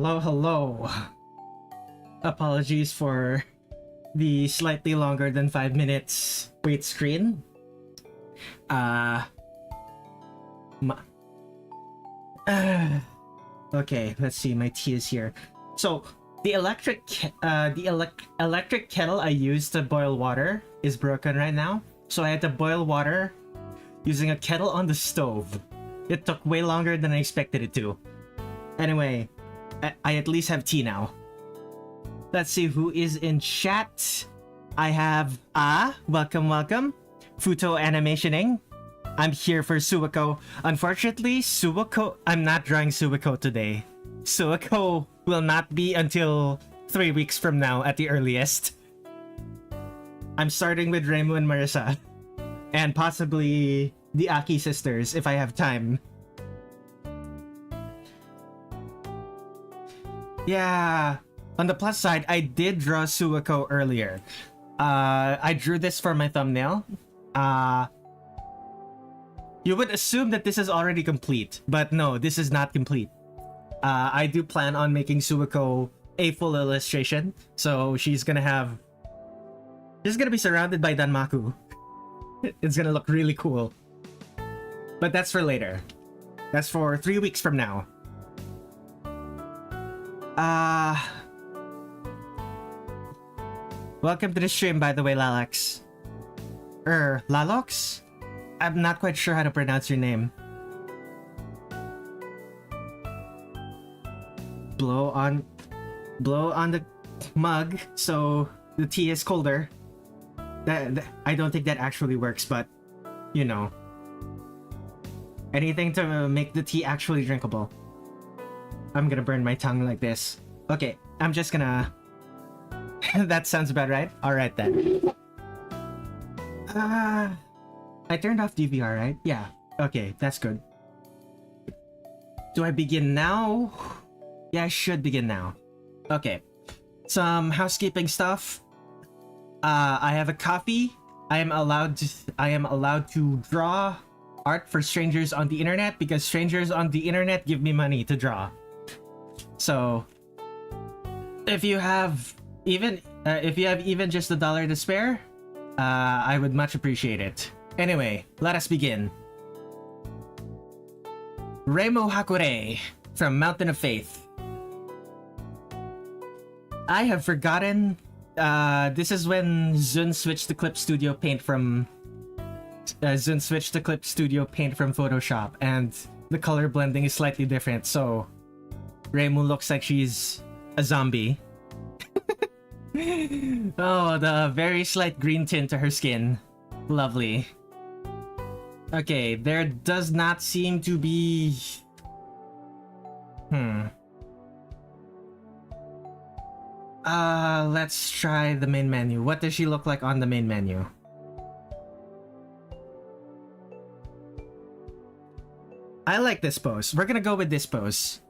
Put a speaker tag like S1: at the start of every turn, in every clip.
S1: Hello, hello. Apologies for the slightly longer than 5 minutes wait screen. Okay, let's see. My tea is here. So the electric kettle I used to boil water is broken right now. So I had to boil water using a kettle on the stove. It took way longer than I expected it to. Anyway, I at least have tea now. Let's see who is in chat. I have welcome. Futo Animationing. I'm here for Suwako. Unfortunately, I'm not drawing Suwako today. Suwako will not be until 3 weeks from now at the earliest. I'm starting with Reimu and Marisa. And possibly the Aki sisters if I have time. Yeah. On the plus side, I did draw Suwako earlier. I drew this for my thumbnail. You would assume that this is already complete, but no, this is not complete. I do plan on making Suwako a full illustration, so she's gonna be surrounded by Danmaku. It's gonna look really cool. But that's for later. That's for 3 weeks from now. Welcome to the stream, by the way, Lalox. Lalox? I'm not quite sure how to pronounce your name. Blow on the mug so the tea is colder. I don't think that actually works, but you know. Anything to make the tea actually drinkable. I'm gonna burn my tongue like this. Okay, I'm just gonna... That sounds about right. Alright then. I turned off DVR, right? Yeah. Okay, that's good. Do I begin now? Yeah, I should begin now. Okay. Some housekeeping stuff. I have a coffee. I am allowed to draw art for strangers on the internet because strangers on the internet give me money to draw. So if you have even just $1 to spare, I would much appreciate it. Anyway, let us begin. Reimu Hakurei from Mountain of Faith. I have forgotten. This is when Zun switched to Clip Studio Paint from Photoshop, and the color blending is slightly different. So Reimu looks like she's a zombie. Oh, the very slight green tint to her skin. Lovely. Okay, there does not seem to be... Let's try the main menu. What does she look like on the main menu? I like this pose. We're gonna go with this pose.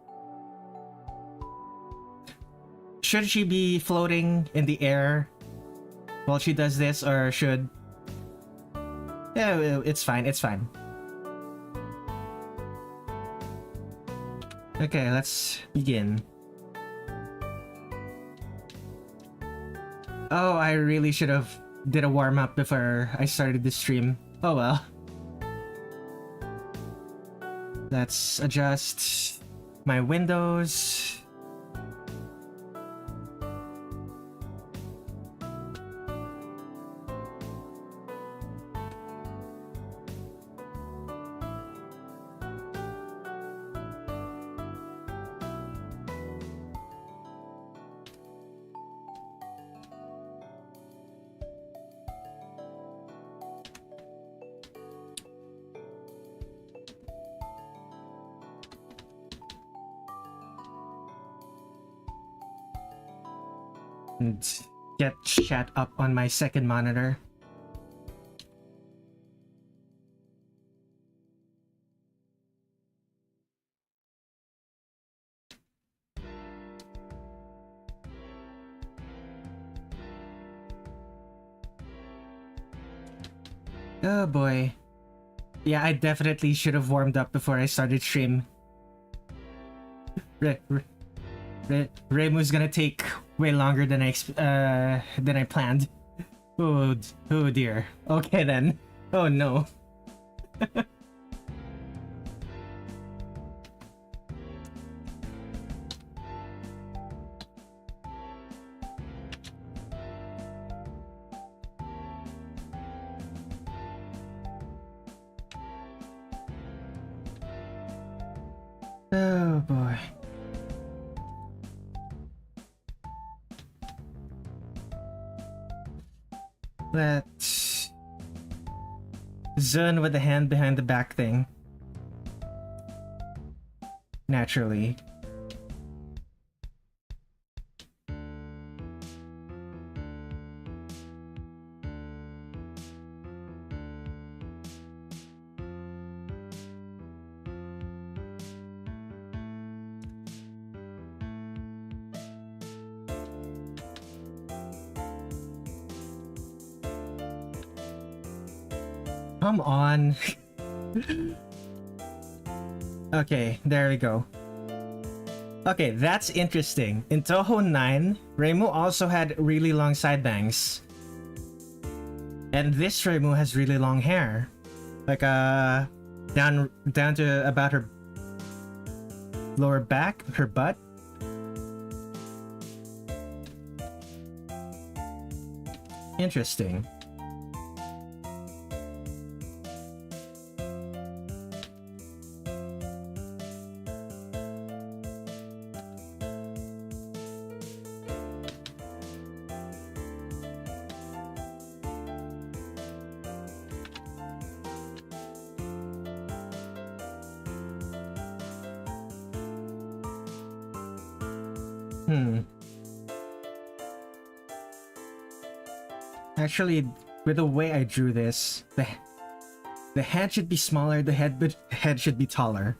S1: Should she be floating in the air while she does this, or should... Yeah, it's fine, it's fine. Okay, let's begin. Oh, I really should have did a warm-up before I started the stream. Oh well. Let's adjust my windows. And get chat up on my second monitor. Oh boy. Yeah, I definitely should have warmed up before I started stream. Reimu's gonna take way longer than I planned. Oh dear. Okay then. Oh no. Oh boy. Let's zone with the hand behind the back thing. Naturally. Come on. Okay, there we go. Okay, that's interesting. In Touhou 9, Reimu also had really long side bangs. And this Reimu has really long hair. Like down to about her lower back, her butt. Interesting. Actually, with the way I drew this, the head should be smaller, the head should be taller.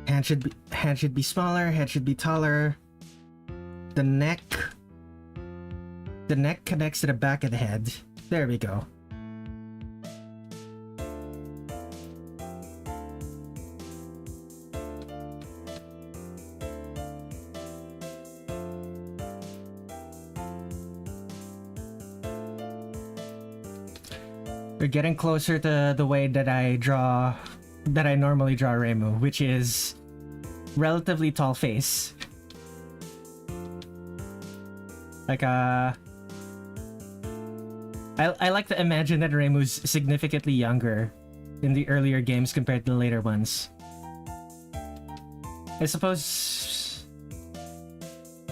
S1: Head should be smaller, head should be taller. The neck connects to the back of the head. There we go. We're getting closer to the way that I normally draw Reimu, which is relatively tall face. Like I like to imagine that Reimu's significantly younger in the earlier games compared to the later ones. I suppose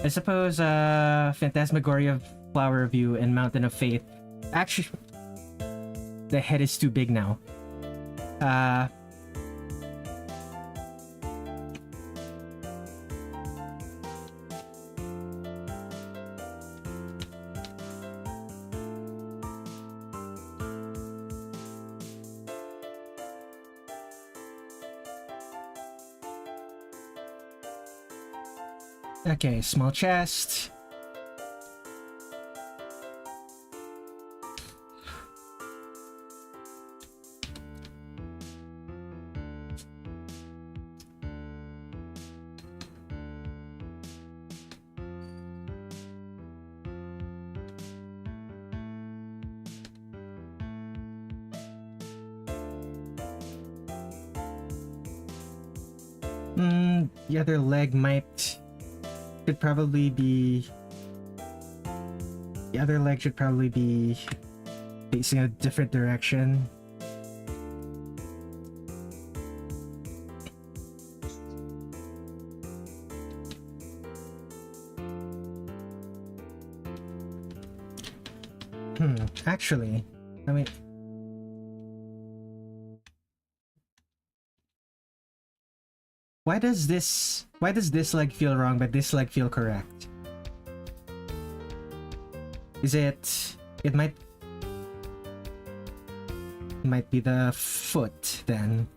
S1: Phantasmagoria Flower Review and Mountain of Faith. Actually, the head is too big now. Okay, small chest. The other leg should probably be facing a different direction. Actually, I mean, why does this leg feel wrong but this leg feel correct? It might be the foot then.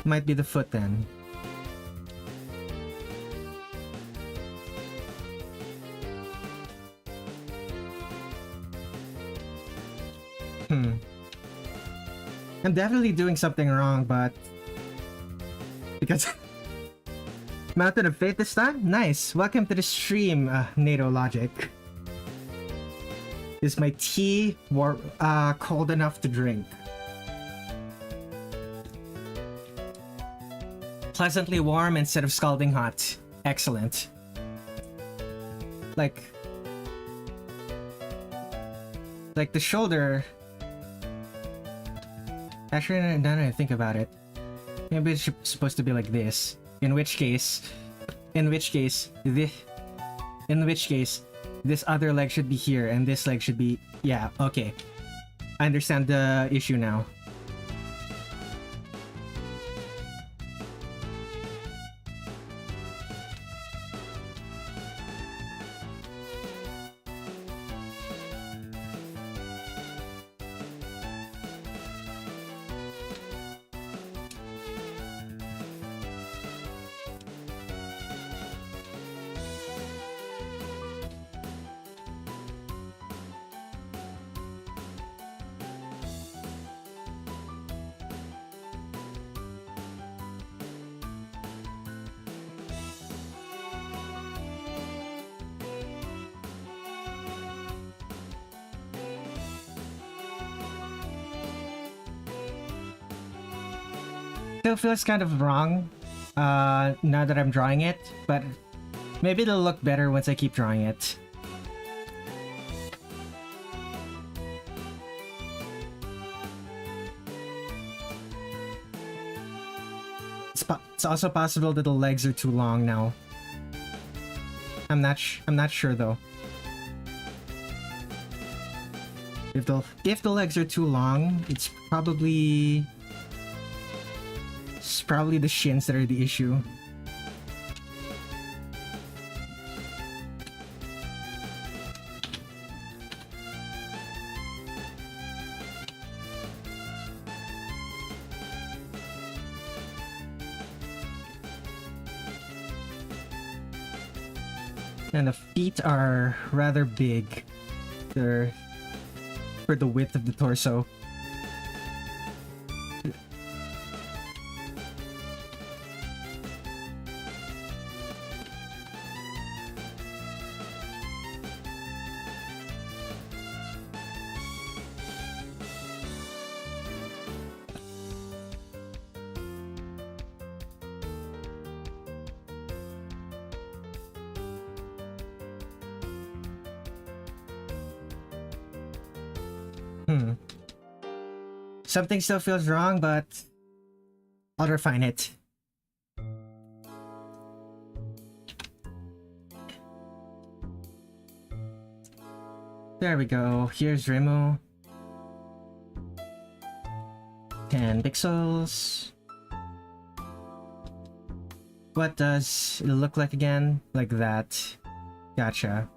S1: Might be the foot then. I'm definitely doing something wrong, but because Mountain of Fate this time? Nice. Welcome to the stream, NATO Logic. Is my tea cold enough to drink? Pleasantly warm instead of scalding hot. Excellent. Like the shoulder. Actually, now that I think about it, maybe it's supposed to be like this. In which case, this other leg should be here, and this leg should be... Yeah, okay. I understand the issue now. Still feels kind of wrong now that I'm drawing it, but maybe it'll look better once I keep drawing it. It's also possible that the legs are too long now. I'm not sure though. If the legs are too long, it's probably the shins that are the issue. And the feet are rather big. They're for the width of the torso. Something still feels wrong, but I'll refine it. There we go. Here's Reimu. 10 pixels. What does it look like again? Like that. Gotcha.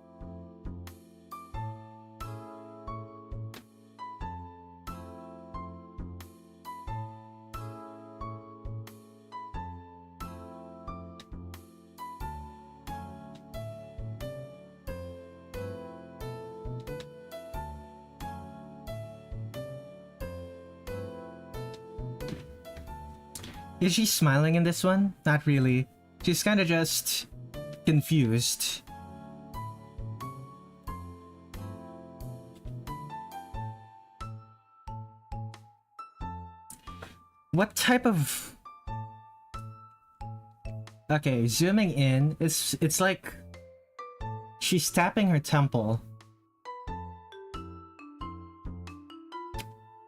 S1: Is she smiling in this one? Not really. She's kind of just confused. What type of... Okay, zooming in, it's like she's tapping her temple.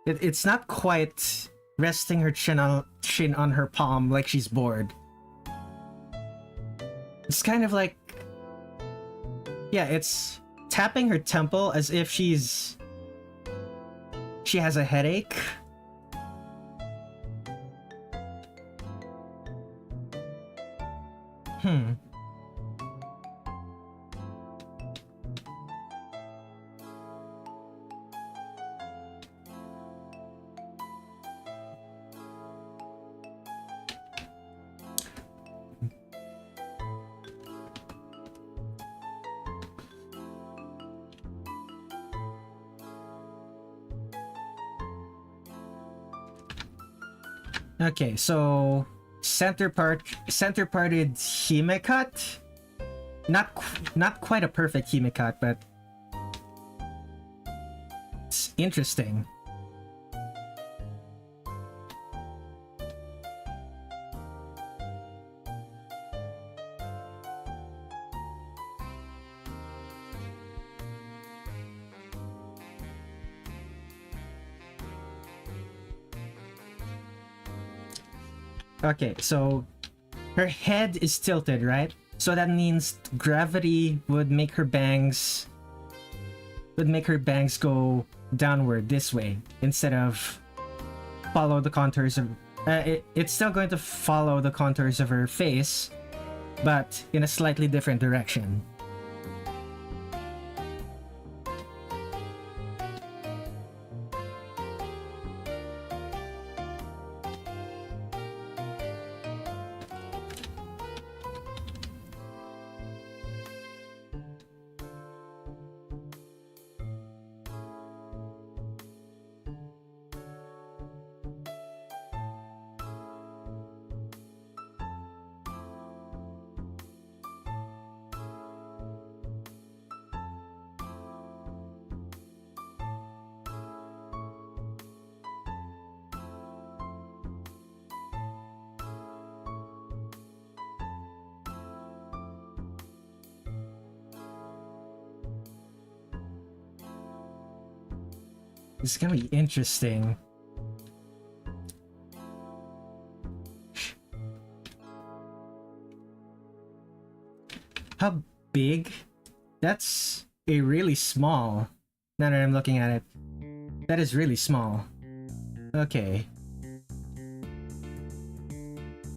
S1: It's not quite resting her chin on her palm like she's bored. It's kind of like... Yeah, it's tapping her temple as if she has a headache. Okay, so center parted hime cut. Not quite a perfect hime cut, but it's interesting. Okay, so her head is tilted, right? So that means gravity would make her bangs go downward this way instead of follow the contours of it's still going to follow the contours of her face, but in a slightly different direction. This is gonna be interesting. How big? That's a really small. Now that I'm looking at it, that is really small. Okay.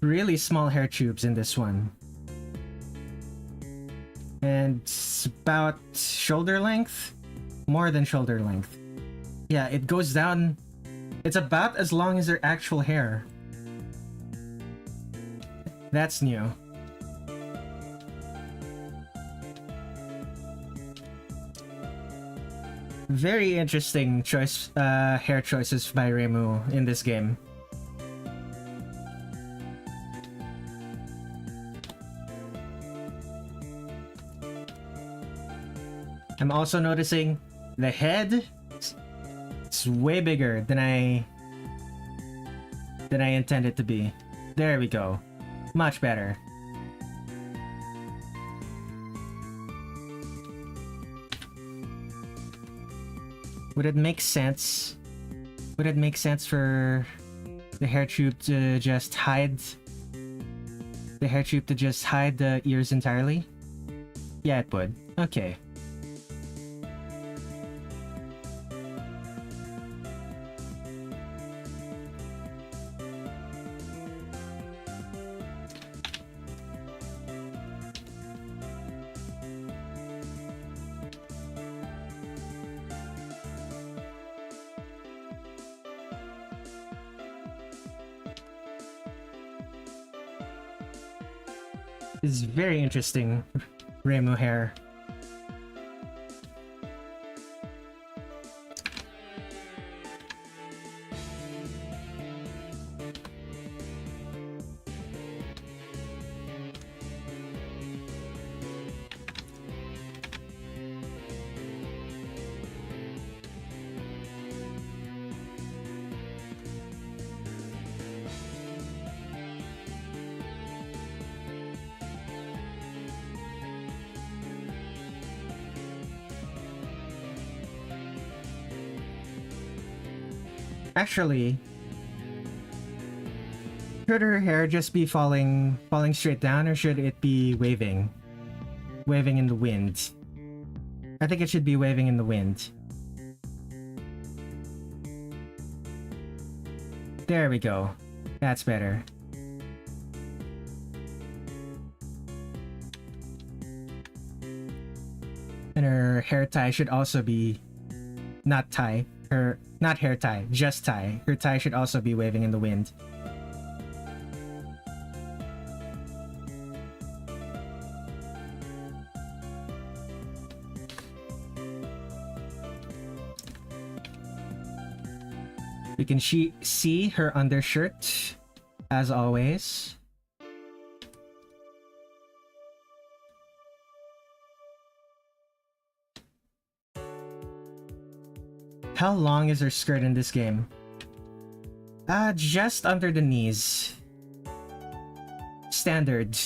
S1: Really small hair tubes in this one. And it's about shoulder length? More than shoulder length. Yeah, it goes down. It's about as long as their actual hair. That's new. Very interesting hair choices by Reimu in this game. I'm also noticing the head. It's way bigger than I intended to be. There we go. Much better. Would it make sense? Would it make sense for the hair tube to just hide the ears entirely? Yeah, it would. Okay. It's very interesting, Reimu hair. Actually, should her hair just be falling straight down, or should it be waving in the wind? I think it should be waving in the wind. There we go. That's better. And her hair tie should also be not tie. Not hair tie, just tie. Her tie should also be waving in the wind. You can see her undershirt as always. How long is her skirt in this game? Just under the knees. Standard.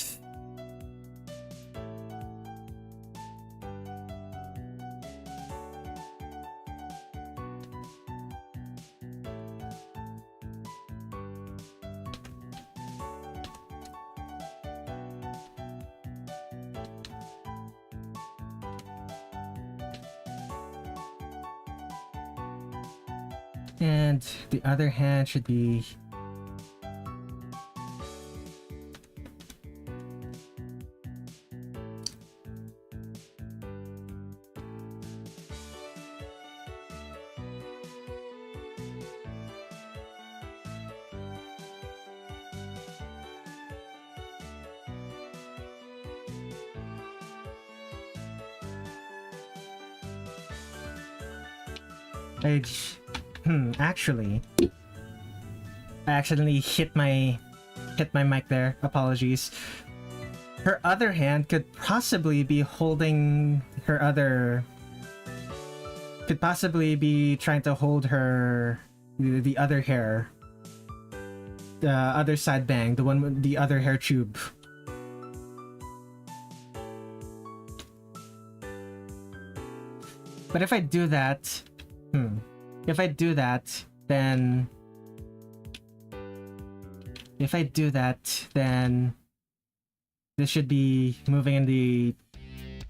S1: And the other hand should be... Actually, I accidentally hit my mic there. Apologies. Her other hand could possibly be holding her other... Could possibly be trying to hold her... the other hair. The other side bang. The one with the other hair tube. But if I do that... If I do that, then... If I do that, then... This should be moving in the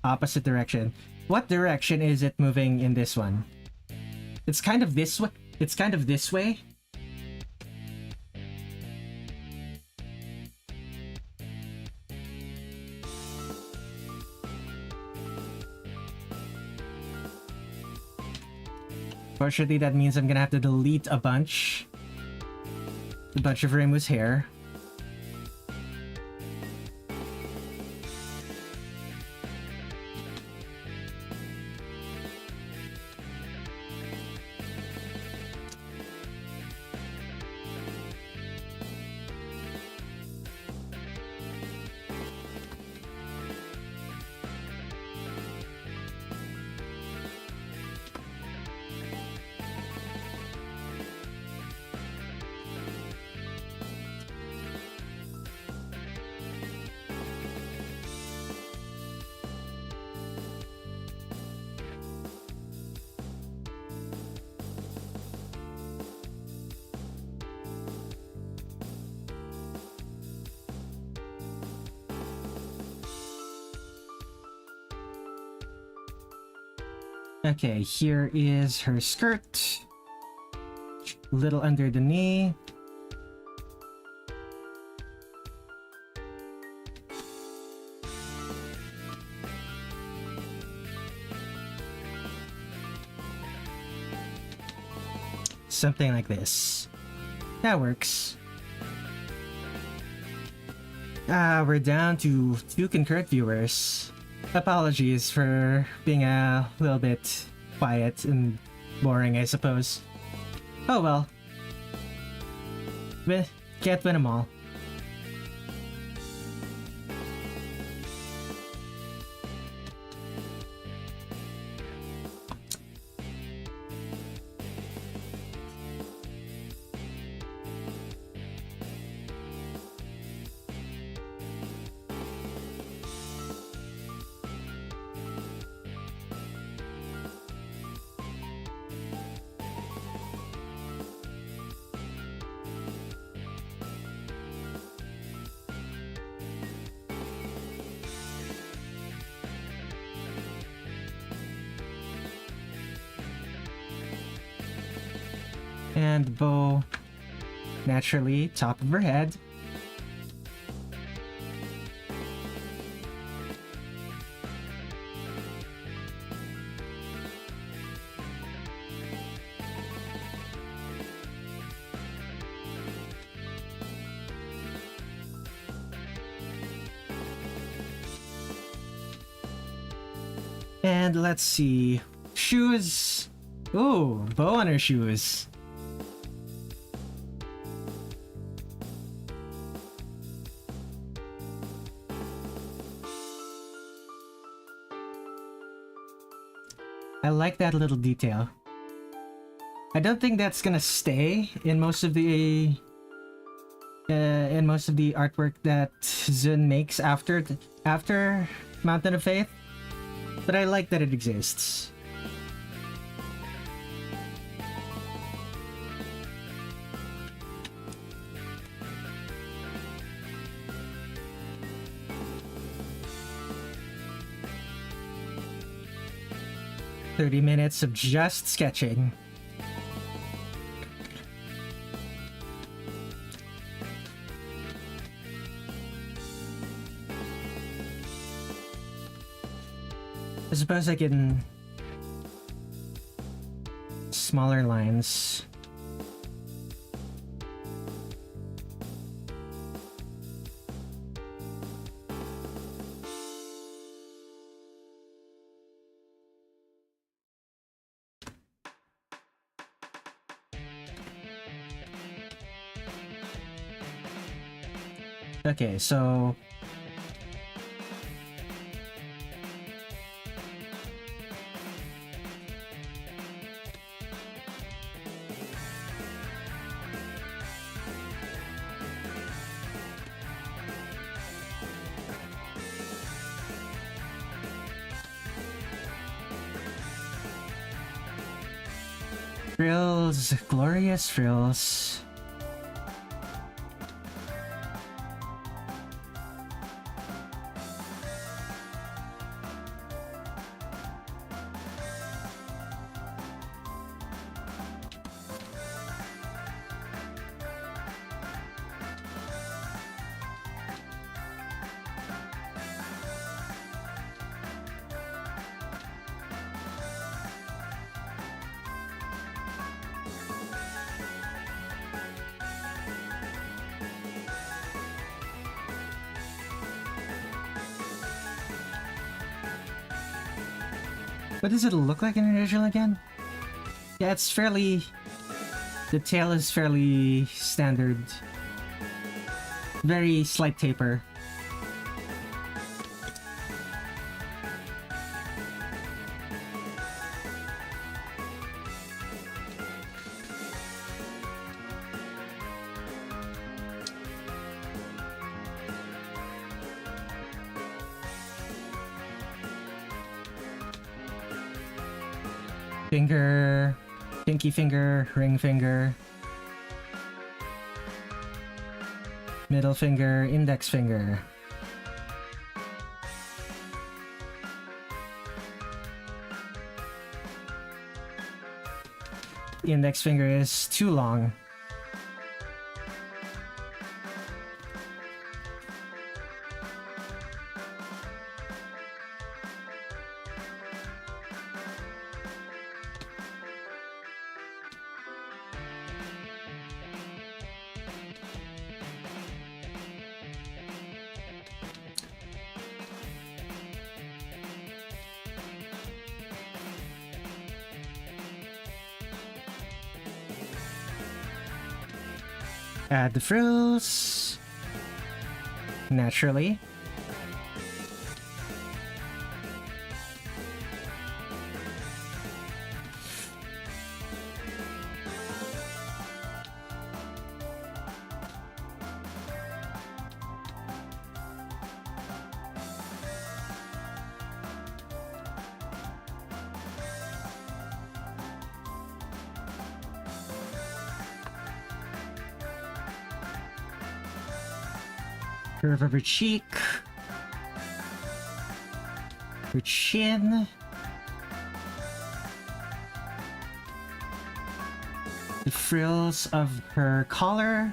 S1: opposite direction. What direction is it moving in this one? It's kind of this way. It's kind of this way. Fortunately, that means I'm gonna have to delete a bunch of Reimu's hair. Okay, here is her skirt. A little under the knee. Something like this. That works. We're down to 2 concurrent viewers. Apologies for being a little bit quiet and boring, I suppose. Oh well. Can't win them all. And bow, naturally, top of her head. And let's see, shoes. Ooh, bow on her shoes. I like that little detail. I don't think that's gonna stay in most of the artwork that Zun makes after Mountain of Faith, but I like that it exists. "30 minutes of just sketching." I suppose I can... smaller lines. Okay, so... frills, glorious frills. What does it look like in the original again? Yeah, it's fairly... the tail is fairly standard. Very slight taper. Finger, pinky finger, ring finger, middle finger, index finger. The index finger is too long. Add the frills. Naturally. Curve of her cheek, her chin, the frills of her collar,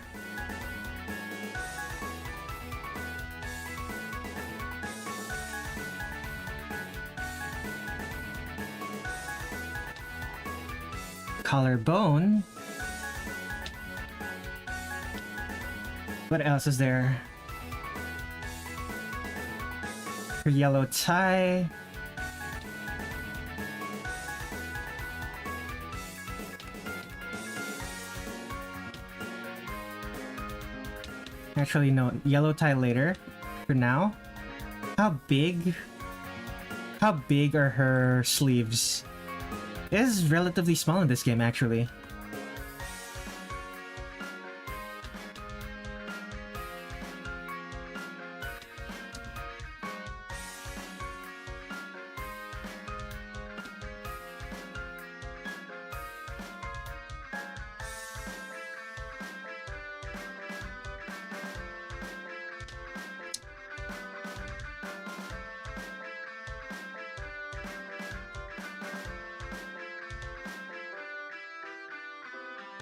S1: collarbone. What else is there? Her yellow tie. Actually, no, yellow tie later. For now. How big are her sleeves? is relatively small in this game, actually.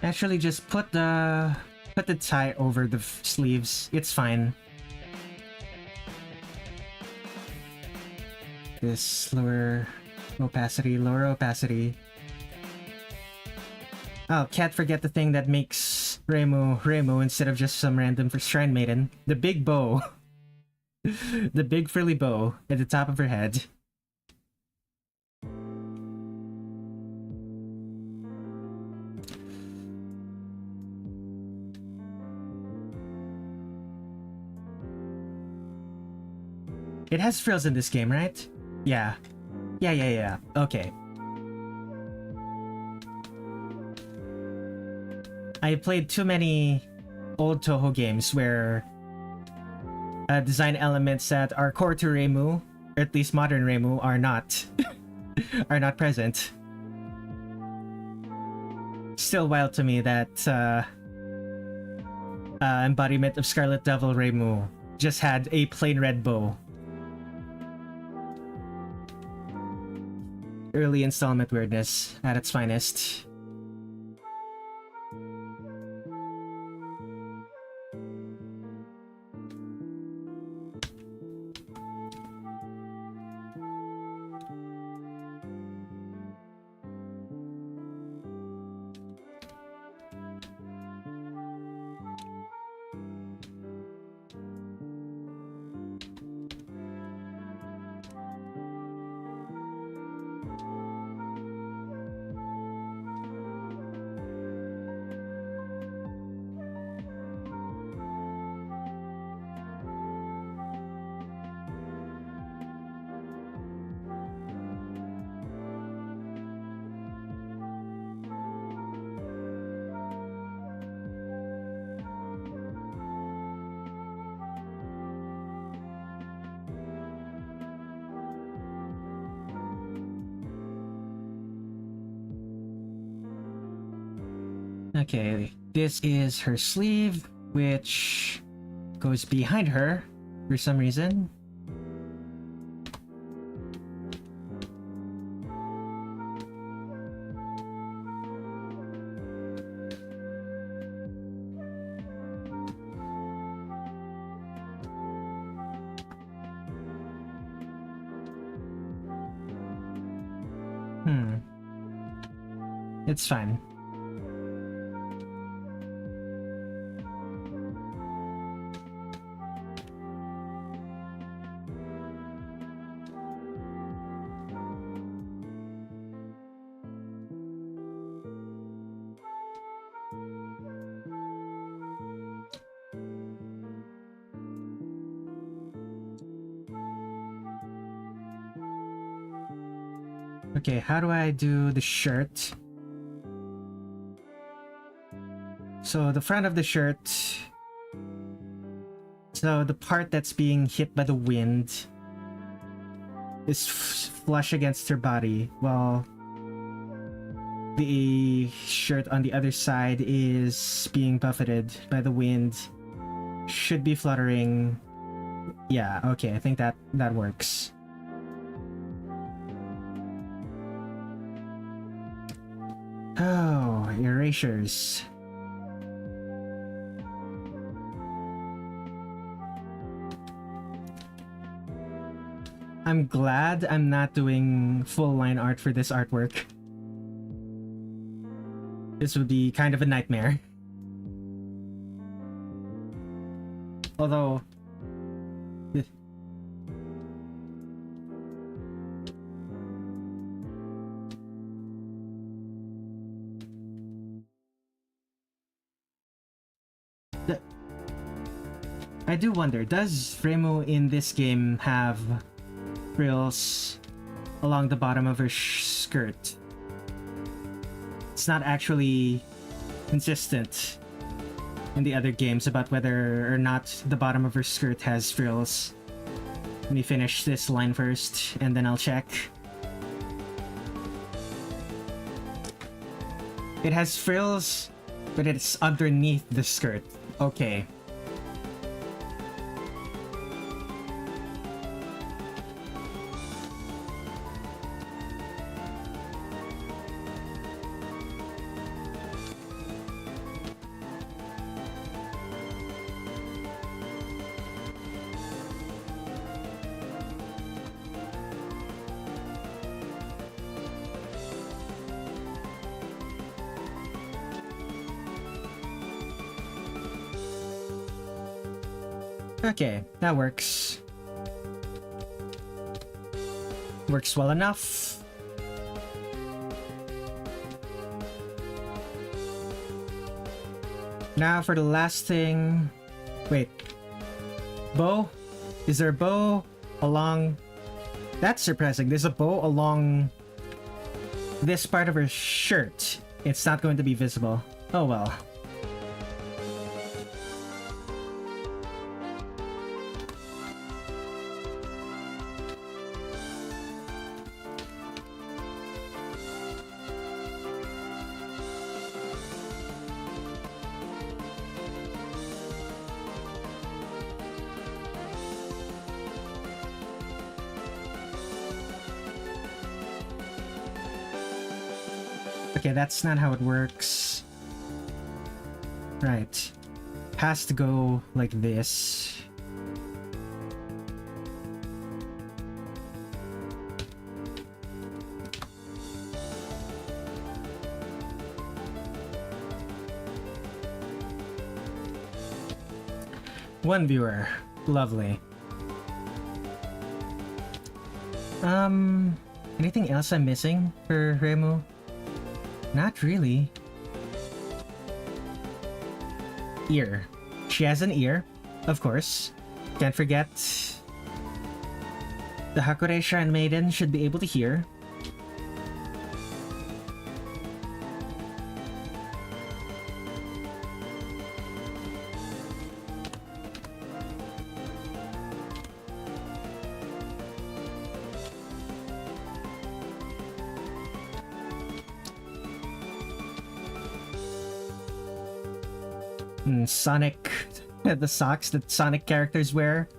S1: Actually, just put the tie over the sleeves. It's fine. This lower opacity. Oh, can't forget the thing that makes Reimu instead of just some random shrine maiden. The big bow. The big frilly bow at the top of her head. It has frills in this game, right? Yeah. Yeah. Okay. I played too many old Touhou games where design elements that are core to Reimu, or at least modern Reimu, are not are not present. Still wild to me that embodiment of Scarlet Devil Reimu just had a plain red bow. Early installment weirdness at its finest. Okay, this is her sleeve, which goes behind her for some reason. It's fine. Okay, how do I do the shirt? So the front of the shirt, so the part that's being hit by the wind is flush against her body, while the shirt on the other side is being buffeted by the wind. Should be fluttering. Yeah, okay, I think that works. Oh, erasures. I'm glad I'm not doing full line art for this artwork. This would be kind of a nightmare. Although... I do wonder, does Reimu in this game have frills along the bottom of her skirt? it's not actually consistent in the other games about whether or not the bottom of her skirt has frills. Let me finish this line first, and then I'll check. It has frills, but it's underneath the skirt. Okay. Okay, that works. Works well enough. Now for the last thing... Wait. Bow? Is there a bow along... That's surprising. There's a bow along this part of her shirt. It's not going to be visible. Oh well. Okay, that's not how it works. Right. Has to go like this. One viewer. Lovely. Anything else I'm missing for Reimu? Not really. Ear. She has an ear, of course. Can't forget. The Hakurei Shrine Maiden should be able to hear. Sonic, the socks that Sonic characters wear.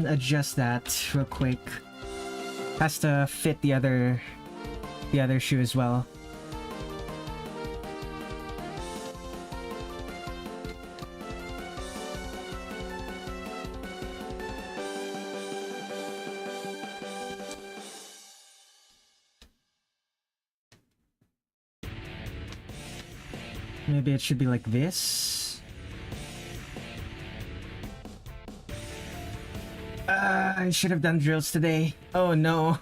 S1: Adjust that real quick. Has to fit the other shoe as well. Maybe it should be like this. I should have done drills today. Oh no.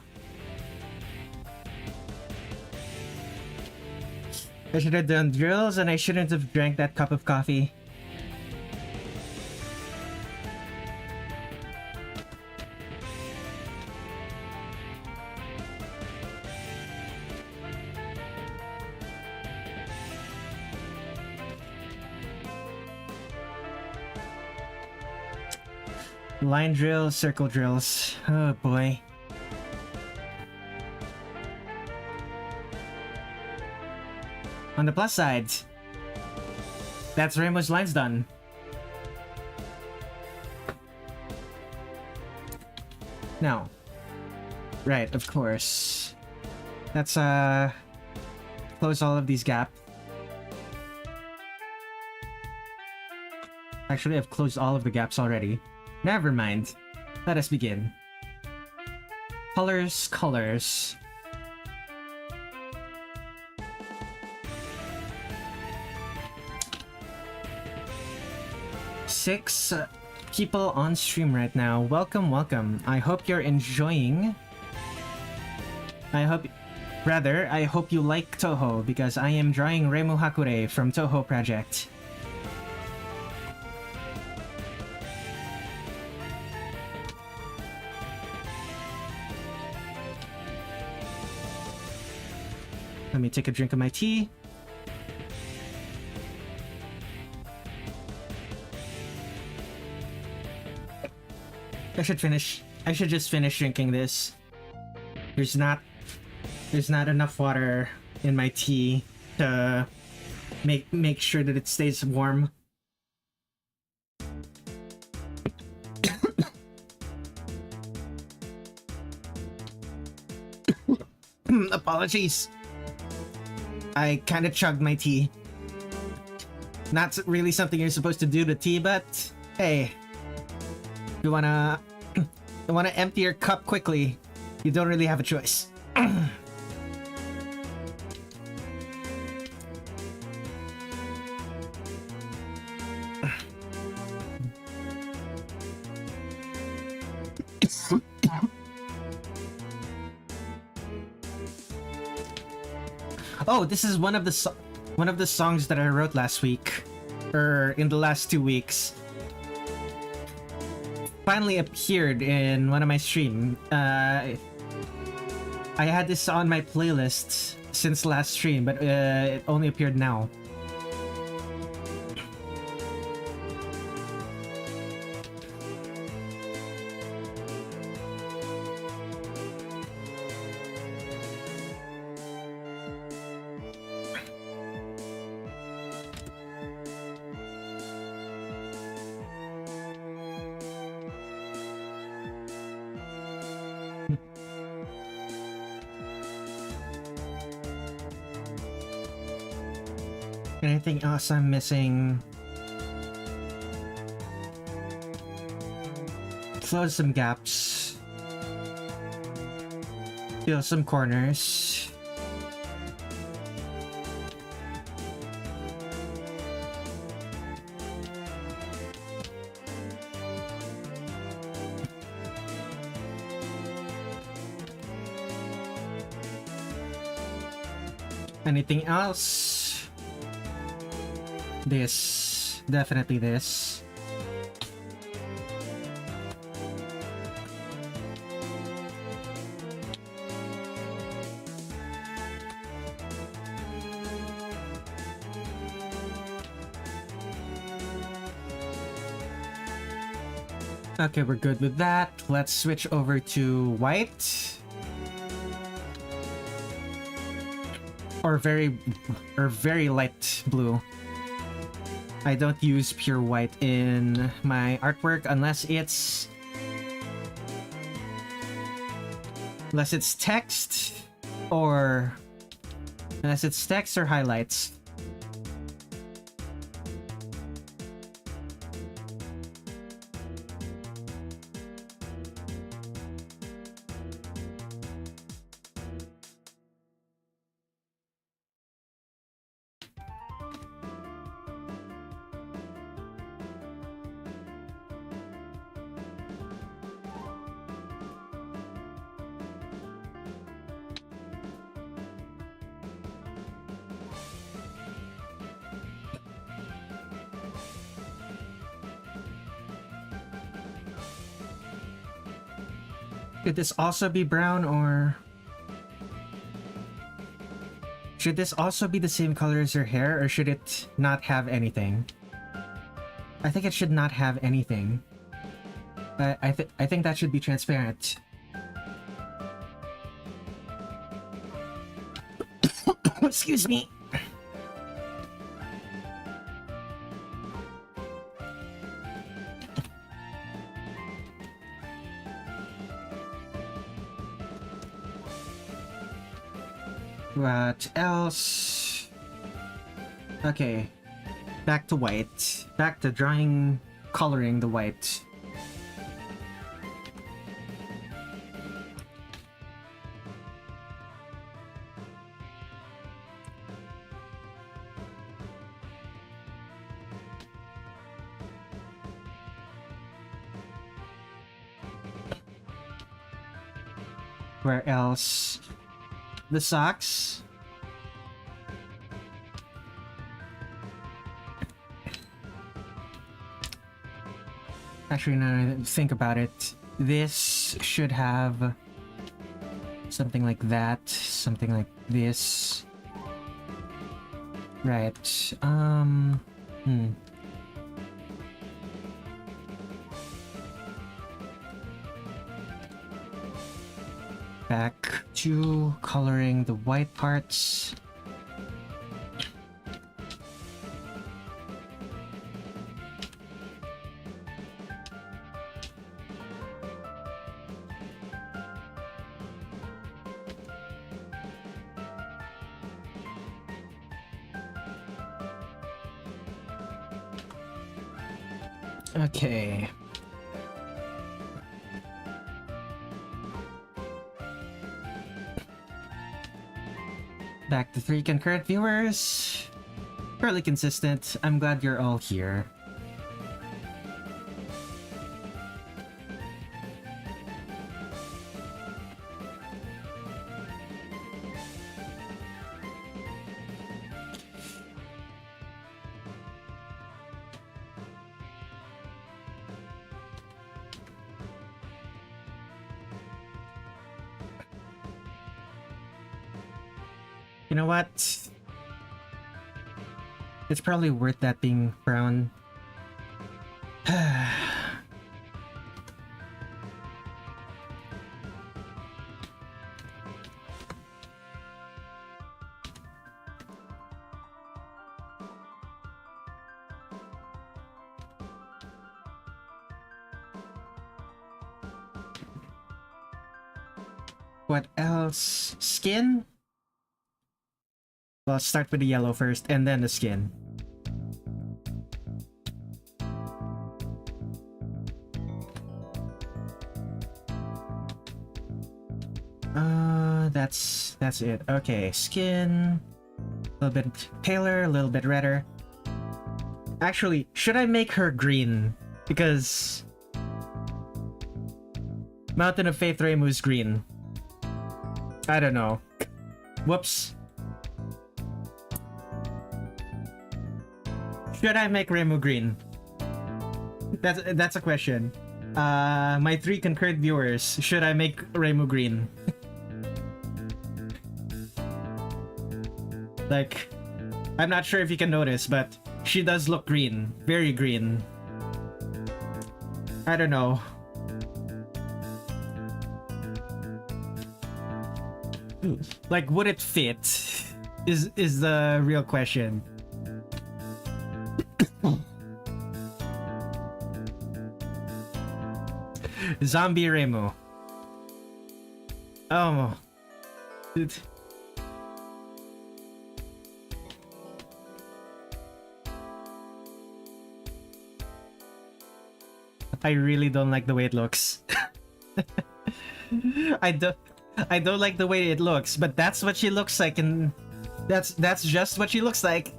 S1: I should have done drills and I shouldn't have drank that cup of coffee. Line drills, circle drills. Oh boy. On the plus side, that's Reimu's lines done. Now, right, of course. Let's close all of these gaps. Actually, I've closed all of the gaps already. Never mind. Let us begin. Colors, colors. 6 people on stream right now. Welcome, welcome. I hope you're enjoying. I hope you like Touhou, because I am drawing Reimu Hakurei from Touhou Project. Let me take a drink of my tea. I should just finish drinking this. There's not enough water in my tea to make sure that it stays warm. Apologies. I kind of chugged my tea. Not really something you're supposed to do to tea, but hey, you wanna empty your cup quickly, you don't really have a choice. Oh, this is one of the songs that I wrote last week, or in the last 2 weeks. Finally appeared in one of my streams. I had this on my playlist since last stream, but it only appeared now. Anything else I'm missing? Close some gaps. Fill some corners. Anything else? This. Definitely this. Okay, we're good with that. Let's switch over to white. Or very light blue. I don't use pure white in my artwork unless it's text or highlights. Could this also be brown, or should this also be the same color as your hair, or should it not have anything? I think it should not have anything. I think that should be transparent. Excuse me. What else? Okay, back to white. Back to coloring the white. Where else? The socks. Actually, now I think about it, this should have something like that, something like this. Right. Back to coloring the white parts. Okay. Back to 3 concurrent viewers. Fairly consistent. I'm glad you're all here. You know what? It's probably worth that being brown. What else? Skin? Well, let's start with the yellow first, and then the skin. That's it. Okay, skin. A little bit paler, a little bit redder. Actually, should I make her green? Because Mountain of Faith Reimu's green. I don't know. Whoops. Should I make Reimu green? That's a question. My 3 concurrent viewers, should I make Reimu green? Like, I'm not sure if you can notice, but she does look green. Very green. I don't know. Like, would it fit? Is the real question. Zombie Reimu. Oh. I really don't like the way it looks. I don't like the way it looks, but that's what she looks like, and that's just what she looks like.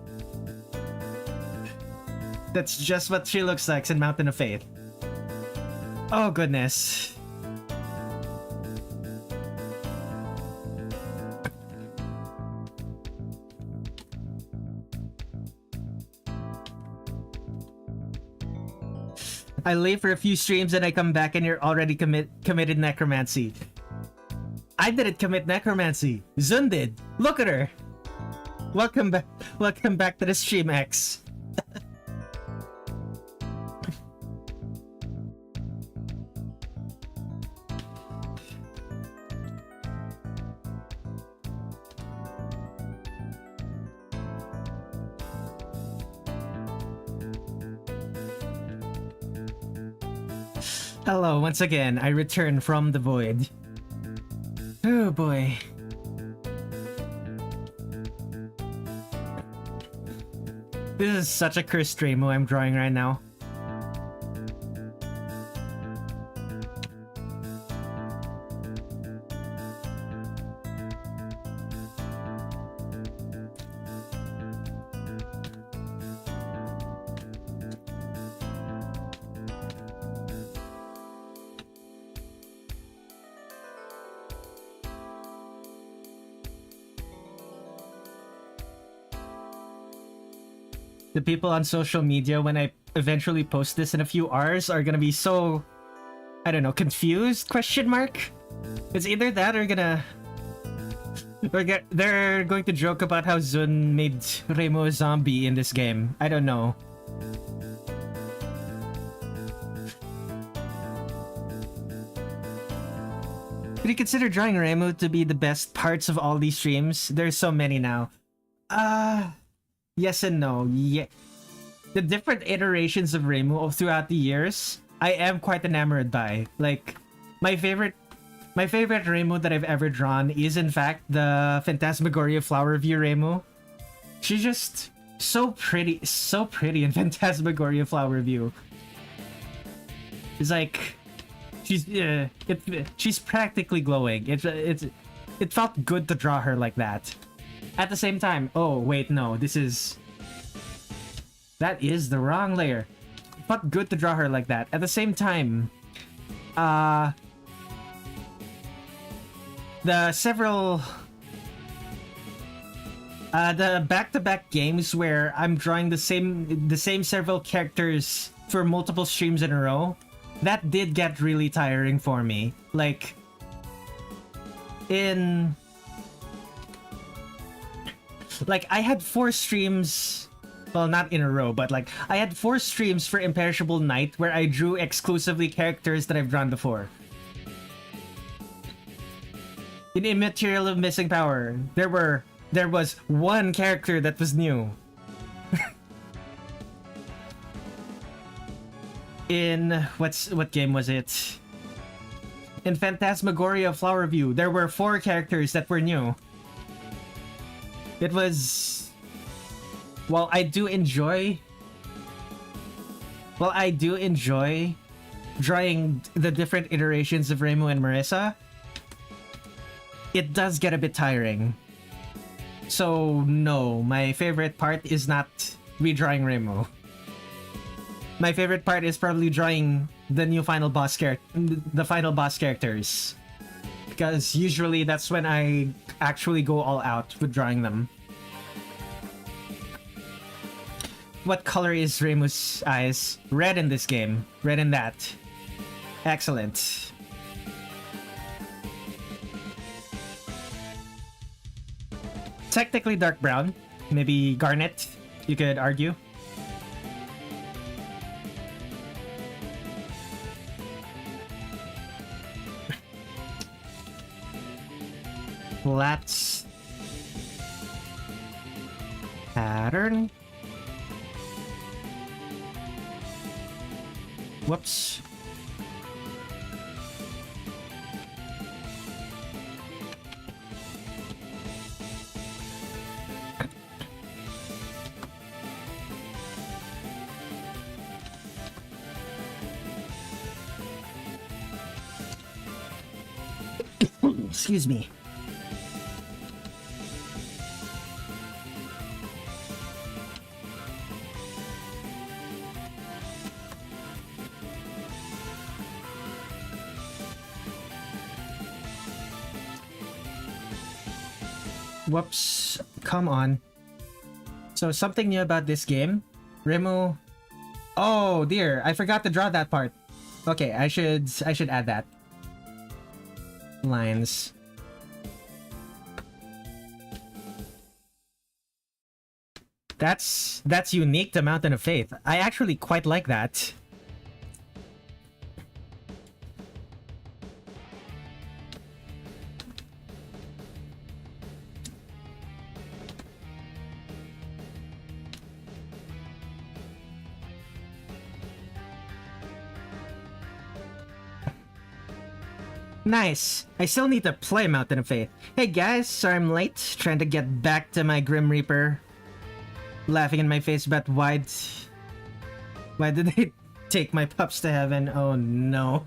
S1: That's just what she looks like in Mountain of Faith. Oh goodness. I leave for a few streams and I come back and you're already committed necromancy. I didn't commit necromancy. Zun did. Look at her. Welcome back to the stream, X. Hello, once again, I return from the void. Oh boy. This is such a cursed Reimu I'm drawing right now. the people on social media when I eventually post this in a few hours are gonna be so, I don't know, confused? Question mark? It's either that or they're going to joke about how Zun made Reimu a zombie in this game. I don't know. Would you consider drawing Reimu to be the best parts of all these streams? There's so many now. Yes and no. Yeah. The different iterations of Reimu throughout the years, I am quite enamored by. Like, my favorite Reimu that I've ever drawn is in fact the Phantasmagoria Flower View Reimu. She's just so pretty in Phantasmagoria Flower View. It's like she's practically glowing. It felt good to draw her like that. At the same time, oh wait, no, that is the wrong layer. It felt good to draw her like that. At the same time, the back-to-back games where I'm drawing the same several characters for multiple streams in a row, that did get really tiring for me. Like, I had 4 streams, well, not in a row, but like, I had 4 streams for Imperishable Night where I drew exclusively characters that I've drawn before. In Immaterial of Missing Power, there was one character that was new. In what game was it? In Phantasmagoria Flower View, there were 4 characters that were new. It was, while I do enjoy drawing the different iterations of Reimu and Marisa, it does get a bit tiring. So no, my favorite part is not redrawing Reimu. My favorite part is probably drawing the final boss characters. Because usually that's when I actually go all out with drawing them. What color is Reimu's eyes? Red in this game. Red in that. Excellent. Technically dark brown. Maybe garnet, you could argue. Flat pattern. Whoops. Excuse me. Whoops. Come on. So something new about this game. Reimu. Oh dear, I forgot to draw that part. Okay, I should add that. Lines. That's unique to Mountain of Faith. I actually quite like that. Nice. I still need to play Mountain of Faith. Hey guys, sorry I'm late. Trying to get back to my Grim Reaper. Laughing in my face about why did they take my pups to heaven? Oh no.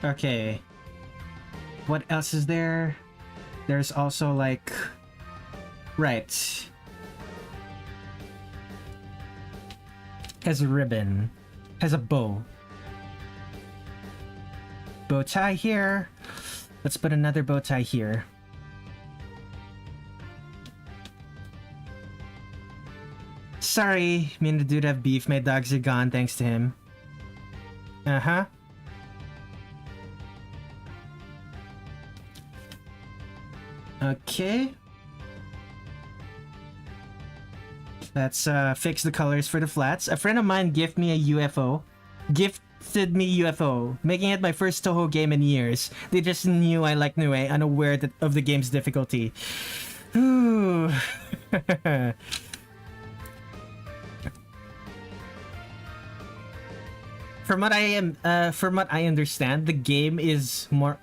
S1: Okay. What else is there? There's also like... Right. Has a ribbon. Has a bow. Bow tie here. Let's put another bow tie here. Sorry, me and the dude have beef. My dogs are gone thanks to him. Uh-huh. Okay. Let's fix the colors for the flats. A friend of mine gifted me a UFO. Gifted me UFO, making it my first Touhou game in years. They just knew I like Nue, unaware of the game's difficulty. Ooh. From what I understand, the game is more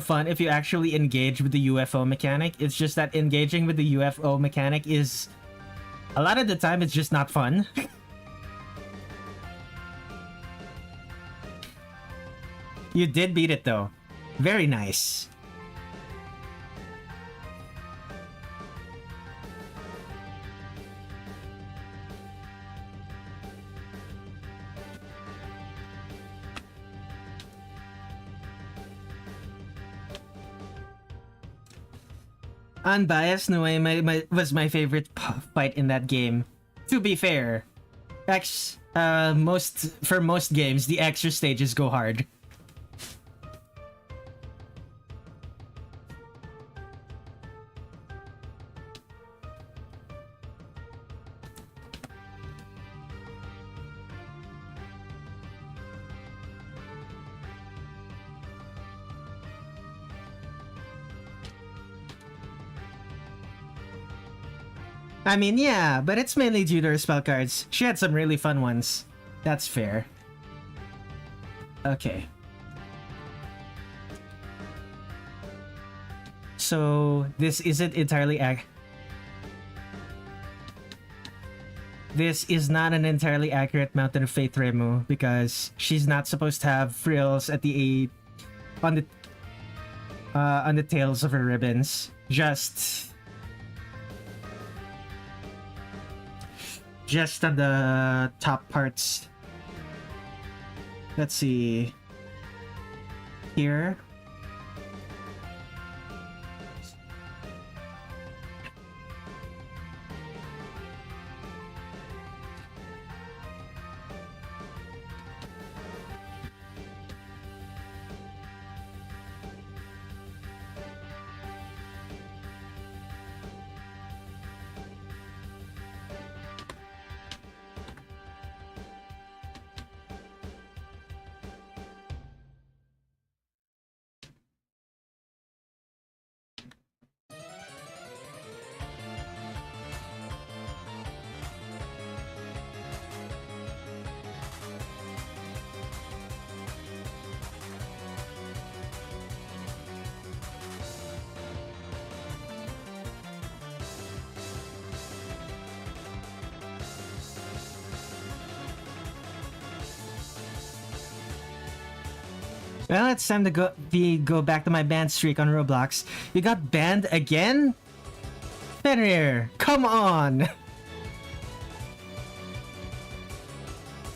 S1: fun if you actually engage with the UFO mechanic. It's just that engaging with the UFO mechanic is a lot of the time it's just not fun. You did beat it though. Very nice. Unbiased, Nue was my favorite fight in that game. To be fair, for most games, the extra stages go hard. I mean, yeah, but it's mainly due to her spell cards. She had some really fun ones. That's fair. Okay. So, this isn't entirely This is not an entirely accurate Mountain of Faith Reimu, because she's not supposed to have frills at the on the tails of her ribbons. Just on the top parts. Let's see. Here. Well, it's time to go back to my ban streak on Roblox. You got banned again? Fenrir, come on!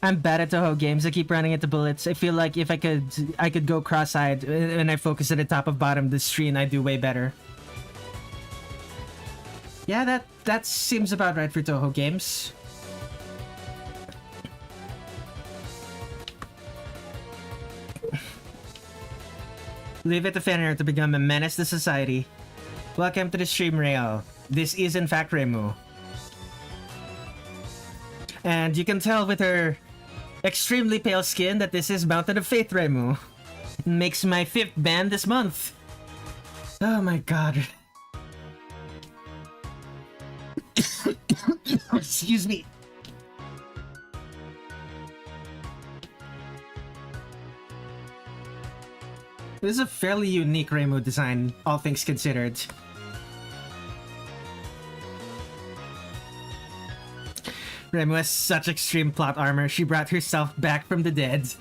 S1: I'm bad at Touhou games. I keep running into bullets. I feel like if I could go cross-eyed and I focus at the top of bottom of the screen, I'd do way better. Yeah, that seems about right for Touhou games. Leave it to Fenrir to become a menace to society. Welcome to the stream, Rail. This is in fact Reimu. And you can tell with her extremely pale skin that this is Mountain of Faith Reimu. Makes my 5th ban this month. Oh my god. Excuse me. This is a fairly unique Reimu design, all things considered. Reimu has such extreme plot armor, she brought herself back from the dead.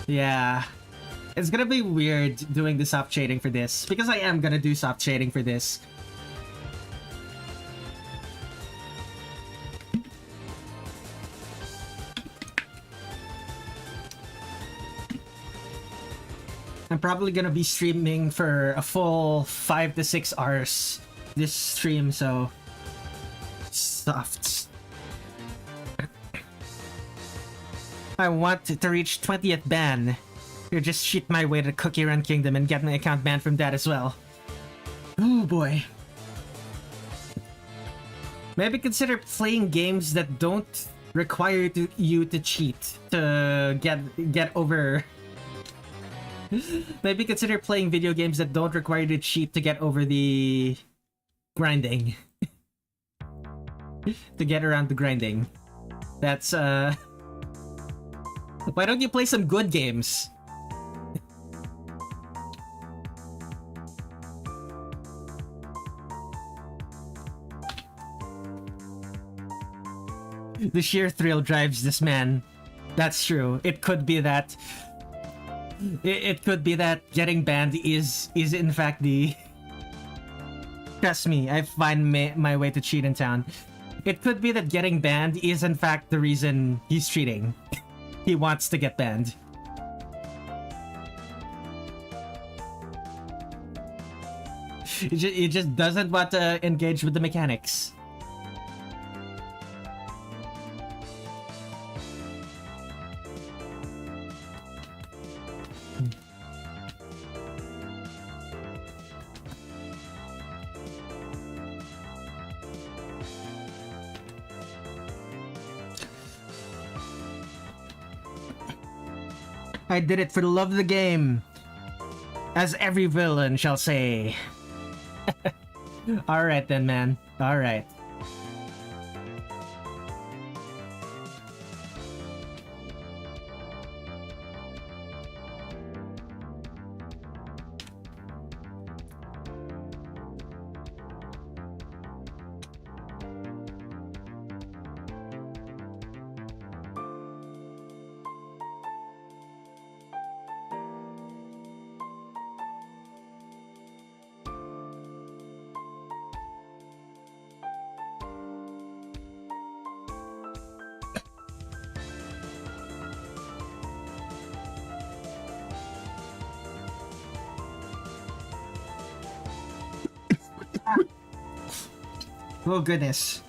S1: Yeah. It's gonna be weird doing the soft shading for this, because I am gonna do soft shading for this. I'm probably gonna be streaming for a full 5 to 6 hours this stream, so soft. I want to reach 20th ban. Or just cheat my way to Cookie Run Kingdom and get my account banned from that as well. Oh boy. Maybe consider playing games that don't require you to cheat to get over. Maybe consider playing video games that don't require you to cheat to get over the grinding. To get around the grinding. That's why don't you play some good games? The sheer thrill drives this man. That's true. It could be that. It could be that getting banned is in fact the. Trust me, I find my way to cheat in town. It could be that getting banned is in fact the reason he's cheating. He wants to get banned. He just doesn't want to engage with the mechanics. I did it for the love of the game, as every villain shall say. Alright then, man. Alright. Oh goodness.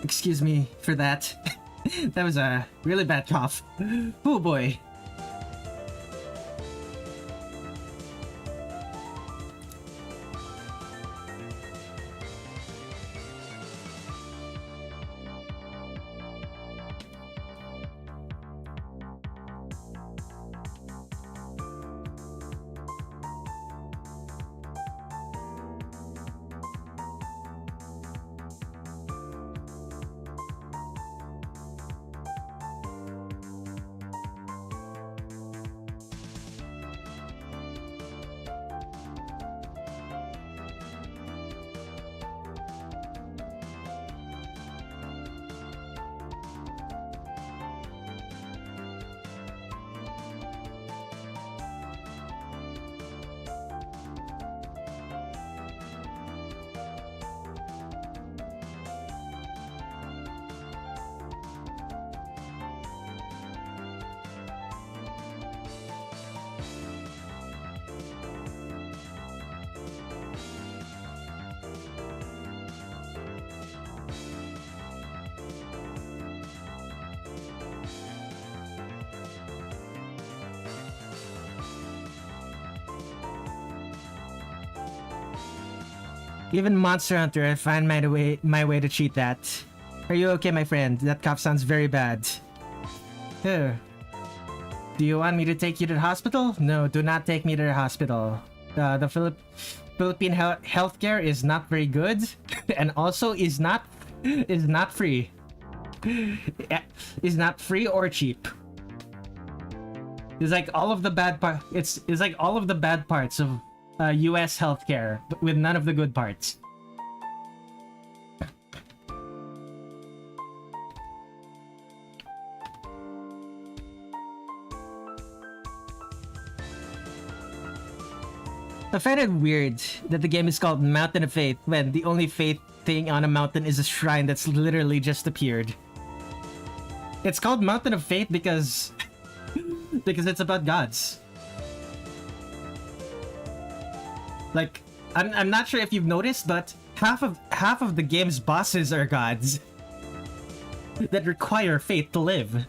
S1: Excuse me for that. That was a really bad cough. Oh boy. Even Monster Hunter, I find my way to cheat that. Are you okay, my friend? That cough sounds very bad. Do you want me to take you to the hospital? No, do not take me to the hospital. The Philippine healthcare is not very good, and also is not free. Is not free or cheap. It's like all of the bad part. It's like all of the bad parts of U.S. healthcare, but with none of the good parts. I find it weird that the game is called Mountain of Faith when the only faith thing on a mountain is a shrine that's literally just appeared. It's called Mountain of Faith because because it's about gods. Like, I'm not sure if you've noticed, but half of the game's bosses are gods that require faith to live.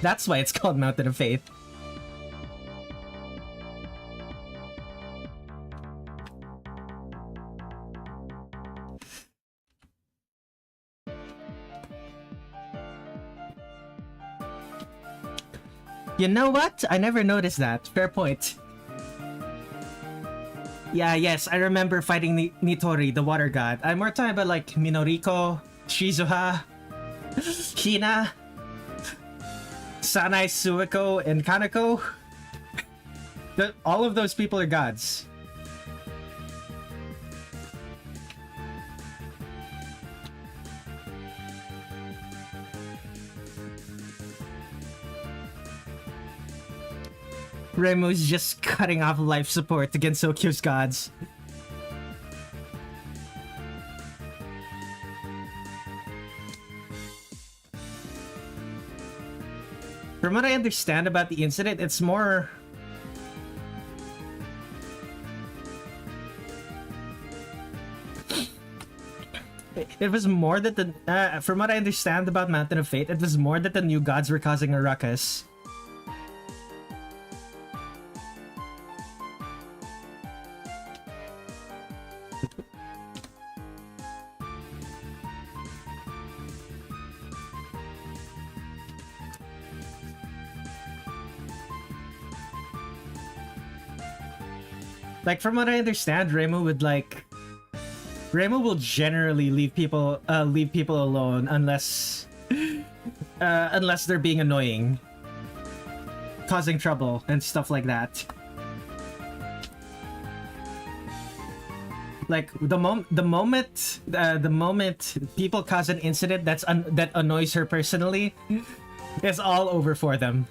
S1: That's why it's called Mountain of Faith. You know what? I never noticed that. Fair point. Yeah, yes, I remember fighting Nitori, the water god. I'm more talking about like Minoriko, Shizuha, Hina, Sanae, Suwako, and Kanako. All of those people are gods. Reimu's just cutting off life support against Okyu's gods. From what I understand about the incident, it's more... It was more that the... from what I understand about Mountain of Fate, it was more that the new gods were causing a ruckus. Like, from what I understand, Reimu will generally leave people alone unless they're being annoying, causing trouble and stuff like that. Like the moment people cause an incident that annoys her personally, it's all over for them.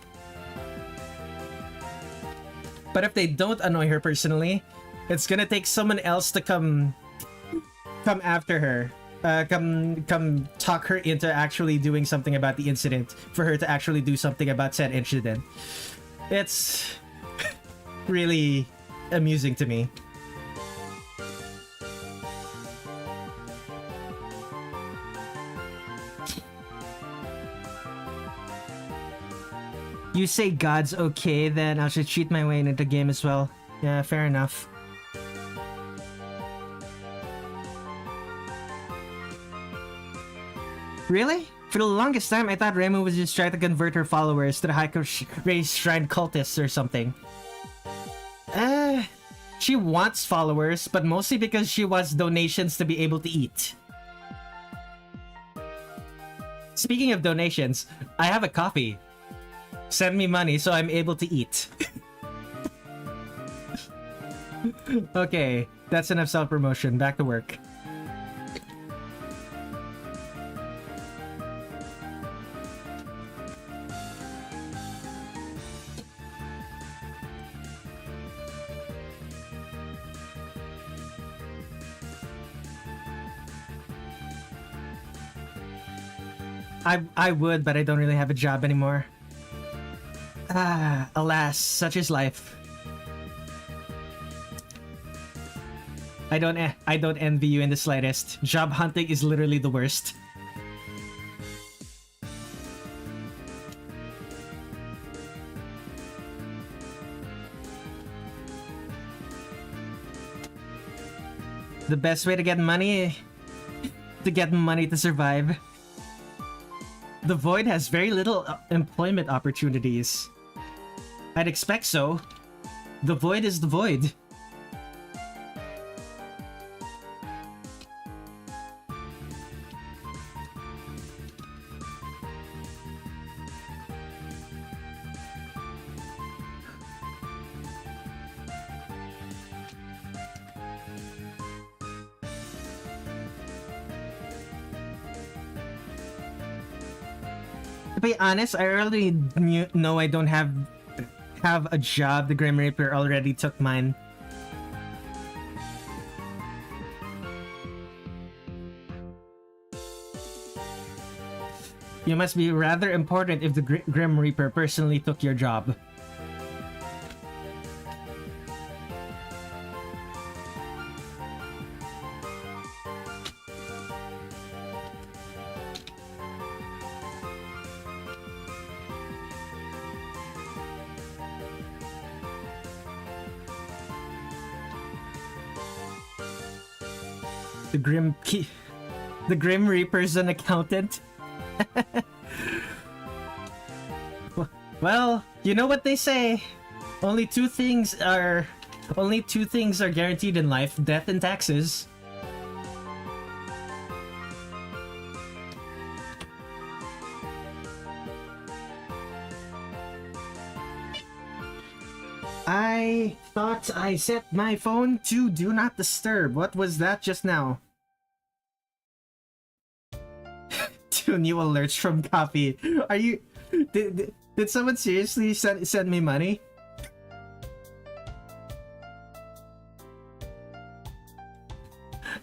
S1: But if they don't annoy her personally, it's gonna take someone else to come after her, come talk her into actually doing something about the incident, for her to actually do something about said incident. It's really amusing to me. You say God's okay, then I should cheat my way into the game as well. Yeah, fair enough. Really? For the longest time, I thought Reimu was just trying to convert her followers to the Hakurei Shrine cultists or something. She wants followers, but mostly because she wants donations to be able to eat. Speaking of donations, I have a coffee. Send me money so I'm able to eat. Okay, that's enough self-promotion. Back to work. I would, but I don't really have a job anymore. Ah, alas, such is life. I don't envy you in the slightest. Job hunting is literally the worst. The best way to get money to survive. The Void has very little employment opportunities. I'd expect so. The Void is the Void. To be honest, I already know I don't have a job. The Grim Reaper already took mine. You must be rather important if the Grim Reaper personally took your job. The Grim Reaper's an accountant. Well, you know what they say. Only two things are guaranteed in life: death and taxes. I thought I set my phone to do not disturb. What was that just now? Two new alerts from Coffee. Are you... Did someone seriously send me money?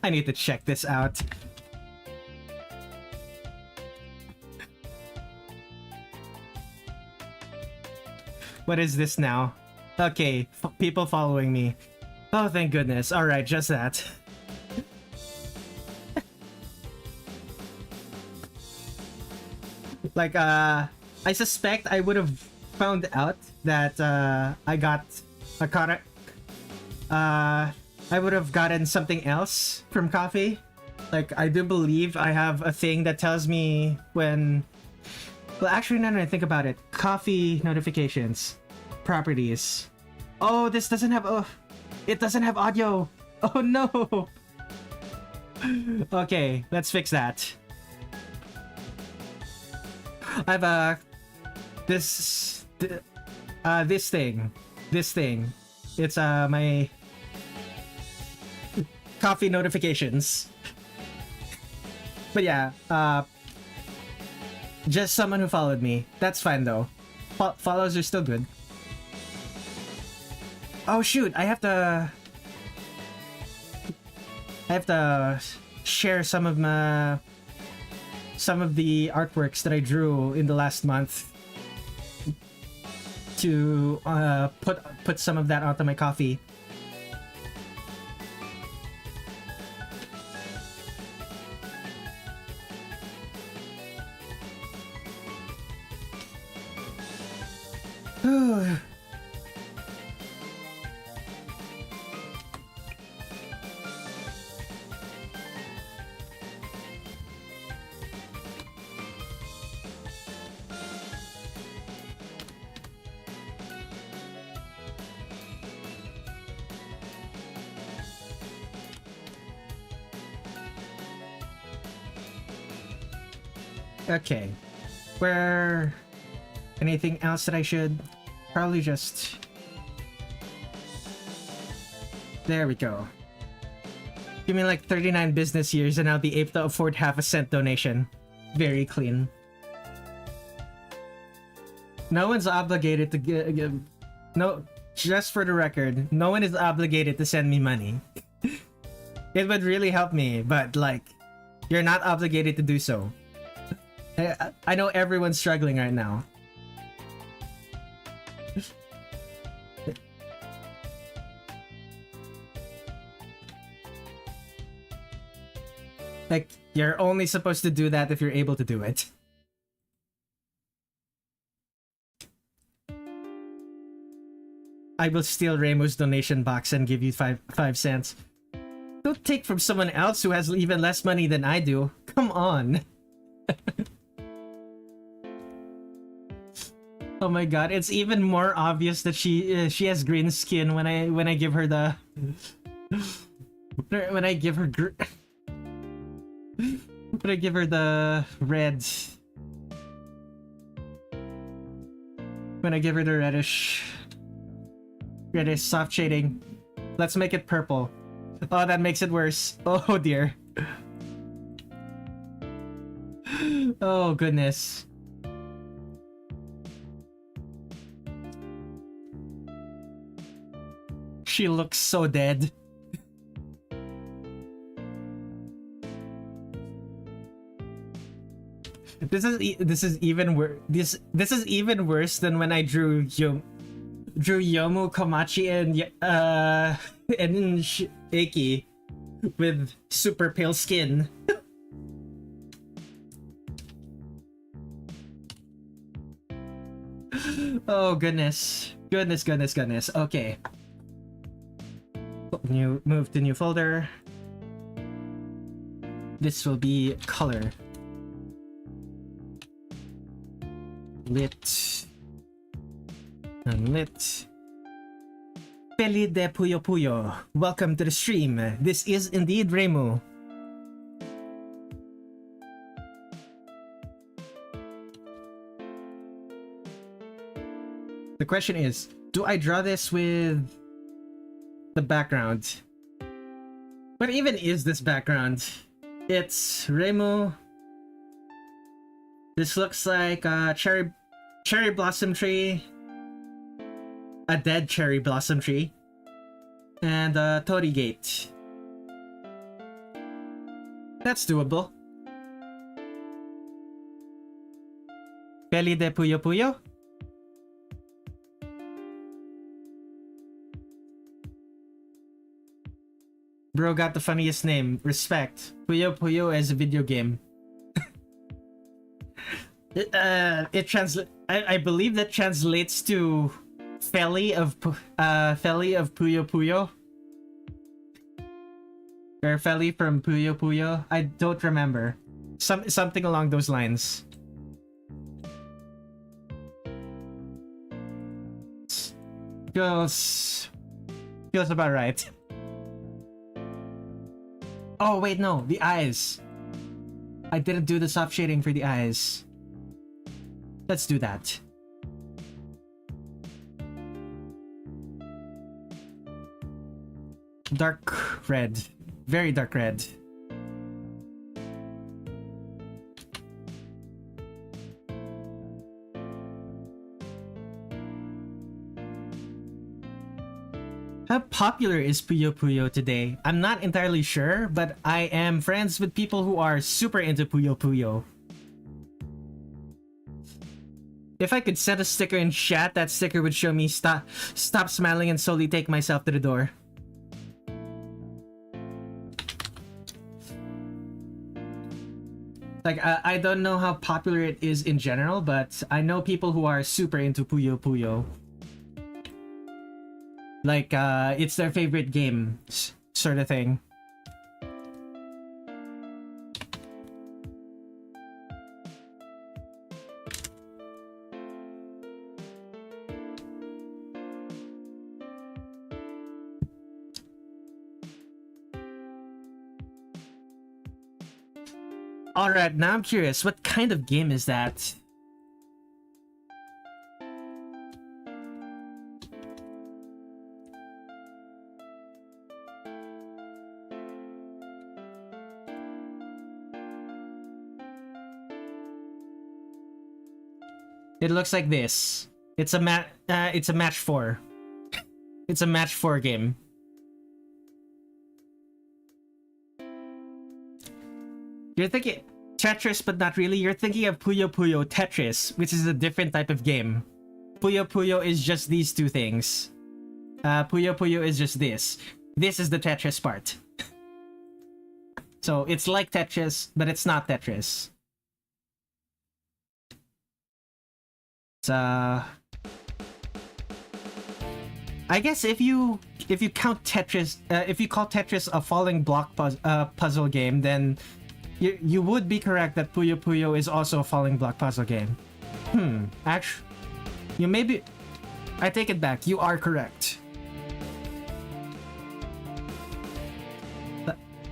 S1: I need to check this out. What is this now? Okay, people following me. Oh, thank goodness. Alright, just that. Like, I suspect I would have found out that, I would have gotten something else from Coffee. Like, I do believe I have a thing that tells me when... Well, actually, no, think about it. Coffee notifications. Properties. Oh, this doesn't have... Oh, it doesn't have audio. Oh, no. Okay, let's fix that. I have a... This thing. It's, my... Coffee notifications. But yeah, just someone who followed me. That's fine though. Follows are still good. Oh shoot, I have to share some of the artworks that I drew in the last month to put some of that onto my Coffee. Okay, anything else that I should probably just... There we go. Give me like 39 business years and I'll be able to afford half a cent donation. Very clean. No one's obligated to give... No, just for the record, no one is obligated to send me money. It would really help me, but like, you're not obligated to do so. I know everyone's struggling right now. Like, you're only supposed to do that if you're able to do it. I will steal Reimu's donation box and give you 5 cents. Don't take from someone else who has even less money than I do. Come on. Oh my god, it's even more obvious that she has green skin when I give her the when I give her the red, when I give her the reddish soft shading. Let's make it purple. Oh, that makes it worse. Oh dear. Oh goodness. She looks so dead. This is even worse. This is even worse than when I drew Yomu, Komachi, and Aki with super pale skin. Oh goodness. Goodness. Okay. Move to new folder. This will be color. Lit. Unlit. Peli de Puyo Puyo. Welcome to the stream. This is indeed Reimu. The question is, do I draw this with the background? What even is this background? It's Reimu. This looks like a cherry blossom tree. A dead cherry blossom tree. And a Tori gate. That's doable. Peli de Puyo Puyo? Bro got the funniest name. Respect. Puyo Puyo is a video game. I believe that translates to Feli of Puyo Puyo. Or Feli from Puyo Puyo. I don't remember. Something along those lines. Feels about right. Oh wait, no, the eyes. I didn't do the soft shading for the eyes. Let's do that. Dark red. Very dark red. How popular is Puyo Puyo today? I'm not entirely sure, but I am friends with people who are super into Puyo Puyo. If I could set a sticker in chat, that sticker would show me stop smiling and slowly take myself to the door. Like, I don't know how popular it is in general, but I know people who are super into Puyo Puyo. Like, it's their favorite game, sort of thing. Alright, now I'm curious, what kind of game is that? It looks like this. It's a match 4. It's a match 4 game. You're thinking Tetris, but not really. You're thinking of Puyo Puyo Tetris, which is a different type of game. Puyo Puyo is just these two things. Puyo Puyo is just this. This is the Tetris part. So it's like Tetris, but it's not Tetris. It's I guess if you count Tetris, if you call Tetris a falling block puzzle game, then you would be correct that Puyo Puyo is also a falling block puzzle game. Actually, you may be... I take it back. You are correct.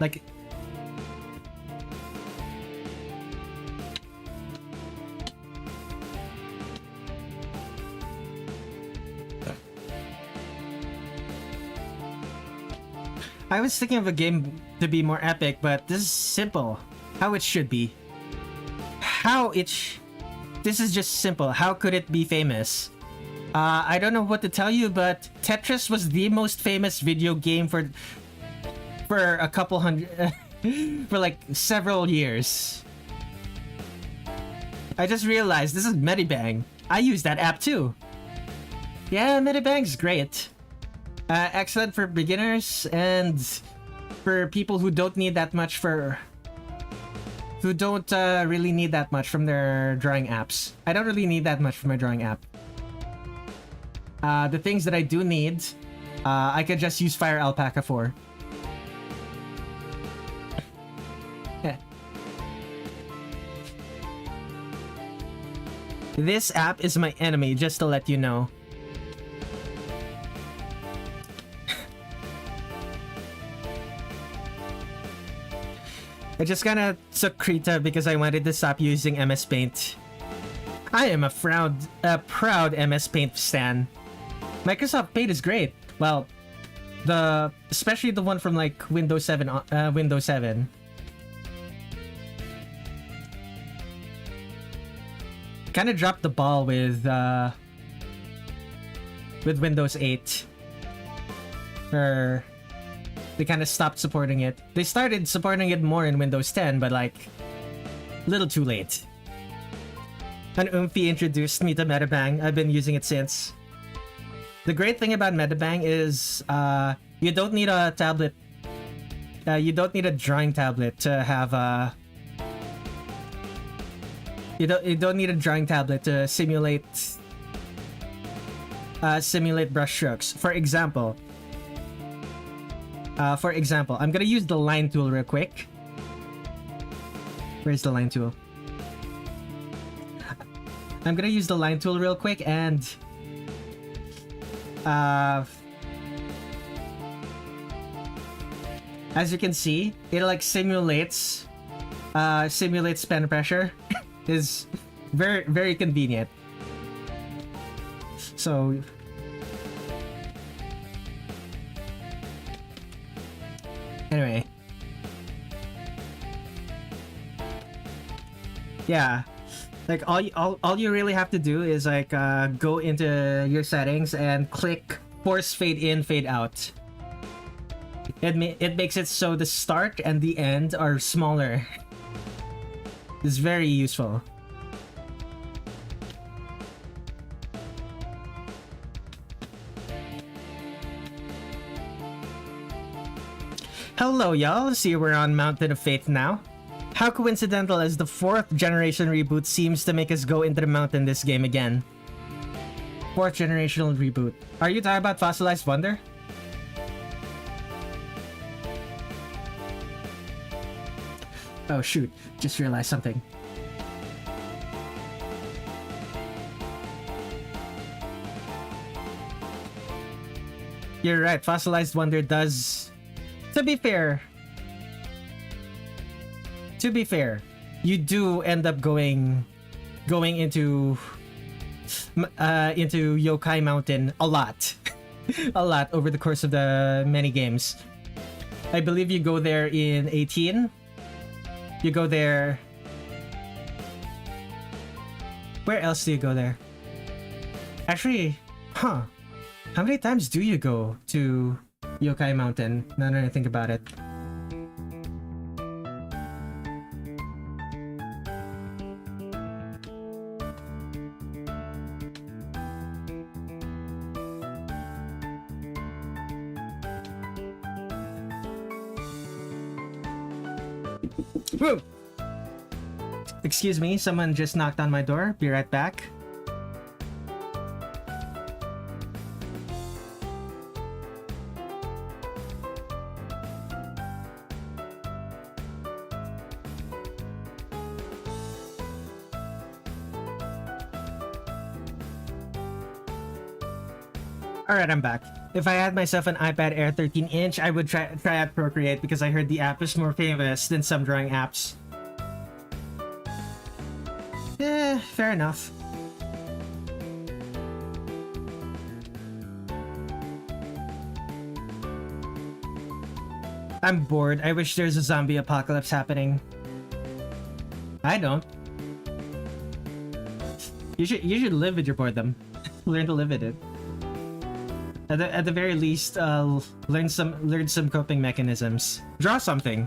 S1: Like... I was thinking of a game to be more epic, but this is simple. How it should be. This is just simple. How could it be famous? I don't know what to tell you, but Tetris was the most famous video game for a couple hundred... for like several years. I just realized this is Medibang. I use that app too. Yeah, Medibang's great. Excellent for beginners and for people who don't need that much who don't really need that much from their drawing apps. I don't really need that much from my drawing app. The things that I do need, I could just use Fire Alpaca for. This app is my enemy, just to let you know. I just kinda took Krita because I wanted to stop using MS Paint. I am a proud MS Paint stan. Microsoft Paint is great. Well, especially the one from like Windows 7. Windows 7. Kind of dropped the ball with Windows 8. They kind of stopped supporting it. They started supporting it more in Windows 10, but like, little too late. And Umfi introduced me to Medibang. I've been using it since. The great thing about Medibang is you don't need a tablet. You don't need a drawing tablet to have you don't need a drawing tablet to simulate brushstrokes. For example, I'm gonna use the line tool real quick. Where's the line tool? I'm gonna use the line tool real quick and as you can see, it like simulates pen pressure. Is very, very convenient. So anyway, yeah, like all you really have to do is like go into your settings and click force fade in, fade out. It makes it so the start and the end are smaller. It's very useful. Hello y'all, see we're on Mountain of Faith now. How coincidental as the 4th generation reboot seems to make us go into the mountain this game again. 4th generational reboot. Are you talking about Fossilized Wonder? Oh shoot, just realized something. You're right, Fossilized Wonder does... To be fair, you do end up going into Yokai Mountain a lot. A lot over the course of the many games. I believe you go there in 18. You go there... Where else do you go there? Actually, huh. How many times do you go to Yokai Mountain? Now that I think about it. Woo! Excuse me, someone just knocked on my door. Be right back. Alright, I'm back. If I had myself an iPad Air 13-inch, I would try out Procreate because I heard the app is more famous than some drawing apps. Fair enough. I'm bored. I wish there's a zombie apocalypse happening. I don't. You should live with your boredom. Learn to live with it. At the very least, learn some coping mechanisms. Draw something.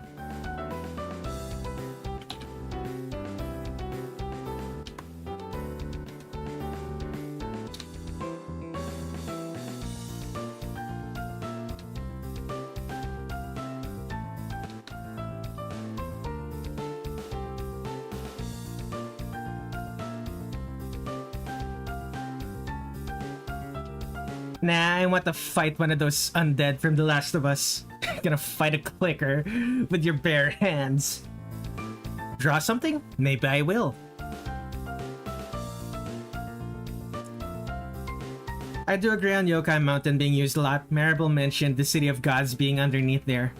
S1: Nah, I want to fight one of those undead from The Last of Us. Gonna fight a clicker with your bare hands. Draw something? Maybe I will. I do agree on Yokai Mountain being used a lot. Maribel mentioned the City of Gods being underneath there.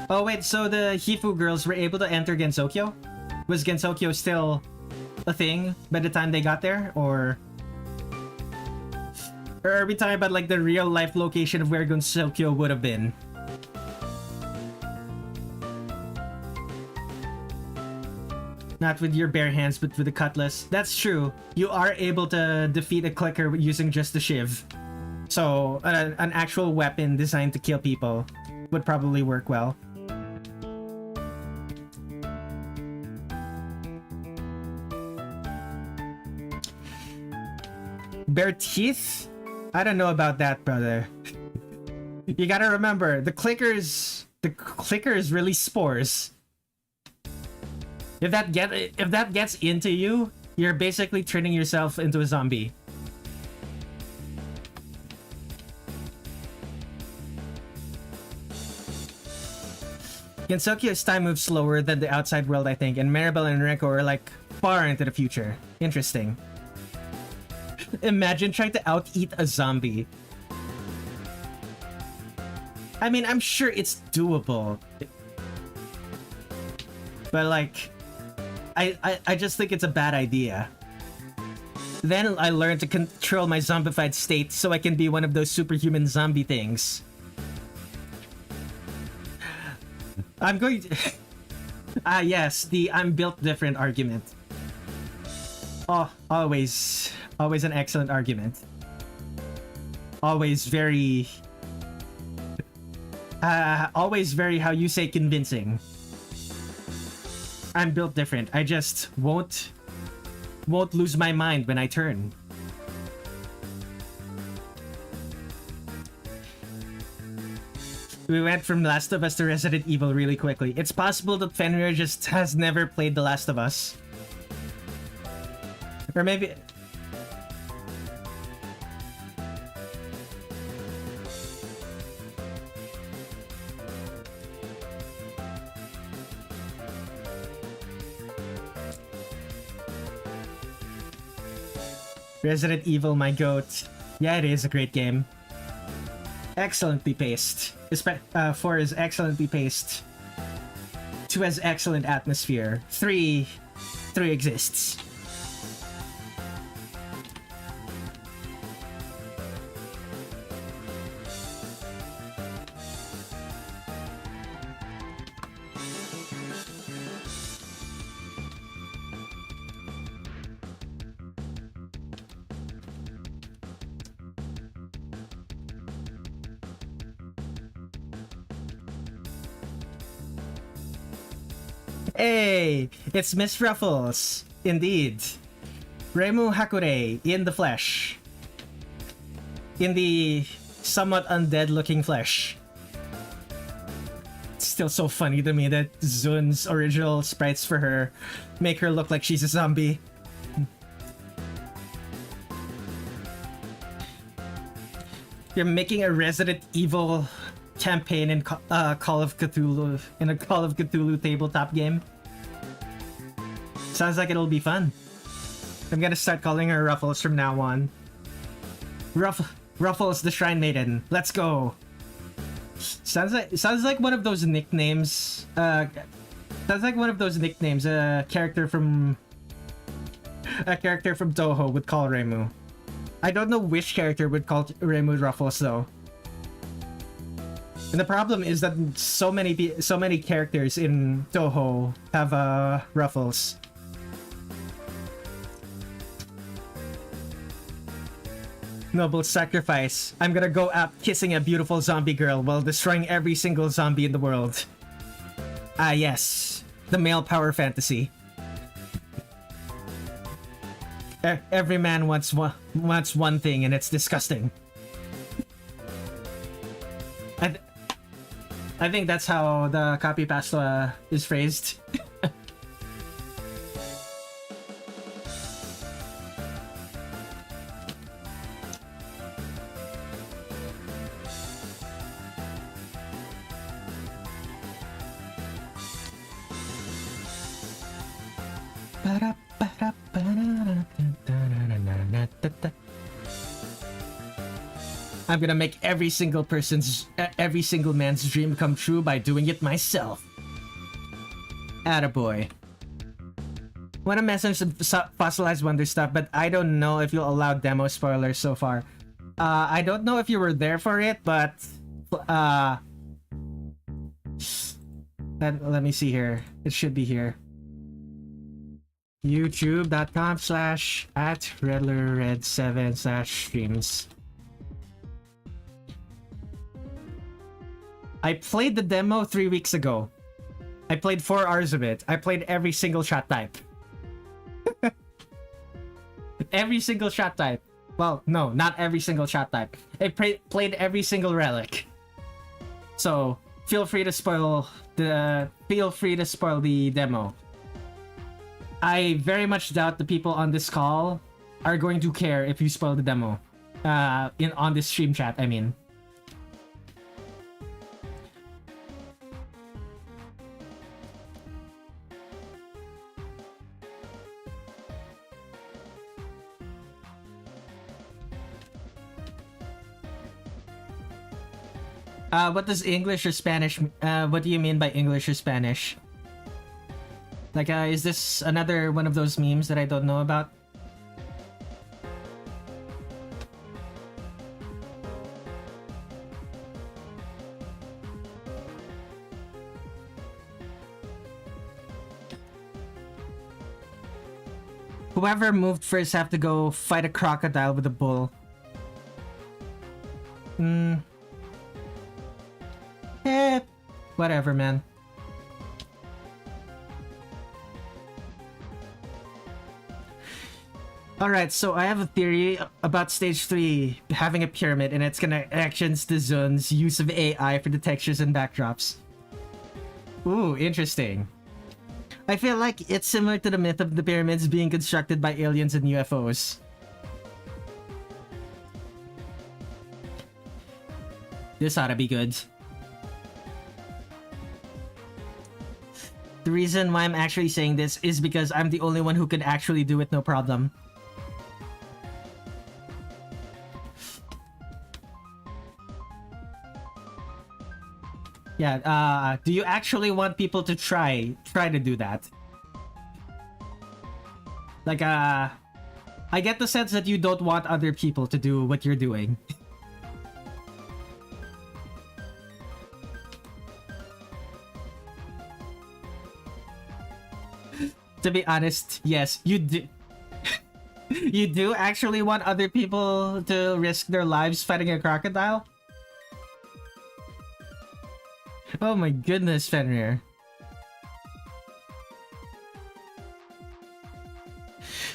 S1: Oh wait, so the Hifu girls were able to enter Gensokyo? Was Gensokyo still a thing by the time they got there, or are we talking about like the real life location of where Gensokyo would have been? Not with your bare hands, but with a cutlass. That's true. You are able to defeat a clicker using just the shiv. So an actual weapon designed to kill people would probably work well. Bare teeth? I don't know about that, brother. You gotta remember, the clickers release spores. If that gets into you, you're basically turning yourself into a zombie. Gensokyo's time moves slower than the outside world, I think, and Maribel and Reko are like far into the future. Interesting. Imagine trying to out-eat a zombie. I mean, I'm sure it's doable. But like, I just think it's a bad idea. Then I learned to control my zombified state so I can be one of those superhuman zombie things. I'm going to... yes, the I'm built different argument. Oh, always an excellent argument. Always very, how you say, convincing. I'm built different. I just won't lose my mind when I turn. We went from Last of Us to Resident Evil really quickly. It's possible that Fenrir just has never played The Last of Us. Or maybe... Resident Evil, my goat. Yeah, it is a great game. Excellently paced. 4 is excellently paced. 2 has excellent atmosphere. 3 exists. Hey, it's Miss Ruffles. Indeed. Reimu Hakurei in the flesh. In the somewhat undead-looking flesh. It's still so funny to me that Zun's original sprites for her make her look like she's a zombie. You're making a Resident Evil campaign in Call of Cthulhu, in a Call of Cthulhu tabletop game. Sounds like it'll be fun. I'm gonna start calling her Ruffles from now on. Ruffles the Shrine Maiden. Let's go. Sounds like one of those nicknames. Sounds like one of those nicknames a character from Touhou would call Reimu. I don't know which character would call Reimu Ruffles though. And the problem is that so many characters in Touhou have Ruffles. Noble sacrifice. I'm gonna go out kissing a beautiful zombie girl while destroying every single zombie in the world. Ah yes, the male power fantasy. Every man wants one thing, and it's disgusting. I think that's how the copy pasta is phrased. I'm gonna make every single man's dream come true by doing it myself. Attaboy. Wanna message some Fossilized Wonder stuff, but I don't know if you'll allow demo spoilers so far. I don't know if you were there for it, but let me see here. It should be here. YouTube.com/@Redler Red7/streams. I played the demo 3 weeks ago. I played 4 hours of it. I played every single shot type. Every single shot type. Well, no, not every single shot type. I played every single relic. So feel free to spoil the demo. I very much doubt the people on this call are going to care if you spoil the demo. On this stream chat, I mean. What does English or Spanish? What do you mean by English or Spanish? Like, is this another one of those memes that I don't know about? Whoever moved first have to go fight a crocodile with a bull. Whatever, man. Alright, so I have a theory about stage 3 having a pyramid and its connections to zones, use of AI for the textures and backdrops. Ooh, interesting. I feel like it's similar to the myth of the pyramids being constructed by aliens and UFOs. This ought to be good. The reason why I'm actually saying this is because I'm the only one who could actually do it no problem. Yeah, do you actually want people to try to do that? Like, I get the sense that you don't want other people to do what you're doing. To be honest, yes, you do. You do actually want other people to risk their lives fighting a crocodile? Oh my goodness, Fenrir.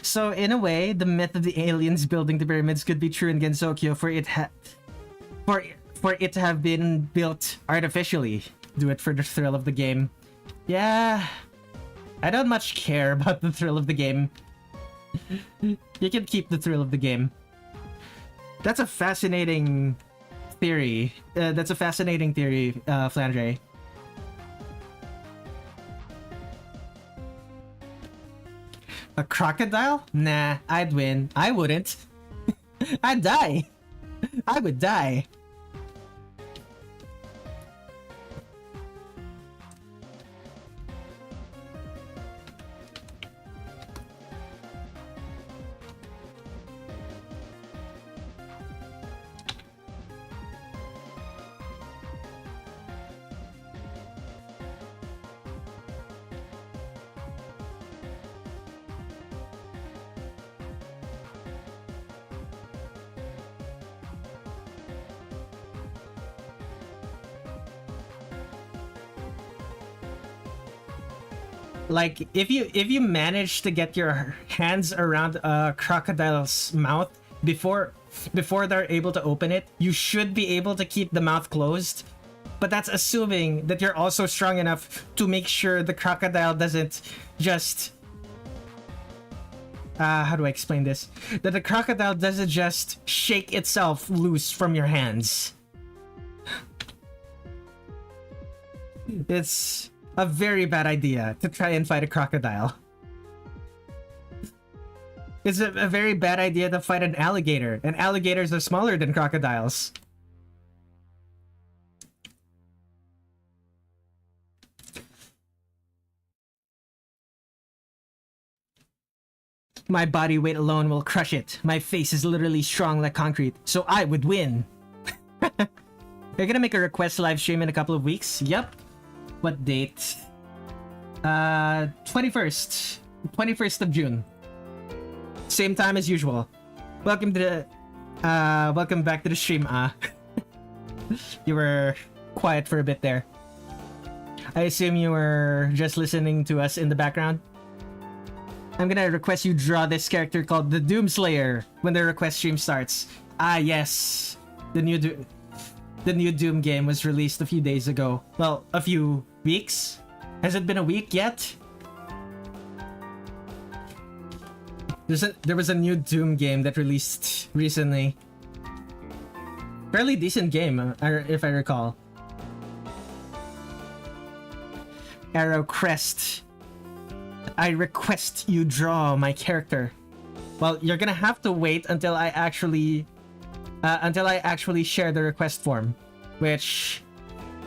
S1: So in a way, the myth of the aliens building the pyramids could be true in Gensokyo for it to have been built artificially. Do it for the thrill of the game. Yeah, I don't much care about the thrill of the game. You can keep the thrill of the game. That's a fascinating theory. Flandre. A crocodile? Nah, I'd win. I wouldn't. I'd die. I would die. Like, if you manage to get your hands around a crocodile's mouth before they're able to open it, you should be able to keep the mouth closed But that's assuming that you're also strong enough to make sure the crocodile doesn't just... how do I explain this? That the crocodile doesn't just shake itself loose from your hands. It's a very bad idea to try and fight a crocodile. It's a very bad idea to fight an alligator, and alligators are smaller than crocodiles. My body weight alone will crush it. My face is literally strong like concrete, so I would win. You're gonna make a request live stream in a couple of weeks? Yep. What date? 21st. 21st of June. Same time as usual. Welcome to the... welcome back to the stream, You were quiet for a bit there. I assume you were just listening to us in the background? I'm gonna request you draw this character called the Doomslayer when the request stream starts. Ah, yes. The new Doom game was released a few days ago. Well, a few weeks? Has it been a week yet? There was a new Doom game that released recently. Fairly decent game, if I recall. Arrow Crest. I request you draw my character. Well, you're gonna have to wait until I actually share the request form. Which,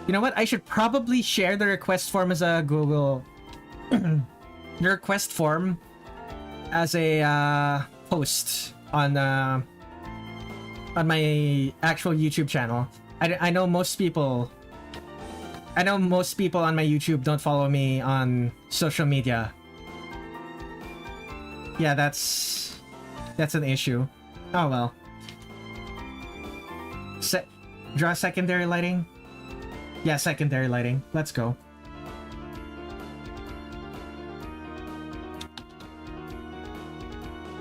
S1: you know what? I should probably share the request form as a Google... the request form as a post on my actual YouTube channel. I know most people on my YouTube don't follow me on social media. Yeah, that's an issue. Oh well. Draw secondary lighting? Yeah, secondary lighting. Let's go.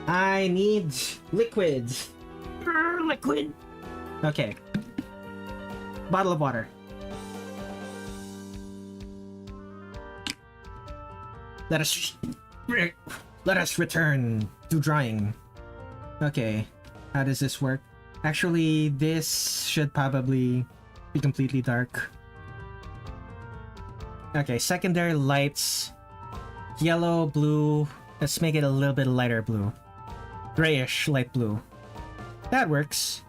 S1: I need liquid. Liquid. Okay. Bottle of water. Let us return to drawing. Okay. How does this work? Actually, this should probably be completely dark. Okay, secondary lights. Yellow, blue. Let's make it a little bit lighter blue. Grayish light blue. That works.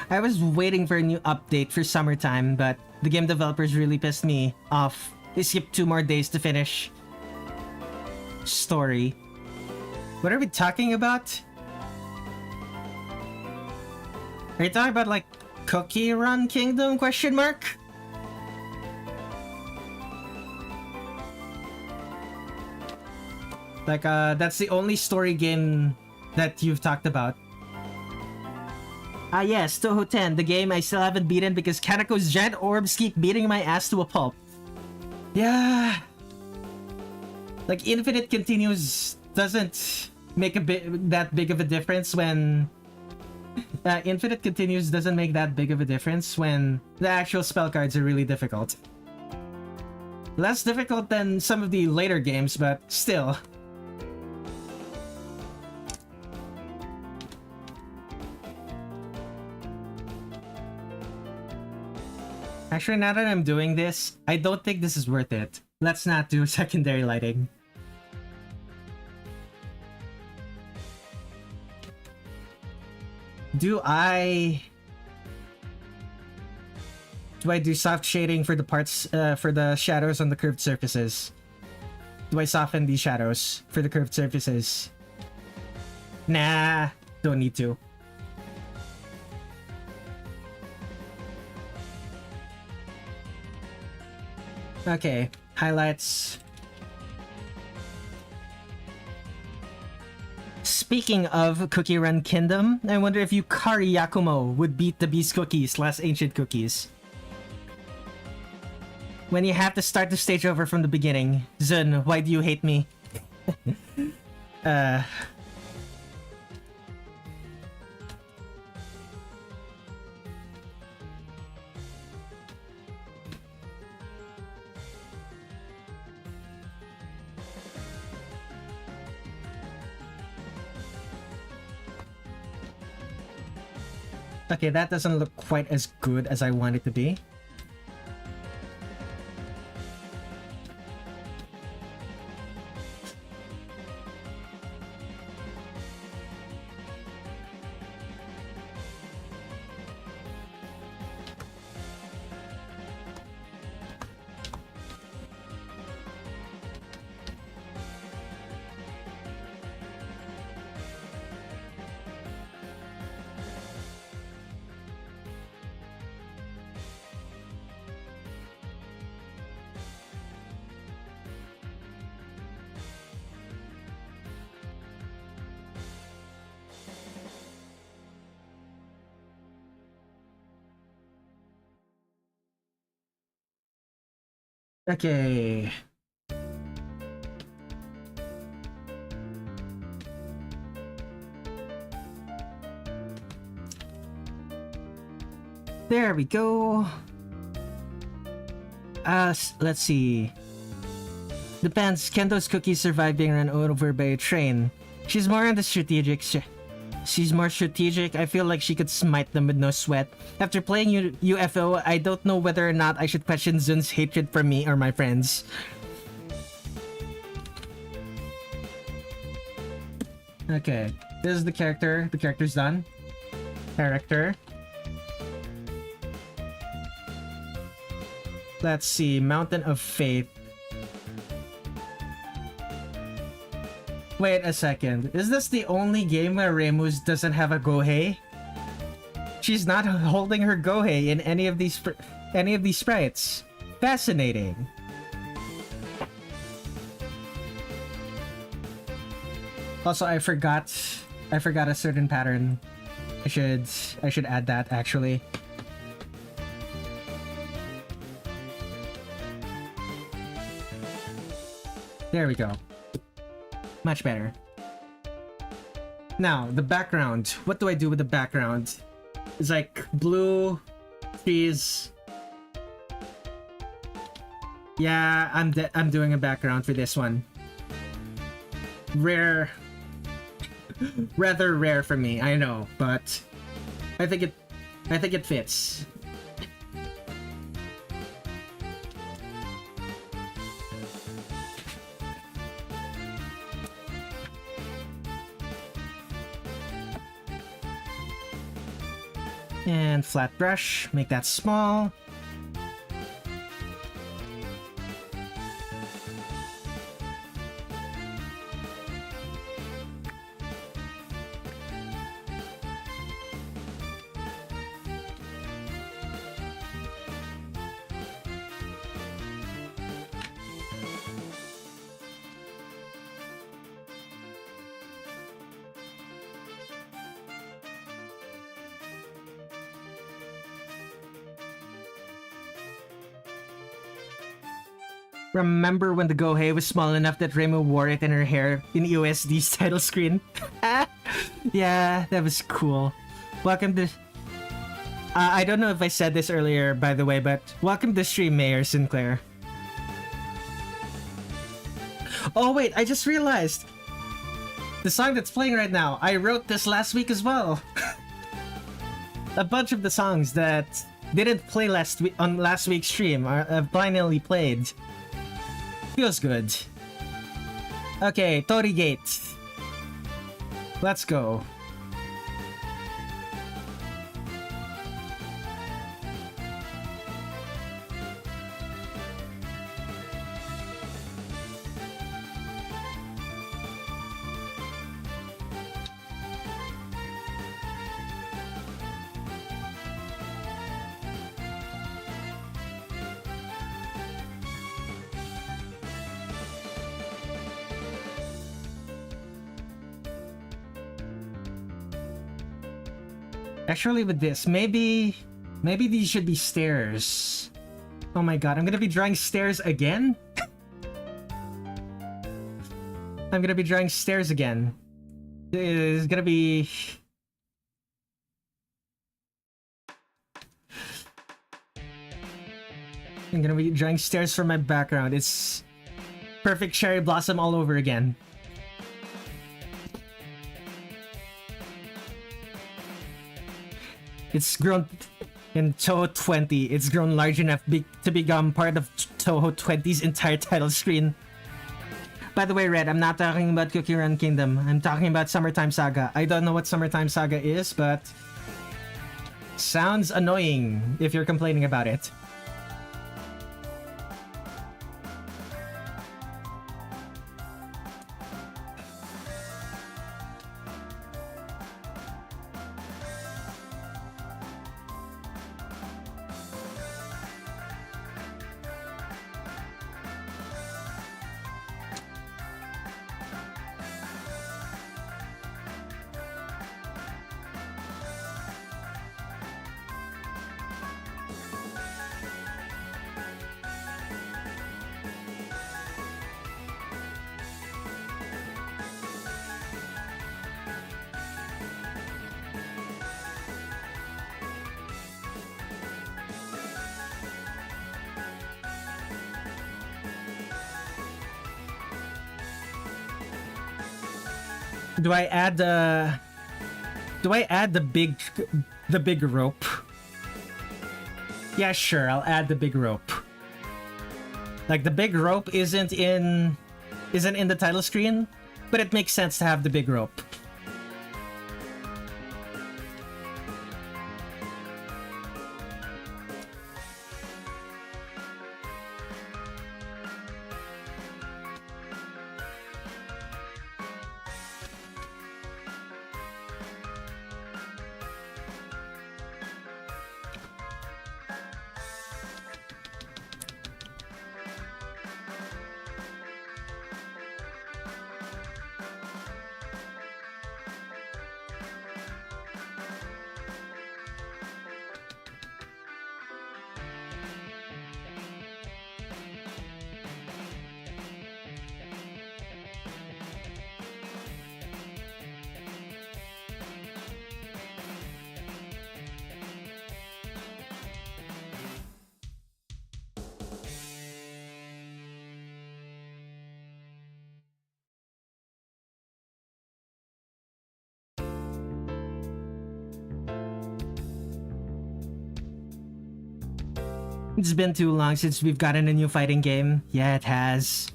S1: I was waiting for a new update for summertime, but the game developers really pissed me off. They skipped 2 more days to finish story. What are we talking about? Are you talking about like Cookie Run Kingdom question mark? Like that's the only story game that you've talked about. Ah yes, Touhou 10, the game I still haven't beaten because Kanako's giant orbs keep beating my ass to a pulp. Yeah. Like Infinite Continues doesn't make that big of a difference when Infinite Continues doesn't make that big of a difference when the actual spell cards are really difficult. Less difficult than some of the later games, but still. Actually, now that I'm doing this, I don't think this is worth it. Let's not do secondary lighting. Do I do soft shading for the parts, for the shadows on the curved surfaces? Do I soften these shadows for the curved surfaces? Nah, don't need to. Okay, highlights. Speaking of Cookie Run Kingdom, I wonder if Yukari Yakumo would beat the Beast Cookies / Ancient Cookies. When you have to start the stage over from the beginning. Zun, why do you hate me? Okay, that doesn't look quite as good as I want it to be. Okay. There we go. Let's see. Depends. Kento's cookies survive being run over by a train. She's more on the strategic. She's more strategic. I feel like she could smite them with no sweat. After playing UFO, I don't know whether or not I should question Zun's hatred for me or my friends. Okay, this is the character. The character's done. Character. Let's see. Mountain of Faith. Wait a second. Is this the only game where Reimu doesn't have a Gohei? She's not holding her Gohei in any of these sprites. Fascinating. Also, I forgot a certain pattern. I should add that actually. There we go. Much better. Now, the background. What do I do with the background? It's like blue, trees. Yeah, I'm doing a background for this one. Rare. Rather rare for me, I know, but I think it fits. And flat brush, make that small. Remember when the Gohei was small enough that Reimu wore it in her hair in USD's title screen? Yeah, that was cool. Welcome to... I don't know if I said this earlier, by the way, but welcome to stream, Mayor Sinclair. Oh wait, I just realized! The song that's playing right now, I wrote this last week as well! A bunch of the songs that didn't play on last week's stream have finally played. Feels good. Okay, Tori Gate. Let's go. Actually, with this, maybe these should be stairs. Oh my god, I'm gonna be drawing stairs again? I'm gonna be drawing stairs again. It's gonna be... I'm gonna be drawing stairs for my background. It's perfect cherry blossom all over again. It's grown in Touhou 20. It's grown large enough to become part of Touhou 20's entire title screen. By the way, Red, I'm not talking about Cookie Run Kingdom. I'm talking about Summertime Saga. I don't know what Summertime Saga is, but sounds annoying if you're complaining about it. Do I add the big rope? Yeah, sure, I'll add the big rope. Like, the big rope isn't in the title screen, but it makes sense to have the big rope. It's been too long since we've gotten a new fighting game. Yeah, it has.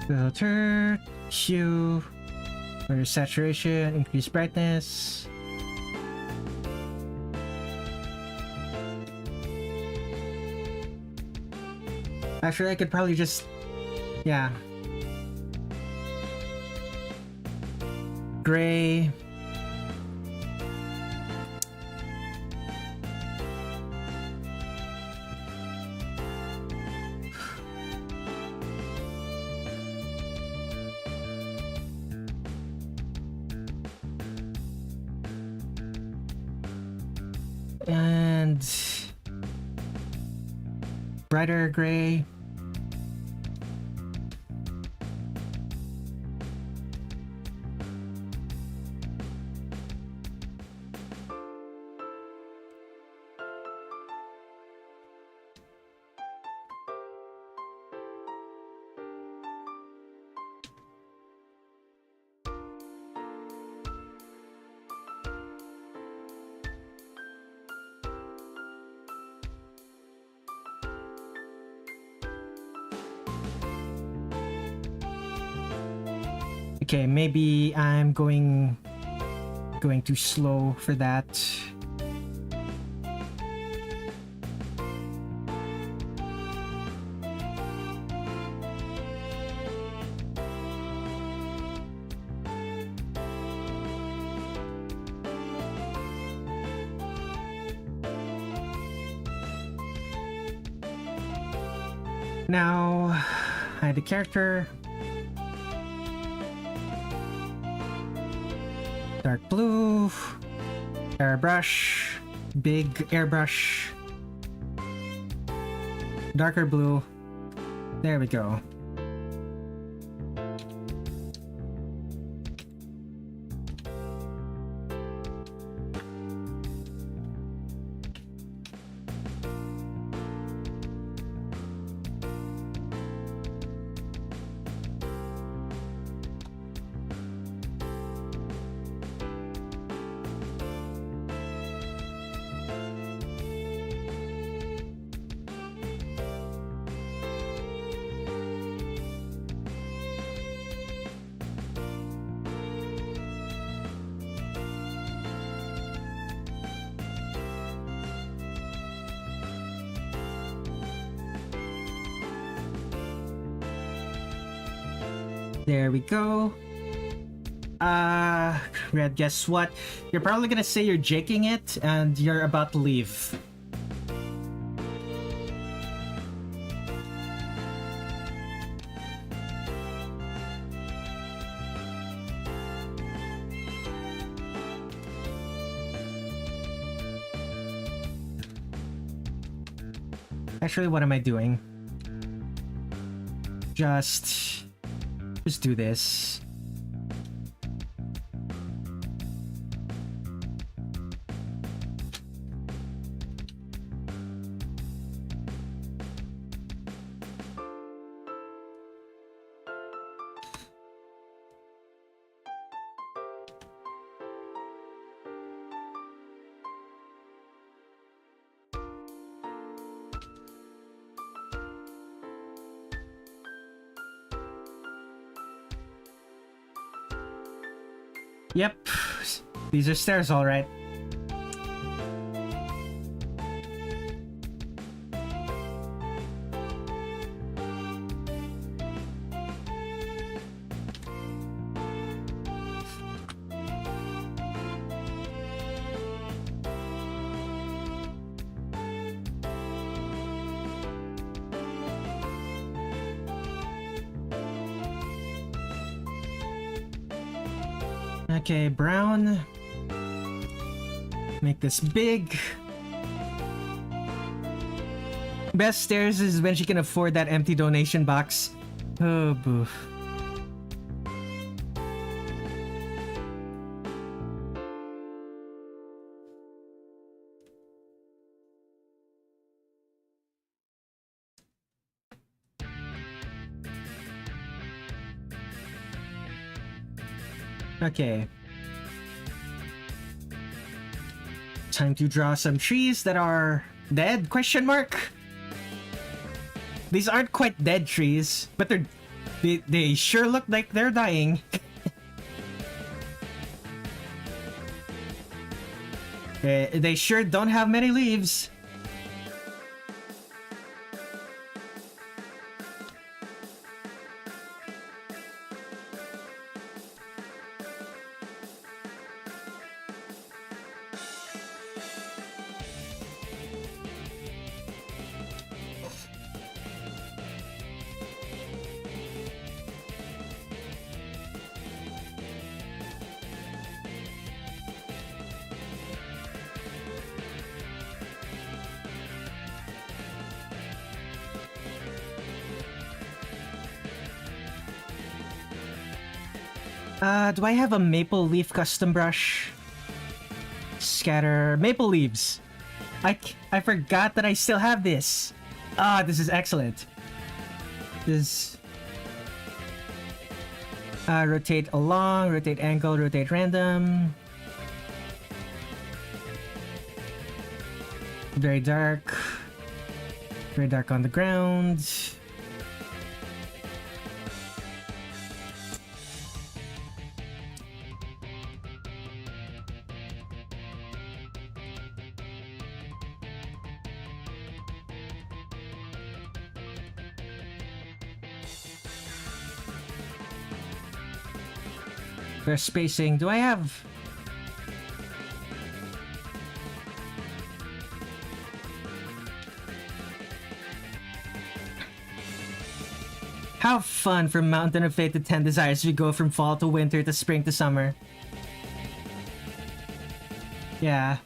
S1: Filter, hue, or saturation, increase brightness. Actually, I could probably just, yeah. Gray. And brighter gray. Okay, maybe I'm going too slow for that. Now, hide the character. Dark blue, airbrush, big airbrush. Darker blue. There we go. There we go. Red, guess what? You're probably gonna say you're jaking it and you're about to leave. Actually, what am I doing? Just do this. Yep, these are stairs, all right. Okay, brown. Make this big. Best stairs is when she can afford that empty donation box. Oh, boo. Okay. Time to draw some trees that are dead? Question mark? These aren't quite dead trees, but they sure look like they're dying. They sure don't have many leaves. Do I have a maple leaf custom brush? Scatter maple leaves. I forgot that I still have this. Ah, this is excellent. This rotate along, rotate angle, rotate random. Very dark. Very dark on the ground. For spacing, do I have... How fun from Mountain of Fate to 10 Desires we go from fall to winter to spring to summer. Yeah.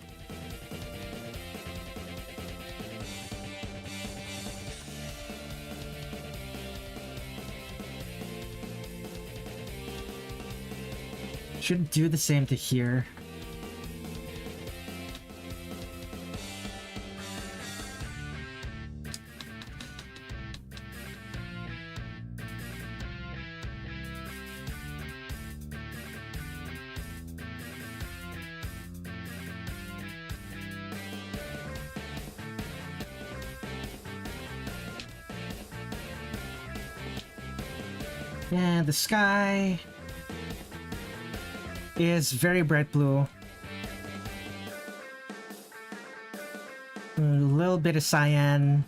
S1: Should do the same to here. And the sky is very bright blue. A little bit of cyan.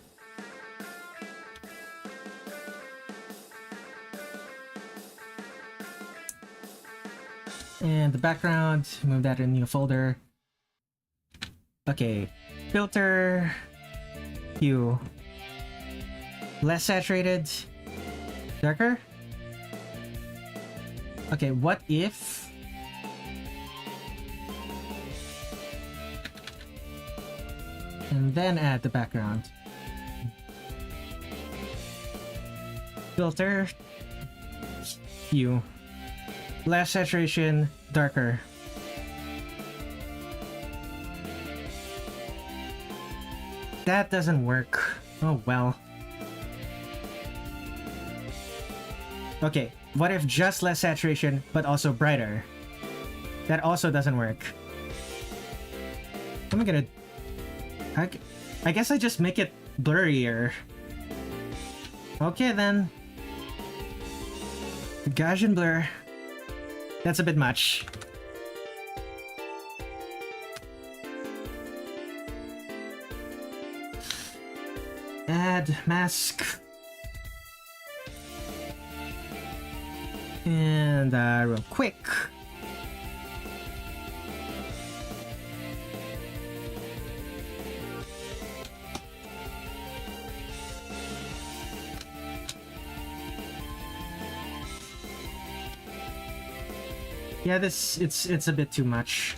S1: And the background, move that in a new folder. Okay, filter, hue. Less saturated, darker? Okay, what if... and then add the background. Filter, hue. Less saturation, darker. That doesn't work. Oh well. Okay, what if just less saturation, but also brighter? That also doesn't work. I'm gonna... I guess I just make it blurrier. Okay then. Gaussian blur. That's a bit much. Add mask. And real quick. Yeah, it's a bit too much.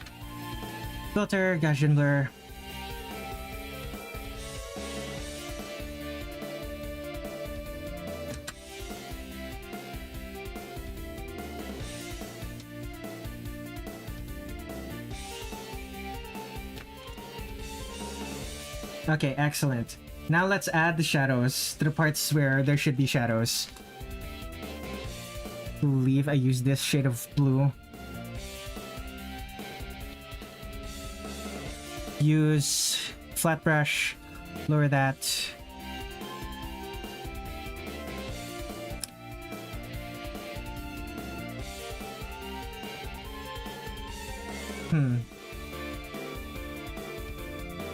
S1: Filter, Gaussian blur. Okay, excellent. Now let's add the shadows to the parts where there should be shadows. I believe I use this shade of blue. Use flat brush, lower that.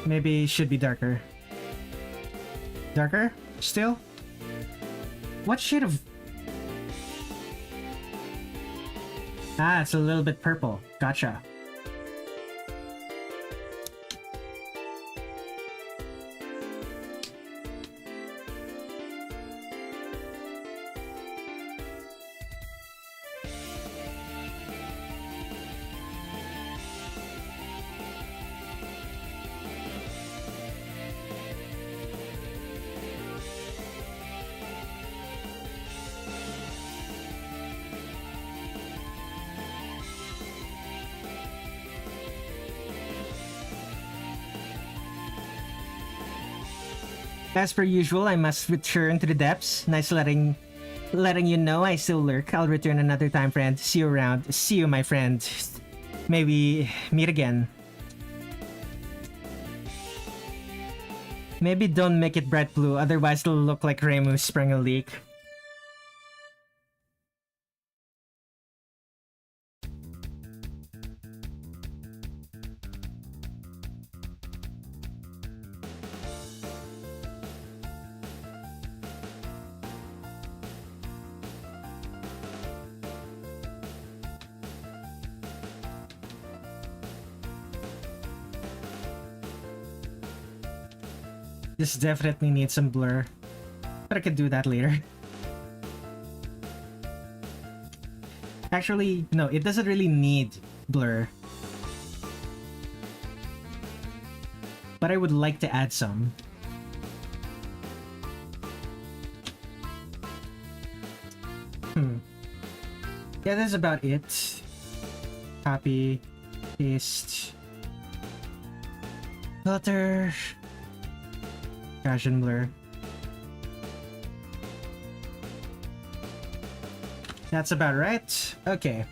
S1: Maybe it should be darker. Darker? Still? What shade of... Ah, it's a little bit purple. Gotcha. As per usual, I must return to the depths. Nice letting you know I still lurk. I'll return another time, friend. See you around. See you, my friend. May we meet again. Maybe don't make it bright blue, otherwise it'll look like Reimu sprung a leak. This definitely needs some blur, but I could do that later. Actually, no, it doesn't really need blur. But I would like to add some. Yeah, that's about it. Copy, paste, filter, Gaussian blur. That's about right. Okay.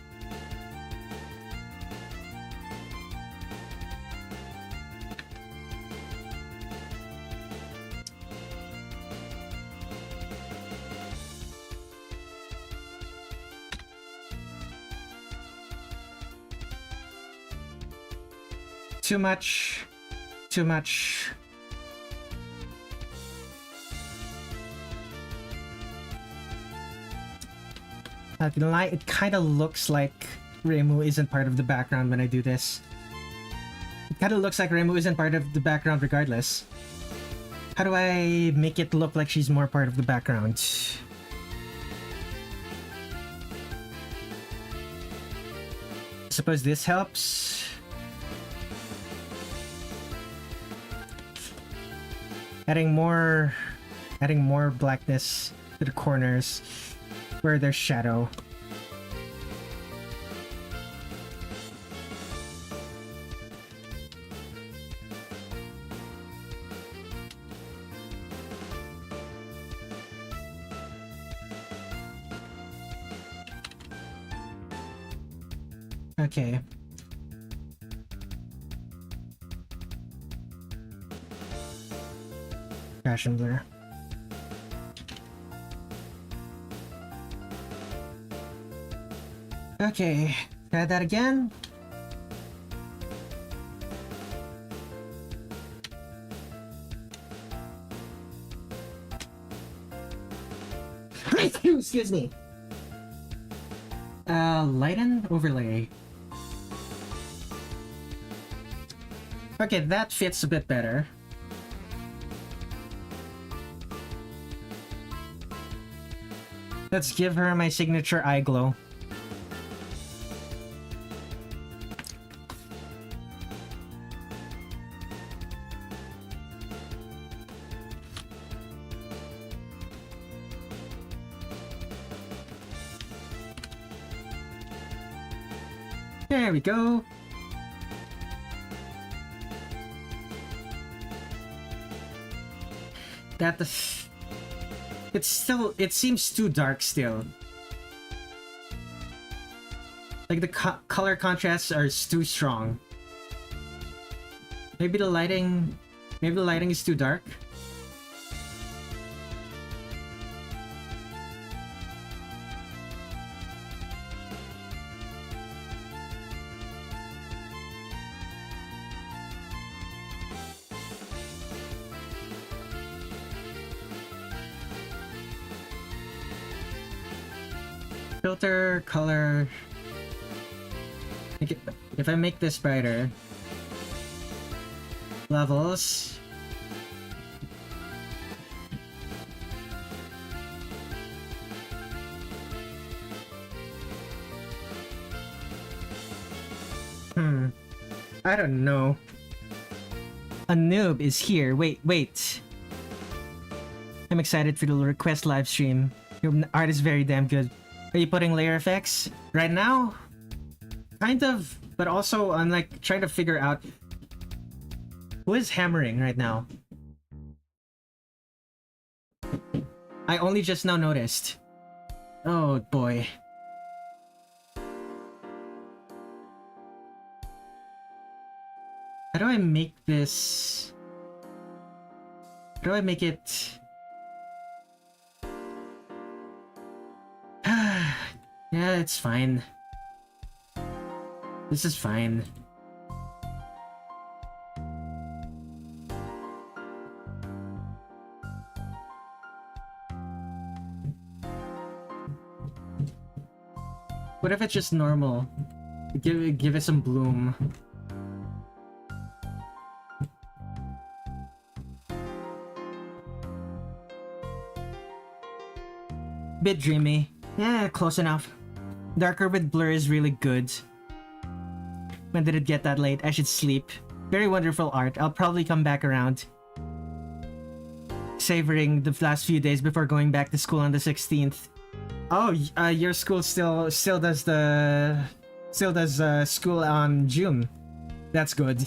S1: Too much. Too much. Not gonna lie, it kind of looks like Reimu isn't part of the background when I do this. It kind of looks like Reimu isn't part of the background regardless. How do I make it look like she's more part of the background? Suppose this helps. Adding more blackness to the corners where there's shadow. Okay. Fashion blur. Okay, try that again. Excuse me. Lighten overlay. Okay, that fits a bit better. Let's give her my signature eye glow. There we go. It seems too dark still. Like the color contrasts are too strong. Maybe the lighting is too dark. Filter, color. If I make this brighter. Levels. I don't know. A noob is here. Wait. I'm excited for the request live stream. Your art is very damn good. Are you putting layer effects right now? Kind of, but also I'm like trying to figure out who is hammering right now. I only just now noticed. Oh boy. How do I make this? How do I make it? Yeah, it's fine. This is fine. What if it's just normal? Give it some bloom. Bit dreamy. Yeah, close enough. Darker with blur is really good. When did it get that late? I should sleep. Very wonderful art. I'll probably come back around. Savoring the last few days before going back to school on the 16th. Oh, your school still does the still does school on June. That's good.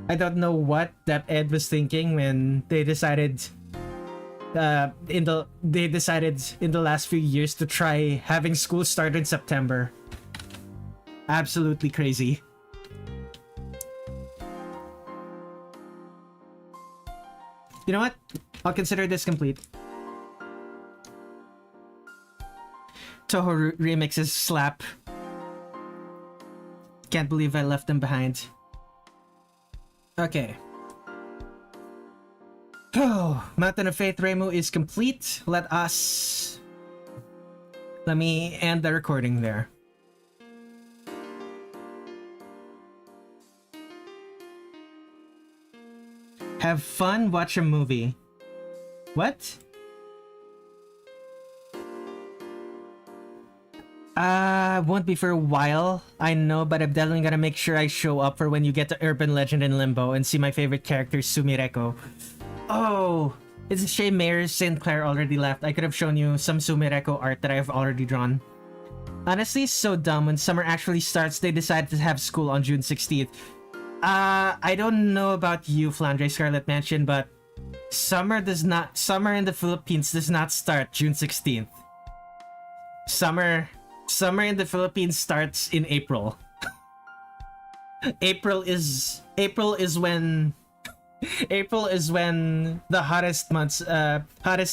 S1: I don't know what that Ed was thinking when they decided in the last few years to try having school start in September. Absolutely crazy. You know what? I'll consider this complete. Touhou remixes slap. Can't believe I left them behind. Okay. Oh, Mountain of Faith Reimu is complete. Let me end the recording there. Have fun, watch a movie. What? Won't be for a while, I know, but I'm definitely gonna make sure I show up for when you get to Urban Legend in Limbo and see my favorite character, Sumireko. Oh, it's a shame Mayor Sinclair already left. I could have shown you some Sumireko art that I've already drawn. Honestly, it's so dumb. When summer actually starts, they decide to have school on June 16th. I don't know about you, Flandre Scarlet Mansion, but summer in the Philippines does not start June 16th. Summer in the Philippines starts in April. April is when the hottest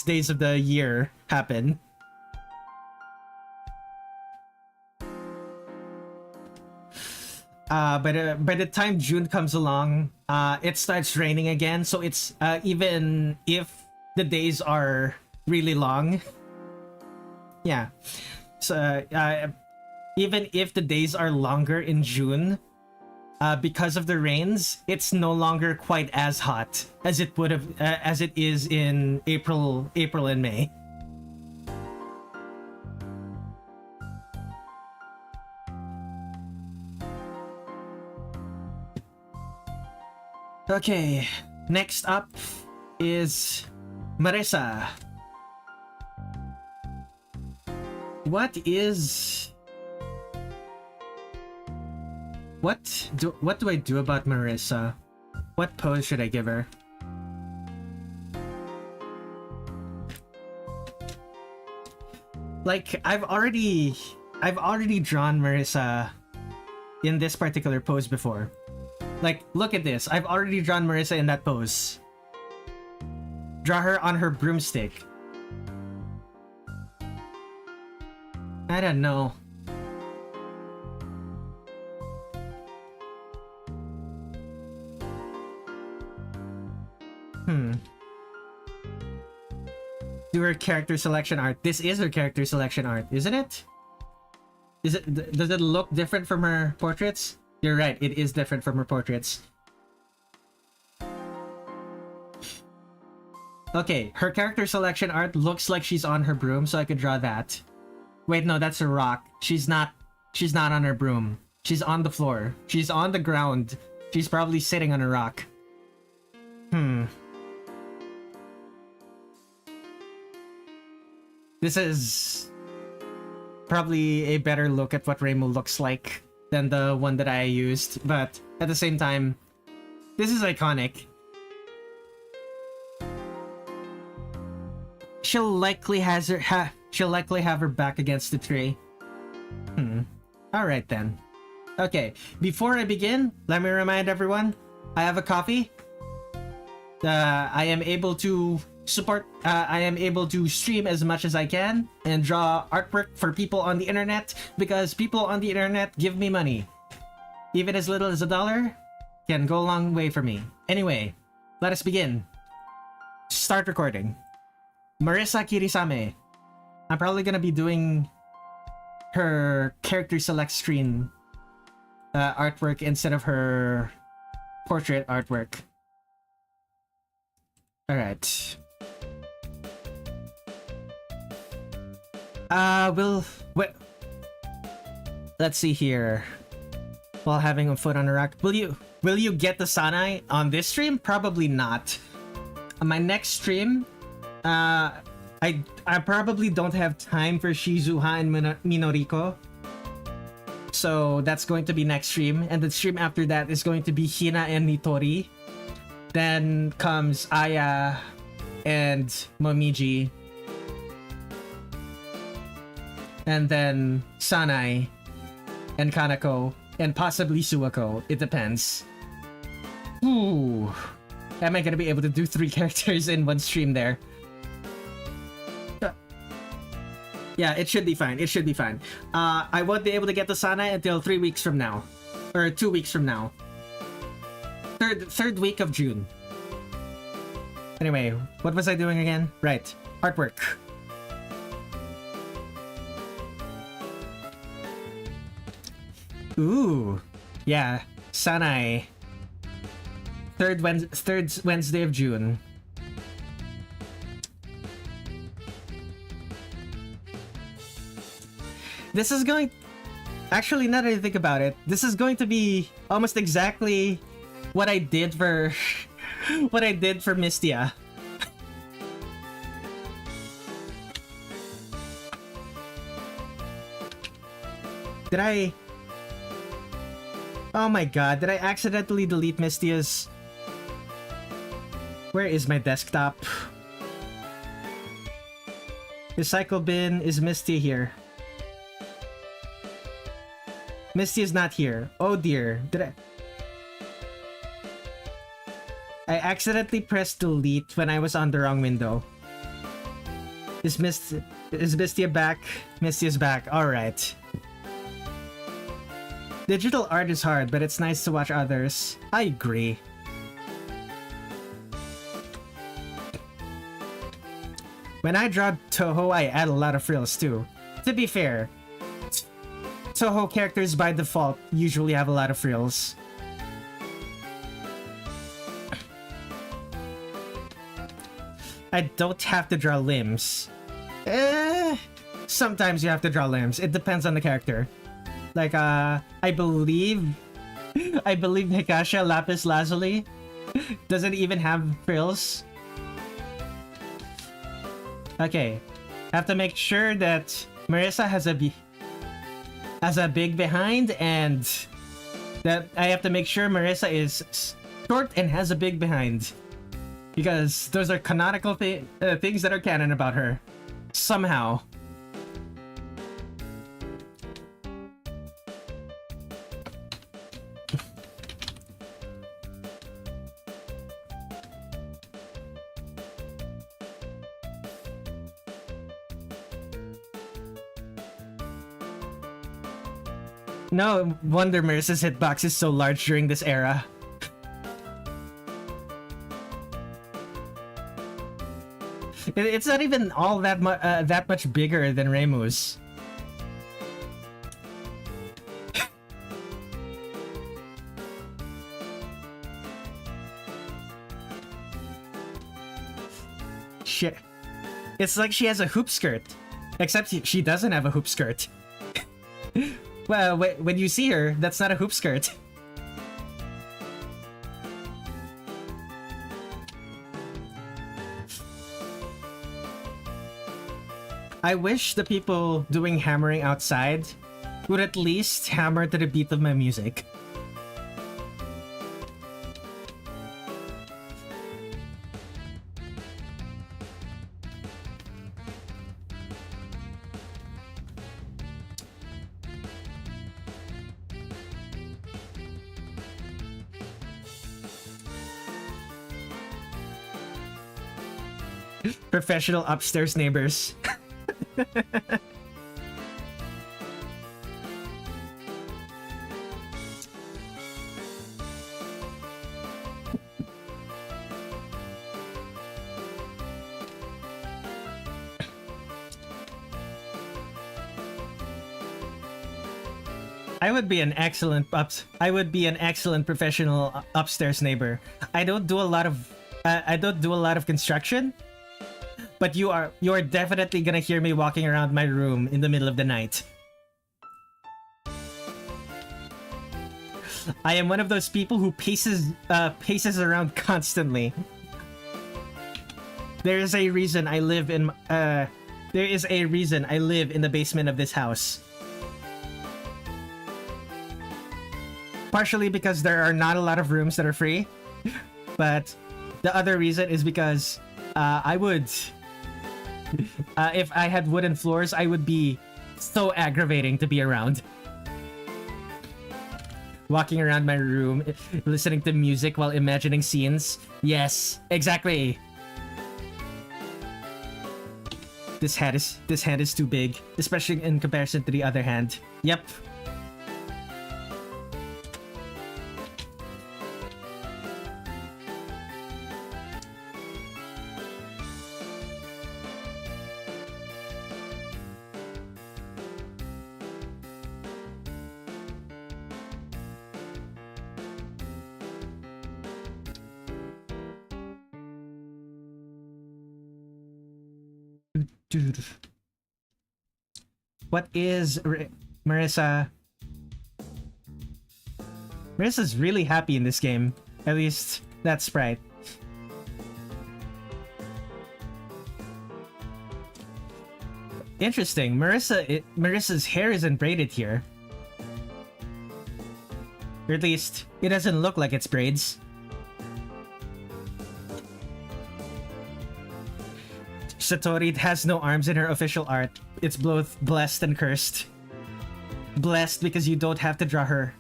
S1: days of the year happen. By the time June comes along, it starts raining again. So it's even if the days are really long, yeah. So even if the days are longer in June, because of the rains, it's no longer quite as hot as it would have as it is in April and May. Okay, next up is Marisa. What do I do about Marisa? What pose should I give her? Like, I've already drawn Marisa in this particular pose before. Like, look at this. I've already drawn Marisa in that pose. Draw her on her broomstick. I don't know. Do her character selection art. This is her character selection art, isn't it? Does it look different from her portraits? You're right, it is different from her portraits. Okay, her character selection art looks like she's on her broom, so I could draw that. Wait, no, that's a rock. She's not on her broom. She's on the floor. She's on the ground. She's probably sitting on a rock. This is probably a better look at what Reimu looks like than the one that I used, but at the same time, this is iconic. She'll likely have her back against the tree. Alright then. Okay, before I begin, let me remind everyone, I have a coffee. I am able to stream as much as I can and draw artwork for people on the internet because people on the internet give me money. Even as little as $1 can go a long way for me. Anyway, let us begin. Start recording. Marisa Kirisame. I'm probably gonna be doing her character select screen artwork instead of her portrait artwork. Alright. Let's see here. While having a foot on a rock. Will you get the Sanae on this stream? Probably not. On my next stream, I probably don't have time for Shizuha and Minoriko. So that's going to be next stream, and the stream after that is going to be Hina and Nitori. Then comes Aya and Momiji. And then Sanae and Kanako and possibly Suwako. It depends. Ooh. Am I gonna be able to do 3 characters in one stream there? Yeah, it should be fine. It should be fine. I won't be able to get to Sanae until 3 weeks from now. Or 2 weeks from now. Third week of June. Anyway, what was I doing again? Right. Artwork. Ooh. Yeah. Sanae. Third Wednesday of June. This is going... Actually, now that I think about it, this is going to be almost exactly what I did for... what I did for Mistia. Did I... Oh my god, did I accidentally delete Mistia's... Where is my desktop? Recycle bin, is Mistia here? Misty is not here. Oh dear. Did I accidentally pressed delete when I was on the wrong window. Is Misty back? Misty is back. Alright. Digital art is hard, but it's nice to watch others. I agree. When I draw Touhou, I add a lot of frills too. To be fair, Touhou characters by default usually have a lot of frills. I don't have to draw limbs. Sometimes you have to draw limbs. It depends on the character. Like, I believe Hikasha Lapis Lazuli doesn't even have frills. Okay, I have to make sure that Marisa has a big behind, and that I have to make sure Marisa is short and has a big behind, because those are canonical things that are canon about her somehow. No wonder Marisa's hitbox is so large during this era. It's not even all that much bigger than Reimu's. Shit. It's like she has a hoop skirt. Except she doesn't have a hoop skirt. Well, when you see her, that's not a hoop skirt. I wish the people doing hammering outside would at least hammer to the beat of my music. Professional upstairs neighbors. I would be an excellent professional upstairs neighbor. I don't do a lot of construction. But you are definitely gonna hear me walking around my room in the middle of the night. I am one of those people who paces around constantly. There is a reason I live in the basement of this house. partially because there are not a lot of rooms that are free, but the other reason is because I would, if I had wooden floors, I would be so aggravating to be around. Walking around my room, listening to music while imagining scenes. Yes, exactly. This hand is too big, especially in comparison to the other hand. Yep. Dude. What is Marisa? Marisa's really happy in this game. At least that's Sprite. Interesting. Marisa's hair isn't braided here. Or at least it doesn't look like it's braids. Satori has no arms in her official art. It's both blessed and cursed. Blessed because you don't have to draw her.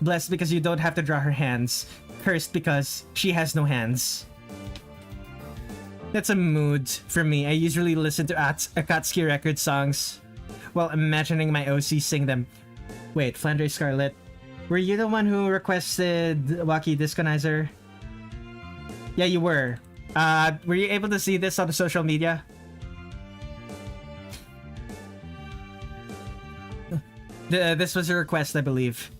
S1: Blessed because you don't have to draw her hands. Cursed because she has no hands. That's a mood for me. I usually listen to Akatsuki record songs while imagining my OC sing them. Wait, Flanders Scarlet. Were you the one who requested Waki Disconizer? Yeah, you were. Were you able to see this on the social media? This was a request, I believe.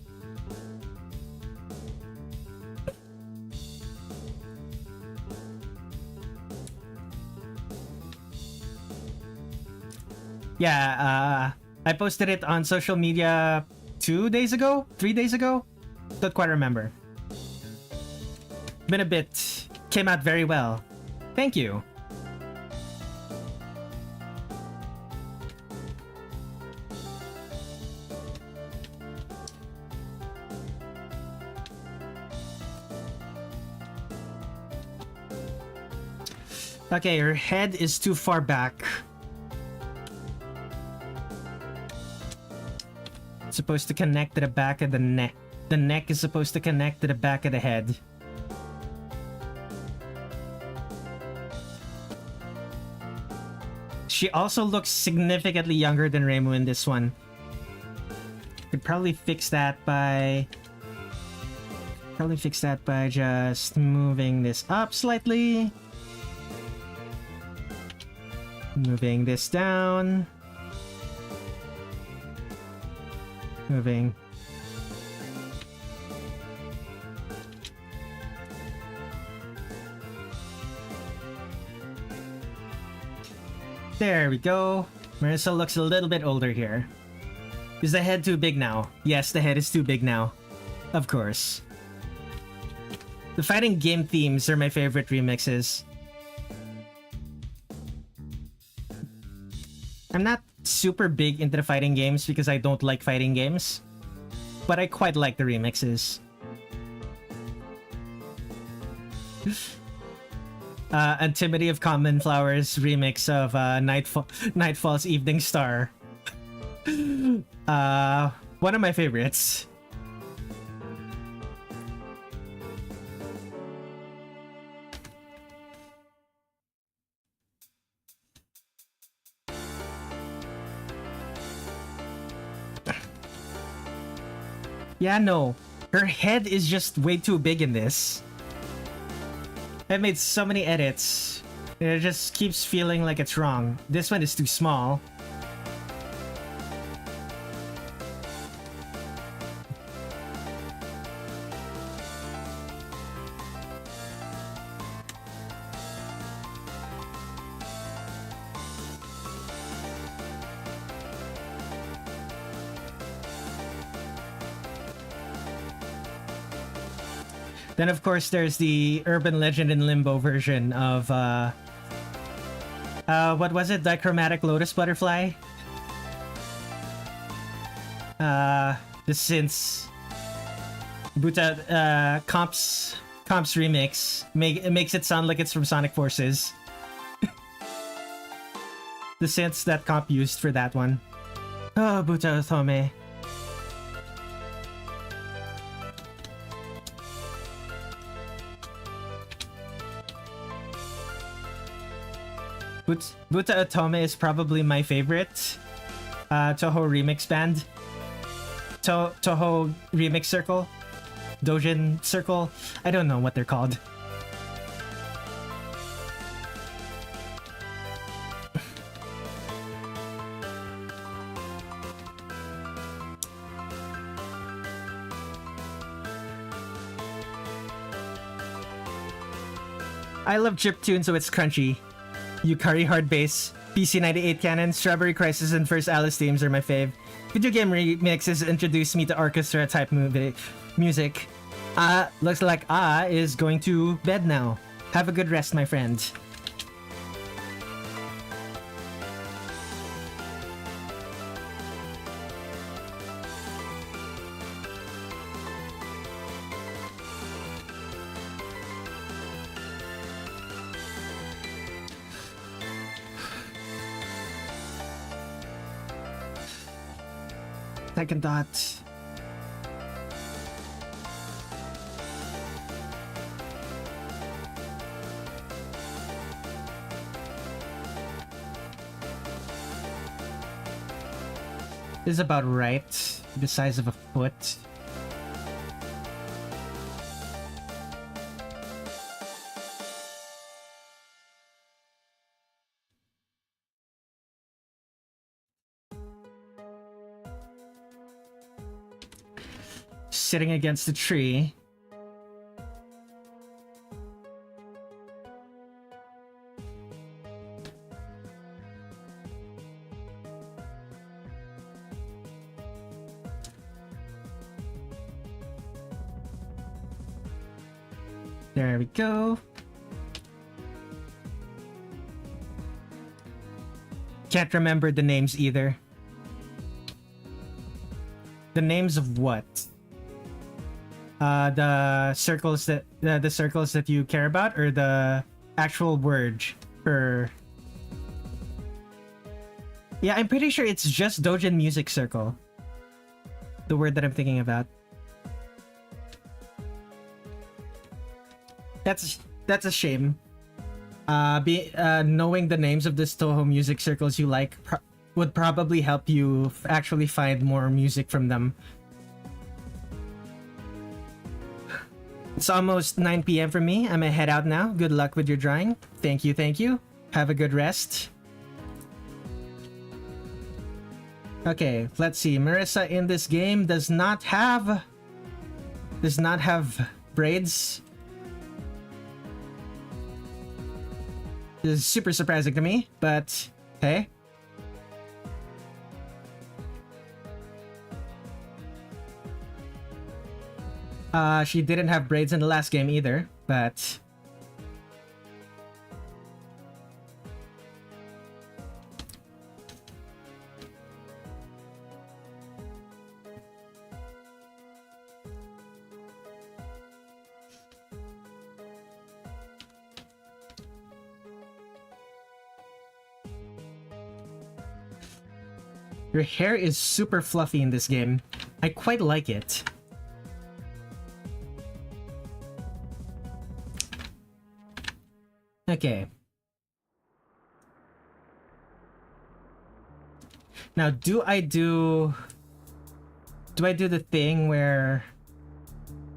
S1: Yeah, I posted it on social media 2 days ago? 3 days ago? Don't quite remember. Been a bit. Came out very well. Thank you. Okay, her head is too far back. It's supposed to connect to the back of the neck. The neck is supposed to connect to the back of the head. She also looks significantly younger than Reimu in this one. Could probably fix that by... just moving this up slightly. Moving this down. Moving. There we go. Marisa looks a little bit older here. Is the head too big now? Yes, the head is too big now. Of course. The fighting game themes are my favorite remixes. I'm not super big into the fighting games because I don't like fighting games, but I quite like the remixes. Antimony of Common Flowers remix of Nightfall's Evening Star. One of my favorites. Yeah, no. Her head is just way too big in this. I've made so many edits. It just keeps feeling like it's wrong. This one is too small. Then of course there's the Urban Legend in Limbo version of what was it? Dichromatic Lotus Butterfly? The synths. Buta Comp's remix makes it sound like it's from Sonic Forces. The synths that Comp used for that one. Oh, Buta Otome. Buta Otome is probably my favorite Touhou remix band. Touhou Remix Circle? Dojin Circle? I don't know what they're called. I love chiptune, so it's crunchy. Yukari Hard Bass, PC98 Canon, Strawberry Crisis, and First Alice themes are my fave. Video game remixes introduced me to orchestra type music. Looks like is going to bed now. Have a good rest, my friend. Second thought. This is about right. The size of a foot. Sitting against the tree. There we go. Can't remember the names either. The names of what? The circles that the circles that you care about, or the actual word for? Yeah, I'm pretty sure it's just Dojin Music Circle. The word that I'm thinking about. That's a shame. Knowing the names of the Touhou music circles you like would probably help you actually find more music from them. It's almost 9 p.m. for me. I'm gonna head out now. Good luck with your drawing. Thank you, thank you. Have a good rest. Okay, let's see. Marisa in this game does not have braids. This is super surprising to me, but hey. She didn't have braids in the last game either, but your hair is super fluffy in this game. I quite like it. Okay. Now, do I do the thing where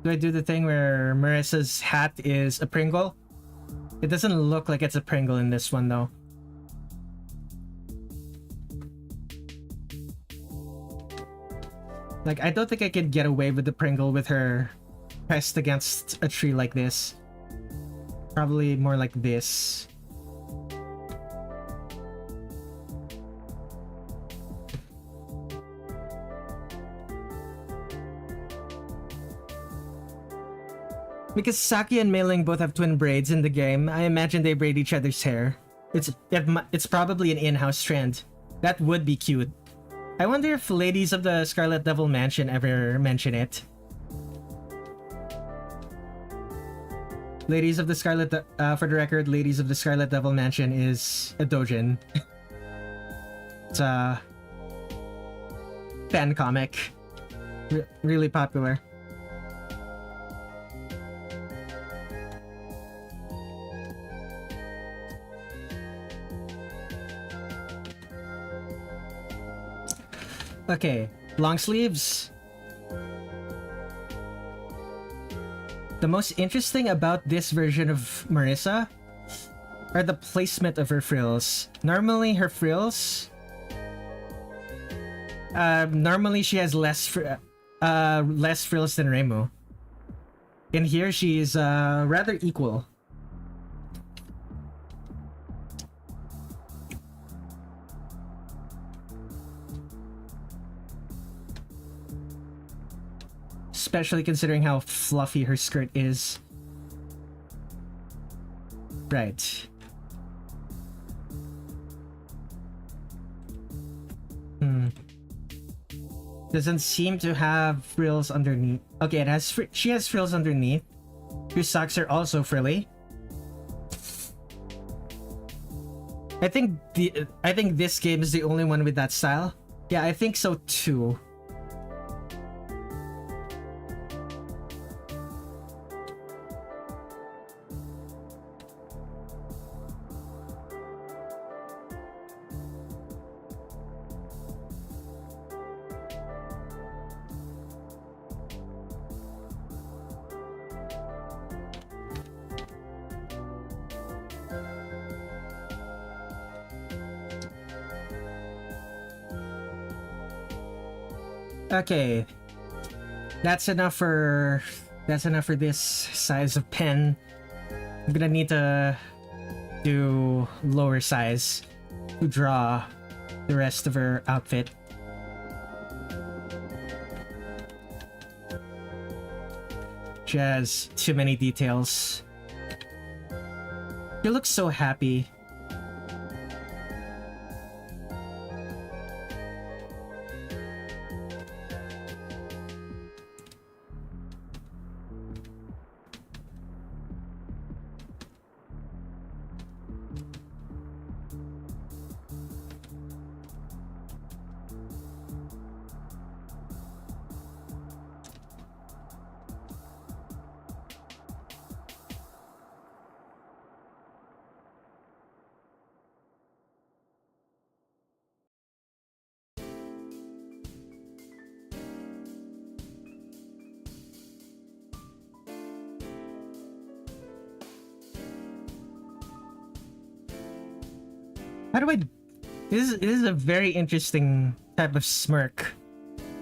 S1: Marisa's hat is a Pringle? It doesn't look like it's a Pringle in this one though. Like, I don't think I could get away with the Pringle with her pressed against a tree like this. Probably more like this. Because Saki and Mei-ling both have twin braids in the game, I imagine they braid each other's hair. It's probably an in-house trend. That would be cute. I wonder if ladies of the Scarlet Devil Mansion ever mention it. Ladies of the Scarlet, for the record, Ladies of the Scarlet Devil Mansion is a doujin. It's a fan comic. Really popular. Okay, long sleeves. The most interesting about this version of Marisa are the placement of her frills. Normally her frills, normally she has less frills than Reimu. In here she is rather equal. Especially considering how fluffy her skirt is. Right. Doesn't seem to have frills underneath. Okay, it has. She has frills underneath. Her socks are also frilly. I think this game is the only one with that style. Yeah, I think so too. Okay, that's enough for this size of pen. I'm gonna need to do lower size to draw the rest of her outfit. She has too many details. She looks so happy. How do I... This is a very interesting type of smirk.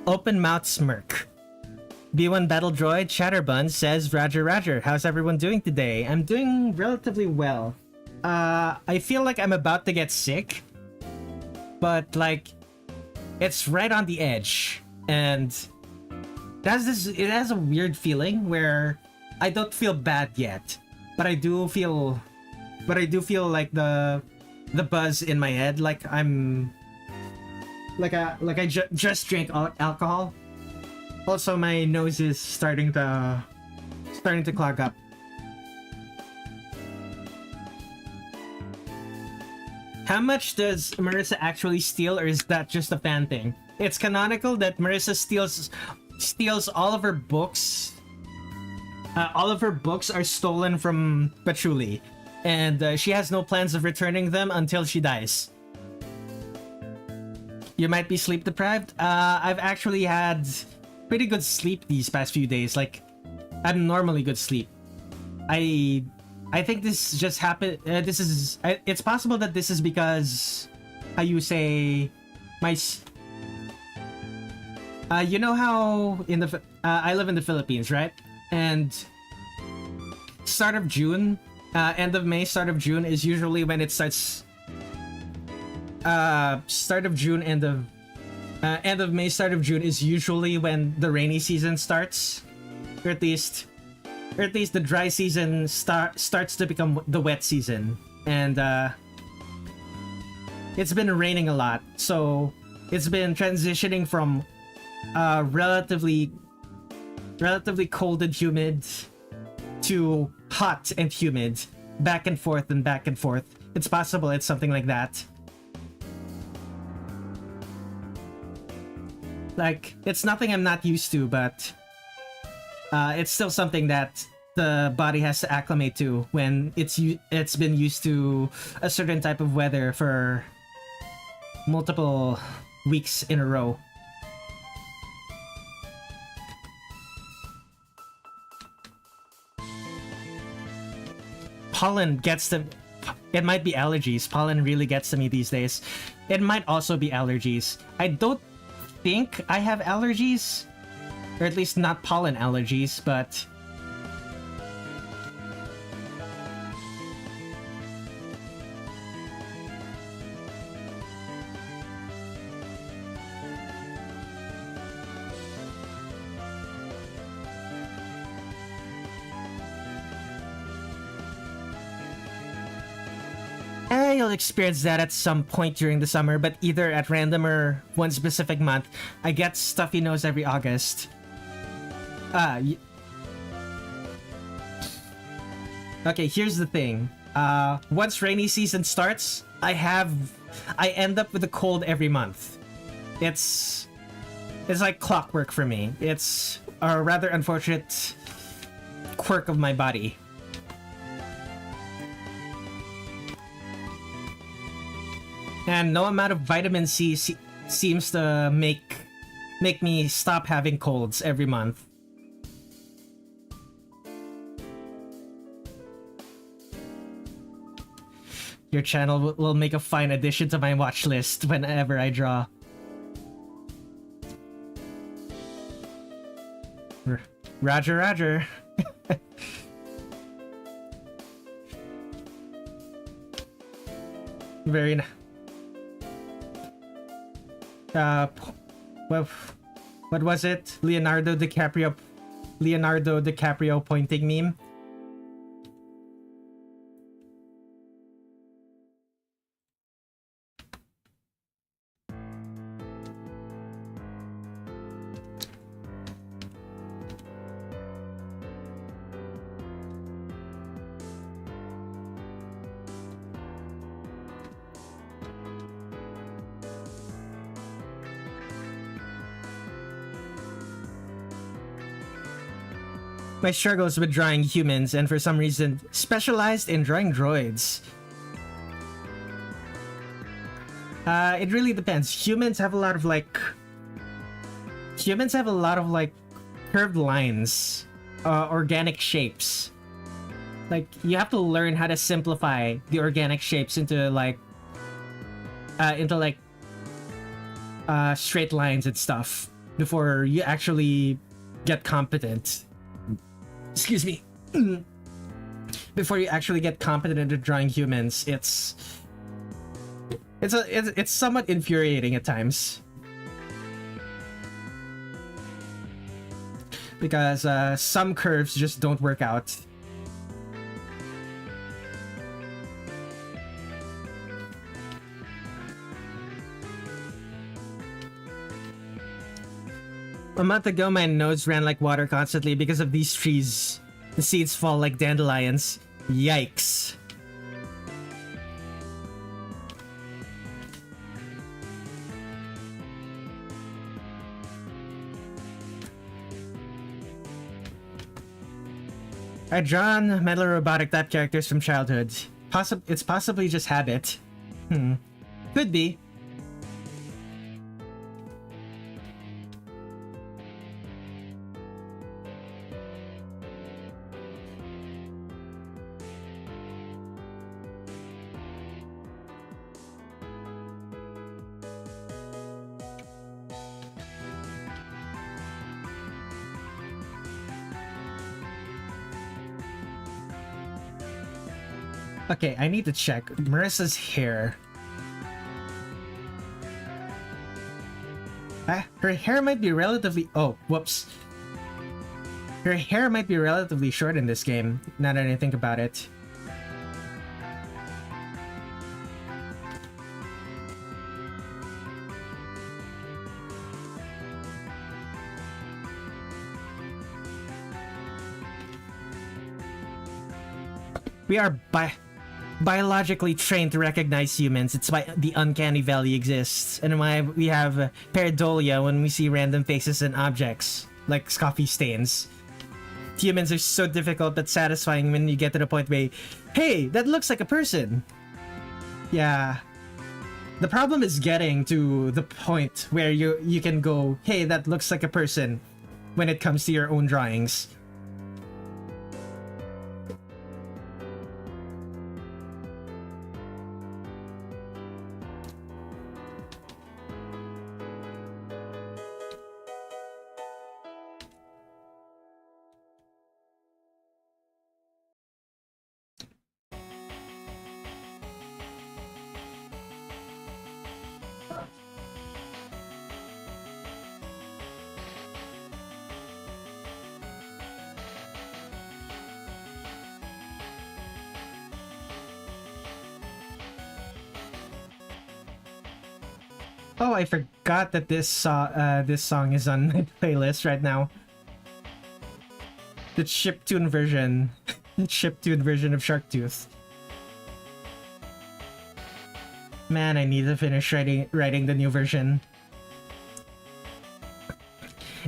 S1: Open mouth smirk. B1 Battle Droid Chatterbun says, Roger Roger, how's everyone doing today? I'm doing relatively well. I feel like I'm about to get sick. But like, it's right on the edge. And it has a weird feeling where I don't feel bad yet. But I do feel like the buzz in my head, like I'm I just drank alcohol. Also, my nose is starting to clog up. How much does Marisa actually steal, or is that just a fan thing? It's canonical that Marisa steals all of her books. All of her books are stolen from Patchouli. And she has no plans of returning them until she dies. You might be sleep deprived. I've actually had pretty good sleep these past few days. Like, abnormally good sleep. I think this just happened. It's possible that this is because, how you say, you know how in the I live in the Philippines, right? And start of June. End of May, start of June is usually when it starts. Start of June, end of May, start of June is usually when the rainy season starts, or at least the dry season starts to become the wet season, and it's been raining a lot, so it's been transitioning from relatively cold and humid to hot and humid, back and forth and back and forth. It's possible it's something like that. Like, it's nothing I'm not used to, but it's still something that the body has to acclimate to when it's been used to a certain type of weather for multiple weeks in a row. Pollen gets to... It might be allergies. Pollen really gets to me these days. It might also be allergies. I don't think I have allergies. Or at least not pollen allergies, but... You'll experience that at some point during the summer, but either at random or one specific month. I get stuffy nose every August. Okay, here's the thing. Once rainy season starts, I end up with a cold every month. It's like clockwork for me. It's a rather unfortunate quirk of my body. And no amount of vitamin C seems to make me stop having colds every month. Your channel will make a fine addition to my watch list whenever I draw. Roger, roger. Very nice. Well, what was it? Leonardo DiCaprio pointing meme. My struggles with drawing humans, and for some reason specialized in drawing droids. It really depends. Humans have a lot of curved lines, organic shapes. Like, you have to learn how to simplify the organic shapes into straight lines and stuff before you actually get competent. Excuse me. Before you actually get competent at drawing humans, it's somewhat infuriating at times. Because some curves just don't work out. A month ago, my nose ran like water constantly because of these trees. The seeds fall like dandelions. Yikes. I'd drawn metal robotic type characters from childhood. It's possibly just habit. Could be. Okay, I need to check Marisa's hair. Her hair might be relatively... Oh, whoops. Her hair might be relatively short in this game, now that I think about it. We are biologically trained to recognize humans. It's why the uncanny valley exists, and why we have pareidolia when we see random faces and objects, like coffee stains. Humans are so difficult but satisfying when you get to the point where, hey, that looks like a person. Yeah. The problem is getting to the point where you can go, hey, that looks like a person, when it comes to your own drawings. Oh, I forgot that this song is on my playlist right now. The chiptune version. The chiptune version of Sharktooth. Man, I need to finish writing the new version.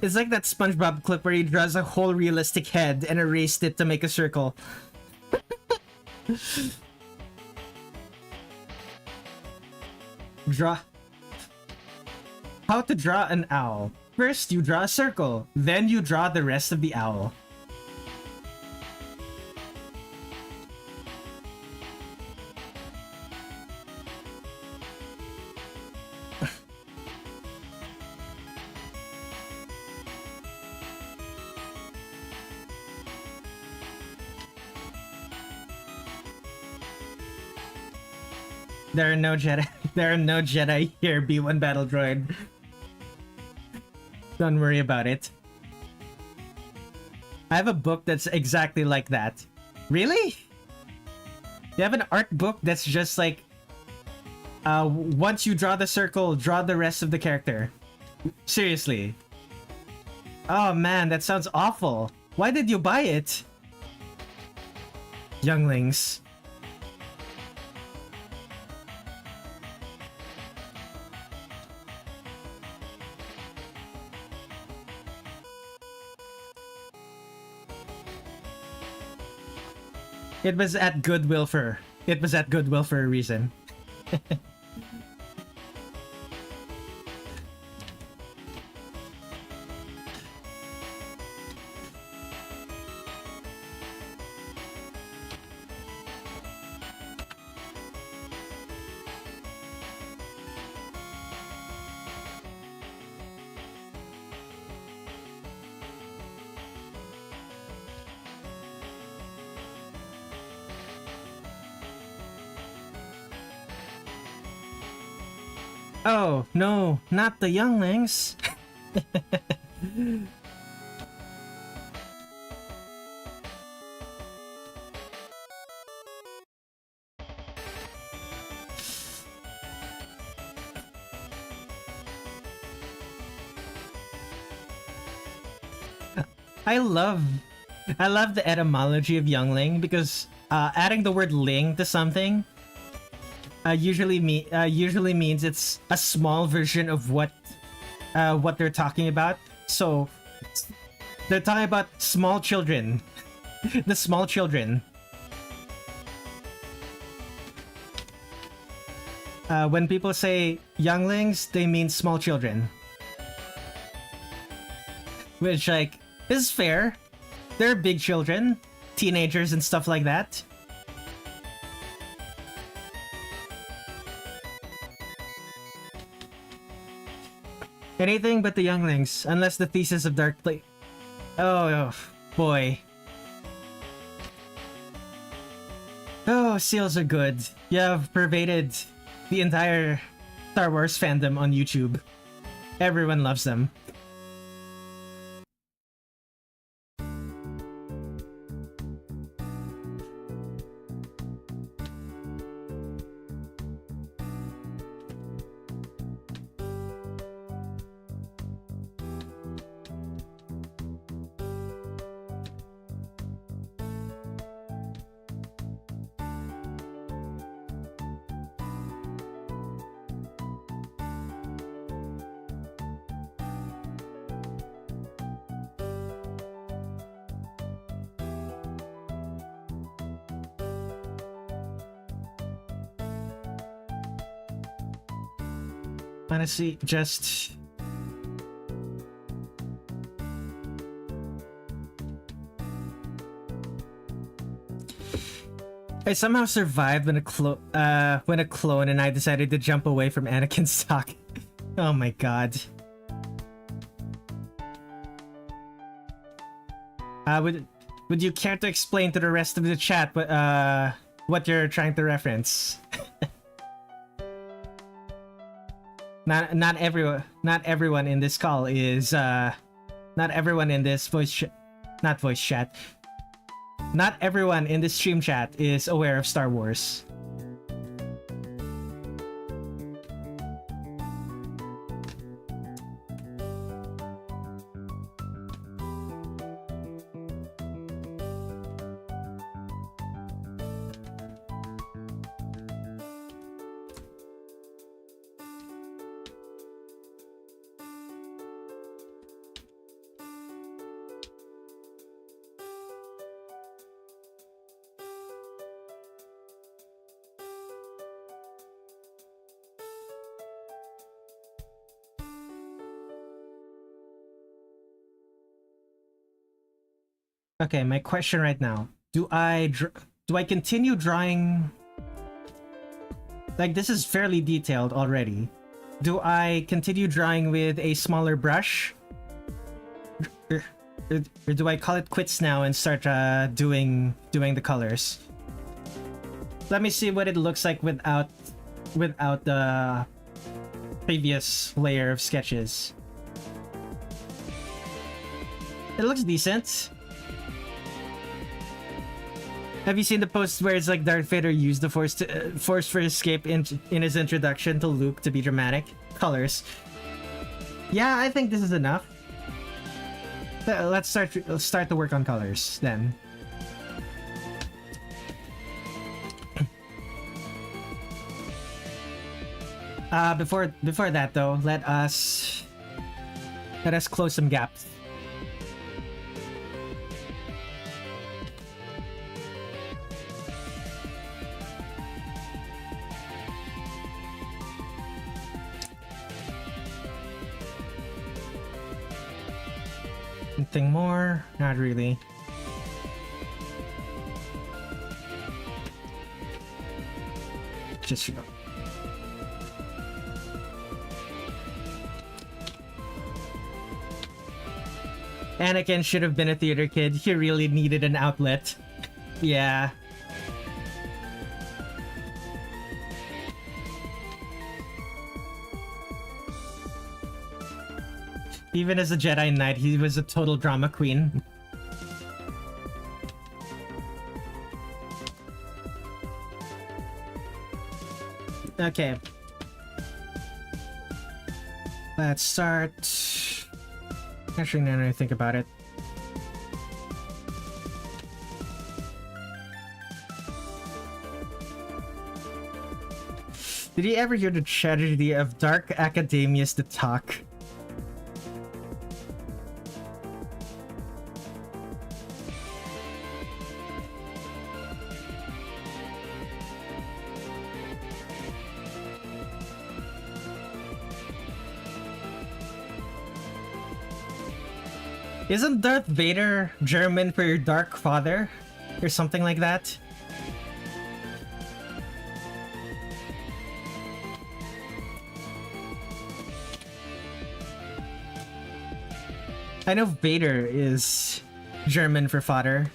S1: It's like that SpongeBob clip where he draws a whole realistic head and erased it to make a circle. How to draw an owl. First, you draw a circle, then you draw the rest of the owl. There are no Jedi. There are no Jedi here, B1 Battle Droid. Don't worry about it. I have a book that's exactly like that. Really? You have an art book that's just like... once you draw the circle, draw the rest of the character. Seriously. Oh man, that sounds awful. Why did you buy it? Younglings. It was at Goodwill for a reason. Oh, no, not the younglings. I love the etymology of youngling because adding the word ling to something usually means it's a small version of what they're talking about. So they're talking about small children. The small children. When people say younglings, they mean small children. Which, like, is fair. They're big children, teenagers and stuff like that. Anything but the younglings, unless the thesis of Dark Play. Oh, boy. Oh, seals are good. You have pervaded the entire Star Wars fandom on YouTube. Everyone loves them. Honestly, just... I somehow survived when a clone and I decided to jump away from Anakin's stock. Oh my god. Would you care to explain to the rest of the chat what you're trying to reference? Not everyone in this call is not everyone in this not everyone in this stream chat is aware of Star Wars. Okay, my question right now. Do I continue drawing... Like, this is fairly detailed already. Do I continue drawing with a smaller brush? Or do I call it quits now and start doing the colors? Let me see what it looks like without the previous layer of sketches. It looks decent. Have you seen the post where it's like Darth Vader used the Force for escape in his introduction to Luke to be dramatic? Colors. Yeah, I think this is enough. Let's start to work on colors then. Before that though, let us close some gaps. Anything more? Not really. Just go. Anakin should have been a theater kid. He really needed an outlet. Yeah. Even as a Jedi Knight, he was a total drama queen. Okay. Let's start... Actually, now that I think about it. Did you ever hear the tragedy of dark academias that talk? Isn't Darth Vader German for your dark father? Or something like that? I know Vader is German for father.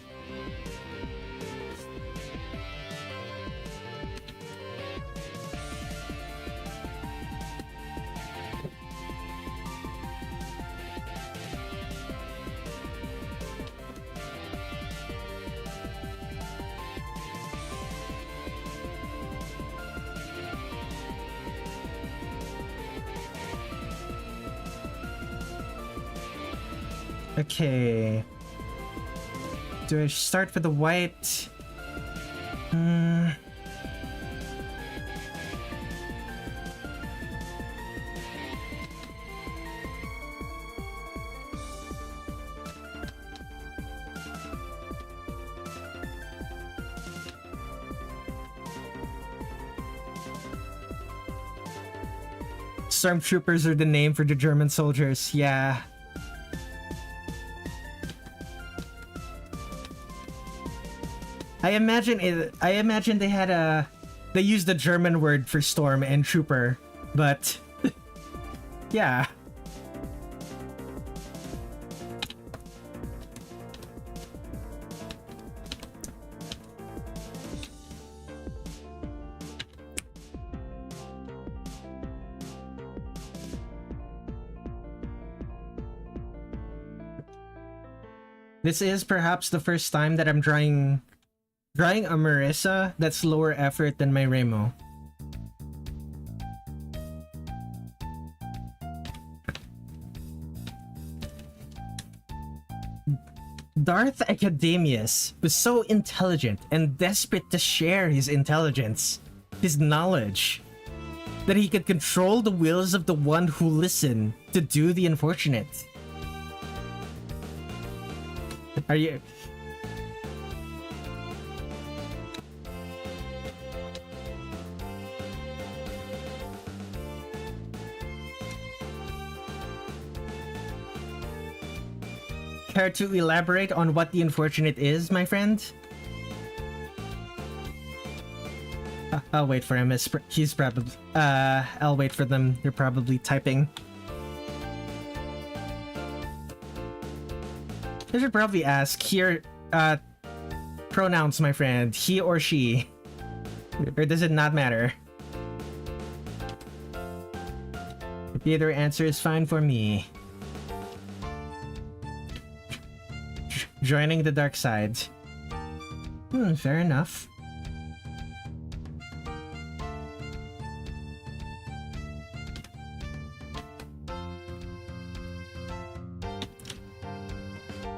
S1: Okay. Do I start with the white? Stormtroopers are the name for the German soldiers. Yeah. I imagine they had they used the German word for storm and trooper, but yeah. This is perhaps the first time that I'm drawing a Marisa that's lower effort than my Reimu. Darth Academius was so intelligent and desperate to share his intelligence, his knowledge, that he could control the wills of the one who listened to do the unfortunate. Are you... Care to elaborate on what the unfortunate is, my friend? I'll wait for him. He's probably... I'll wait for them. They're probably typing. I should probably ask here, pronouns, my friend, he or she, or does it not matter? Either answer is fine for me. Joining the dark side. Fair enough.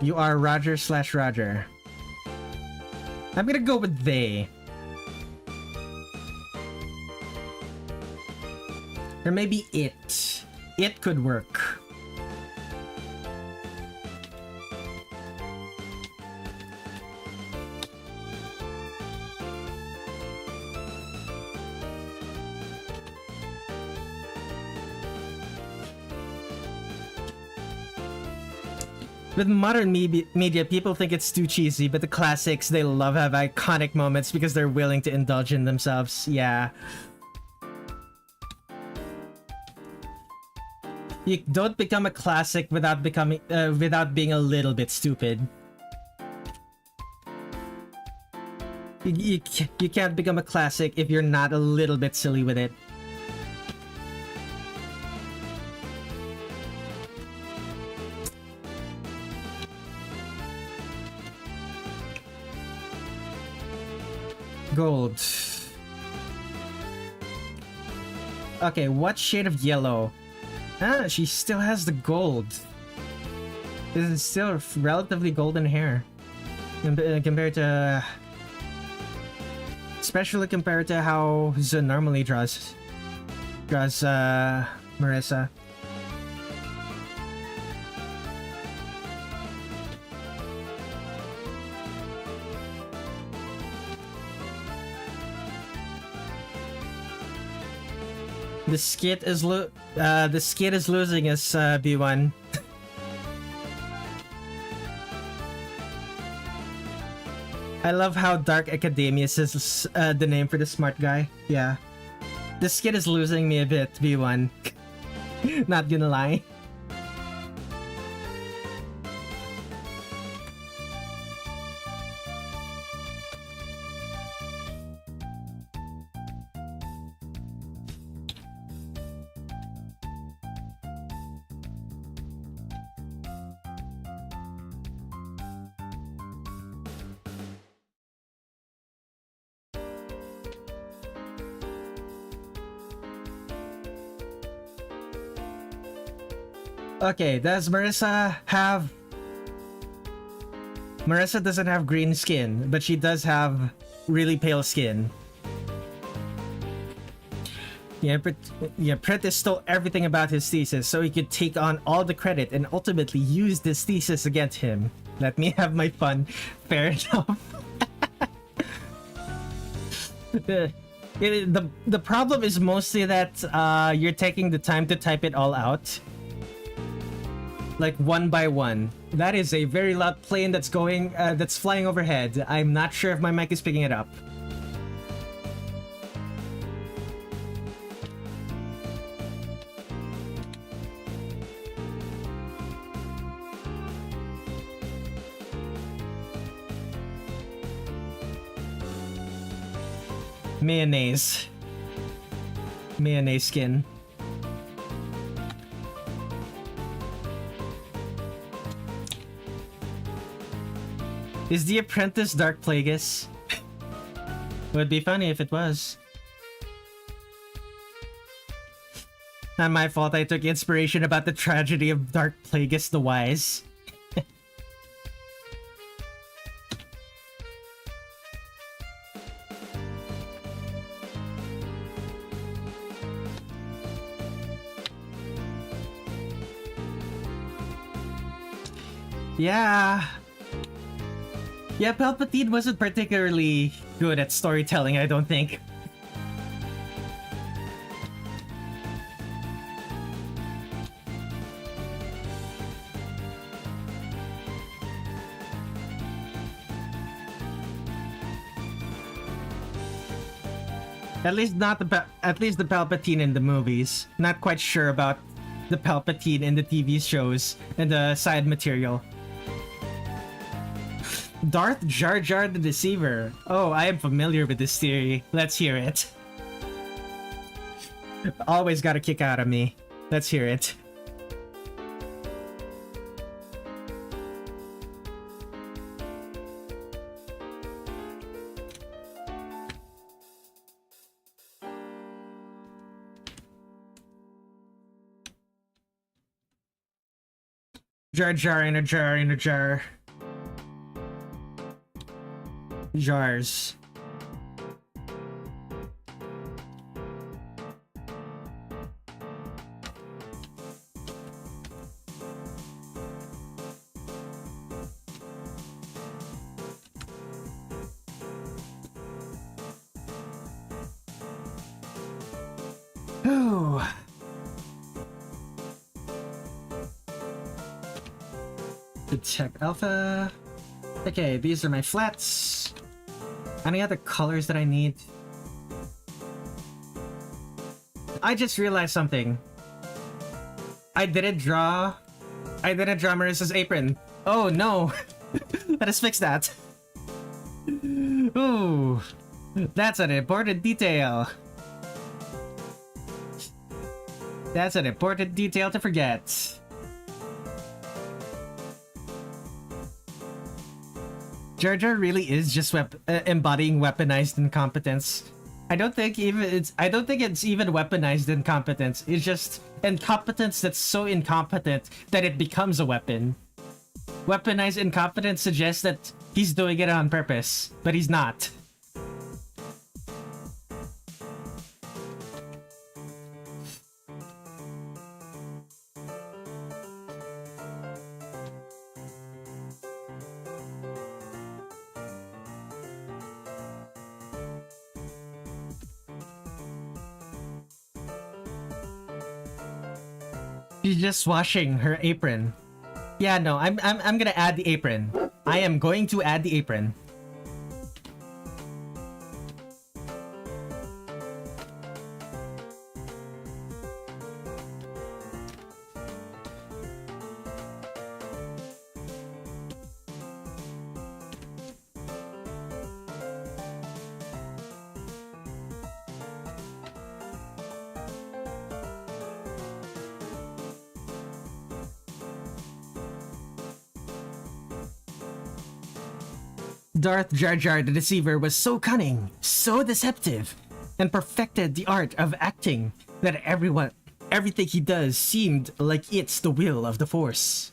S1: You are Roger/Roger. I'm gonna go with they. Or maybe it. It could work. With modern media, people think it's too cheesy, but the classics they love have iconic moments because they're willing to indulge in themselves. Yeah. You don't become a classic without being a little bit stupid. You can't become a classic if you're not a little bit silly with it. Gold. Okay, what shade of yellow? Ah, she still has the gold. This is still relatively golden hair. Compared to... especially compared to how Zun normally draws Marisa. The skit is losing us, B1. I love how Dark Academius is the name for the smart guy. Yeah. The skit is losing me a bit, B1. Not gonna lie. Okay, does Marisa have... Marisa doesn't have green skin, but she does have really pale skin. Yeah, Prentice stole everything about his thesis so he could take on all the credit and ultimately use this thesis against him. Let me have my fun. Fair enough. The problem is mostly that you're taking the time to type it all out, like one by one. That is a very loud plane that's going that's flying overhead. I'm not sure if my mic is picking it up. Mayonnaise skin. Is The Apprentice Dark Plagueis? Would be funny if it was. Not my fault I took inspiration about the tragedy of Dark Plagueis the Wise. Yeah, Palpatine wasn't particularly good at storytelling, I don't think. At least the Palpatine in the movies. Not quite sure about the Palpatine in the TV shows and the side material. Darth Jar Jar the Deceiver. Oh, I am familiar with this theory. Let's hear it. Always got a kick out of me. Let's hear it. Jar Jar in a jar in a jar. Jars. Ooh. Detect Alpha. Okay, these are my flats. Any other colors that I need? I just realized something. I didn't draw Marisa's apron. Oh no! Let us fix that. Ooh, that's an important detail. That's an important detail to forget. Jar Jar really is just embodying weaponized incompetence. I don't think it's even weaponized incompetence. It's just incompetence that's so incompetent that it becomes a weapon. Weaponized incompetence suggests that he's doing it on purpose, but he's not. She's just washing her apron. Yeah, no, I'm gonna add the apron. I am going to add the apron. Darth Jar Jar the Deceiver was so cunning, so deceptive, and perfected the art of acting that everything he does seemed like it's the will of the Force.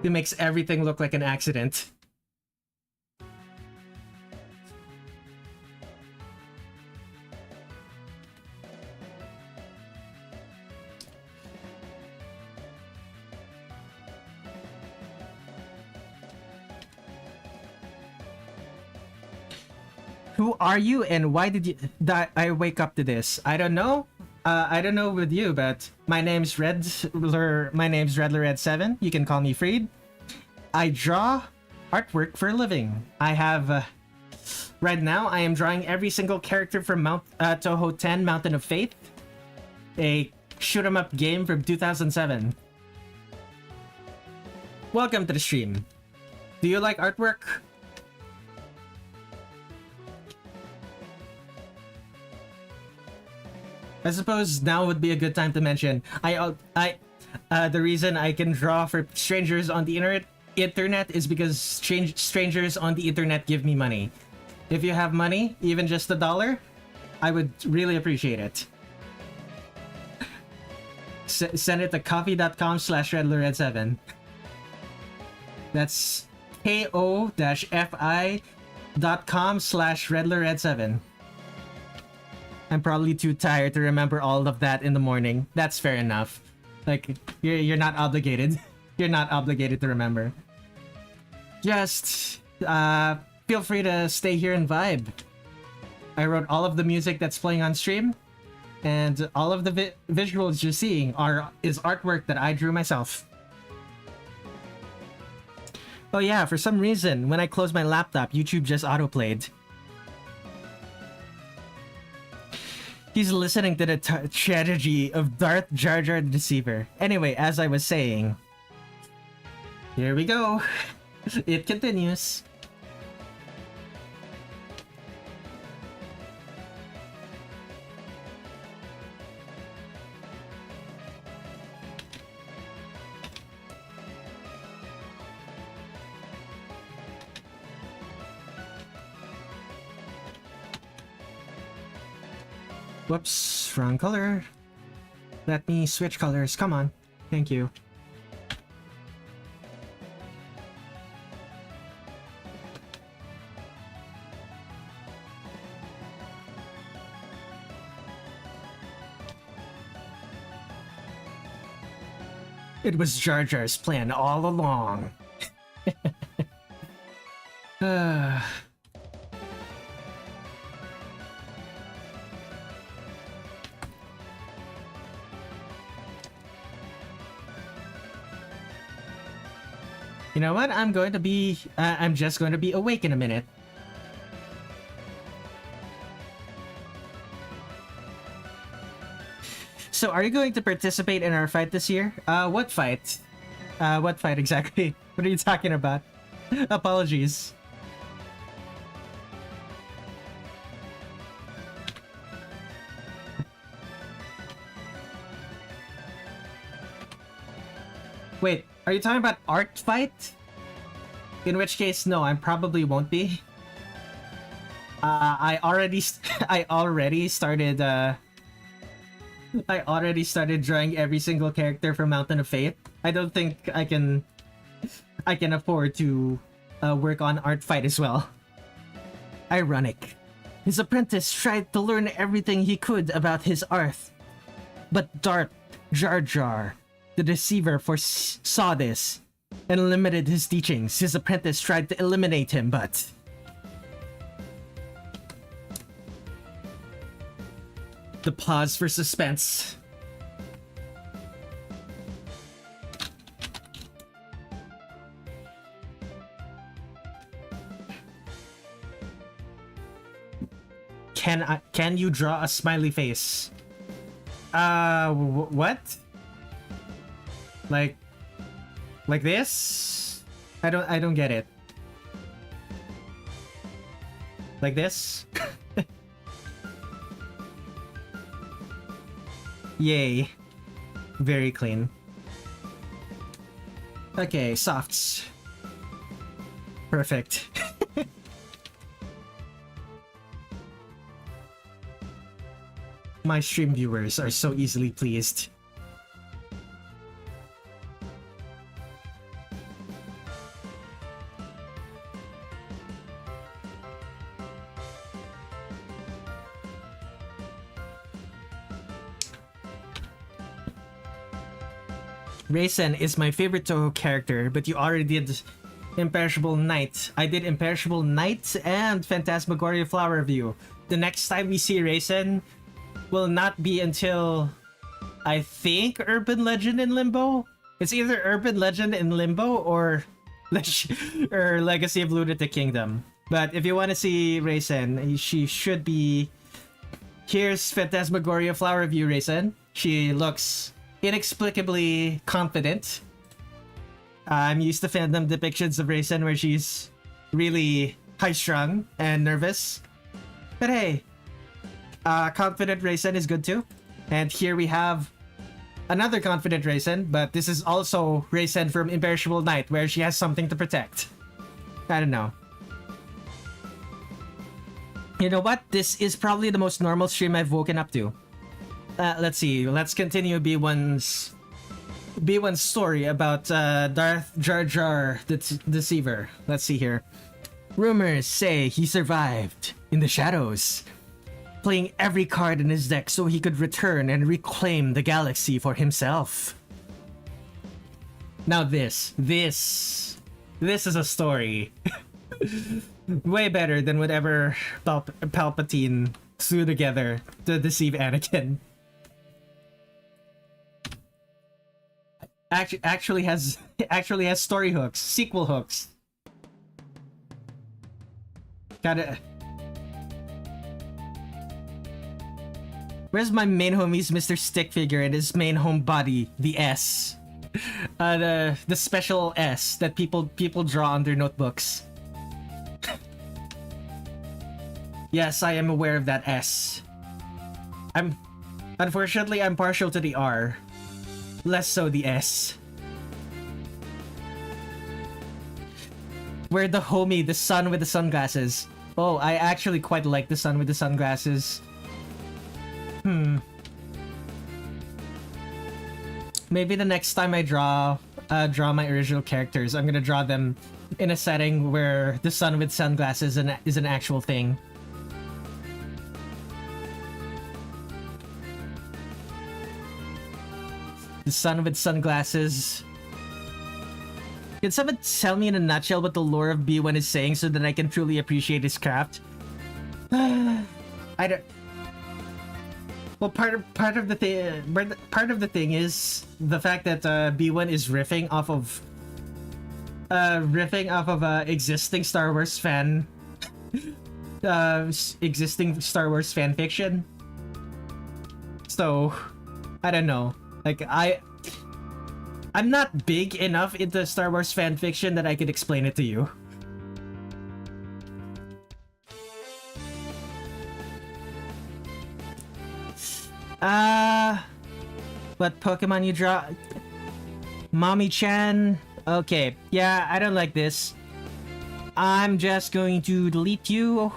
S1: He makes everything look like an accident. Who are you and why did you I wake up to this? I don't know. I don't know with you, but my name's Redler Red7. You can call me Friede. I draw artwork for a living. I have right now I am drawing every single character from Touhou 10 Mountain of Faith, a shoot 'em up game from 2007. Welcome to the stream. Do you like artwork? I suppose now would be a good time to mention the reason I can draw for strangers on the internet is because strangers on the internet give me money. If you have money, even just $1, I would really appreciate it. Send it to coffee.com/redlerred7. That's ko-fi.com/redlerred7. I'm probably too tired to remember all of that in the morning. That's fair enough. Like, you're not obligated. You're not obligated to remember. Just feel free to stay here and vibe. I wrote all of the music that's playing on stream, and all of the visuals you're seeing is artwork that I drew myself. Oh yeah, for some reason, when I closed my laptop, YouTube just autoplayed. He's listening to the tragedy of Darth Jar Jar the Deceiver. Anyway, as I was saying, here we go. It continues. Whoops, wrong color. Let me switch colors, come on. Thank you. It was Jar Jar's plan all along. You know what? I'm just going to be awake in a minute. So, are you going to participate in our fight this year? What fight? What fight exactly? What are you talking about? Apologies. Wait, are you talking about art fight? In which case, no, I probably won't be. I already started drawing every single character from Mountain of Faith. I don't think I can afford to work on art fight as well. Ironic. His apprentice tried to learn everything he could about his art, but Darth Jar Jar the Deceiver foresaw this and limited his teachings. His apprentice tried to eliminate him, but... The pause for suspense. Can you draw a smiley face? What? Like this? I don't get it. Like this? Yay. Very clean. Okay, softs. Perfect. My stream viewers are so easily pleased. Reisen is my favorite Touhou character, but you already did Imperishable Night. I did Imperishable Night and Phantasmagoria Flower Review. The next time we see Reisen will not be until, I think, Urban Legend in Limbo? It's either Urban Legend in Limbo or Legacy of Lunatic Kingdom. But if you want to see Reisen, she should be... Here's Phantasmagoria Flower Review Reisen. She looks inexplicably confident. I'm used to fandom depictions of Reisen where she's really high-strung and nervous. But hey, confident Reisen is good too. And here we have another confident Reisen, but this is also Reisen from Imperishable Night, where she has something to protect. I don't know. You know what? This is probably the most normal stream I've woken up to. Let's see. Let's continue B1's story about Darth Jar Jar the Deceiver. Let's see here. Rumors say he survived in the shadows, playing every card in his deck so he could return and reclaim the galaxy for himself. Now this is a story. Way better than whatever Palpatine threw together to deceive Anakin. Actually has story hooks, sequel hooks. Gotta... Where's my main homie's Mr. Stick figure and his main home body, the S? The special S that people draw on their notebooks. Yes, I am aware of that S. Unfortunately, I'm partial to the R. Less so the S. Where the homie, the son with the sunglasses. Oh, I actually quite like the son with the sunglasses. Maybe the next time I draw my original characters, I'm gonna draw them in a setting where the son with sunglasses is an actual thing. The son with sunglasses. Can someone tell me in a nutshell what the lore of B1 is saying so that I can truly appreciate his craft? I don't... Well, part of the thing is the fact that B1 is riffing off of existing Star Wars fan fiction. So I don't know. Like I'm not big enough into Star Wars fan fiction that I could explain it to you. What Pokemon you draw? Mommy-chan? Okay, yeah, I don't like this. I'm just going to delete you.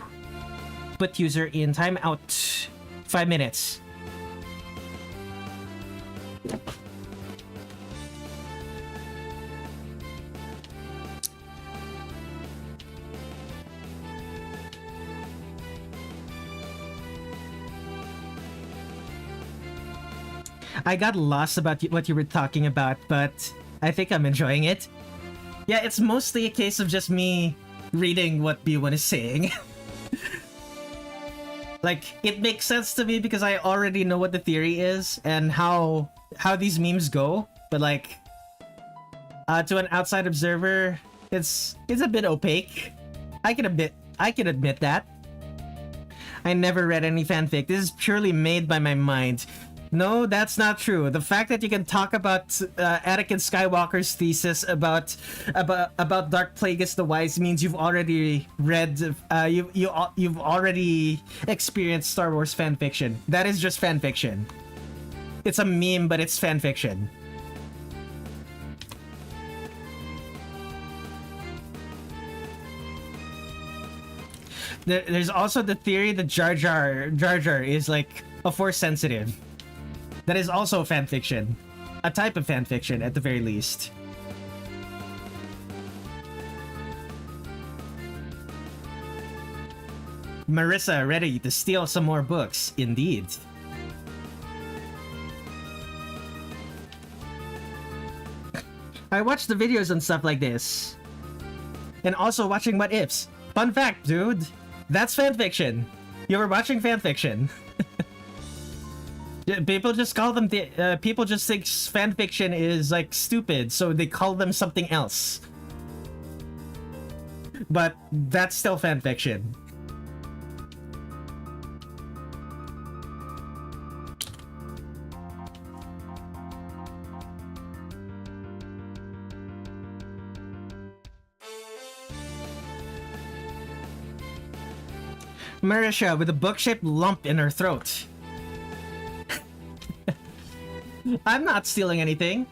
S1: Put user in timeout. 5 minutes. I got lost about what you were talking about, but I think I'm enjoying it. Yeah, it's mostly a case of just me reading what B1 is saying. Like, it makes sense to me because I already know what the theory is and how these memes go, but like, to an outside observer, it's a bit opaque. I can admit that. I never read any fanfic. This is purely made by my mind. No, that's not true. The fact that you can talk about Anakin Skywalker's thesis about Dark Plagueis the Wise means you've already read, you've already experienced Star Wars fanfiction. That is just fanfiction. It's a meme, but it's fanfiction. There's also the theory that Jar Jar is like a Force sensitive. That is also fanfiction. A type of fanfiction, at the very least. Marisa, ready to steal some more books. Indeed. I watch the videos and stuff like this. and also watching What Ifs. Fun fact, dude. That's fanfiction. You were watching fanfiction. People just call them people just think fanfiction is like stupid, so they call them something else. But that's still fanfiction. Marisa with a book-shaped lump in her throat. I'm not stealing anything.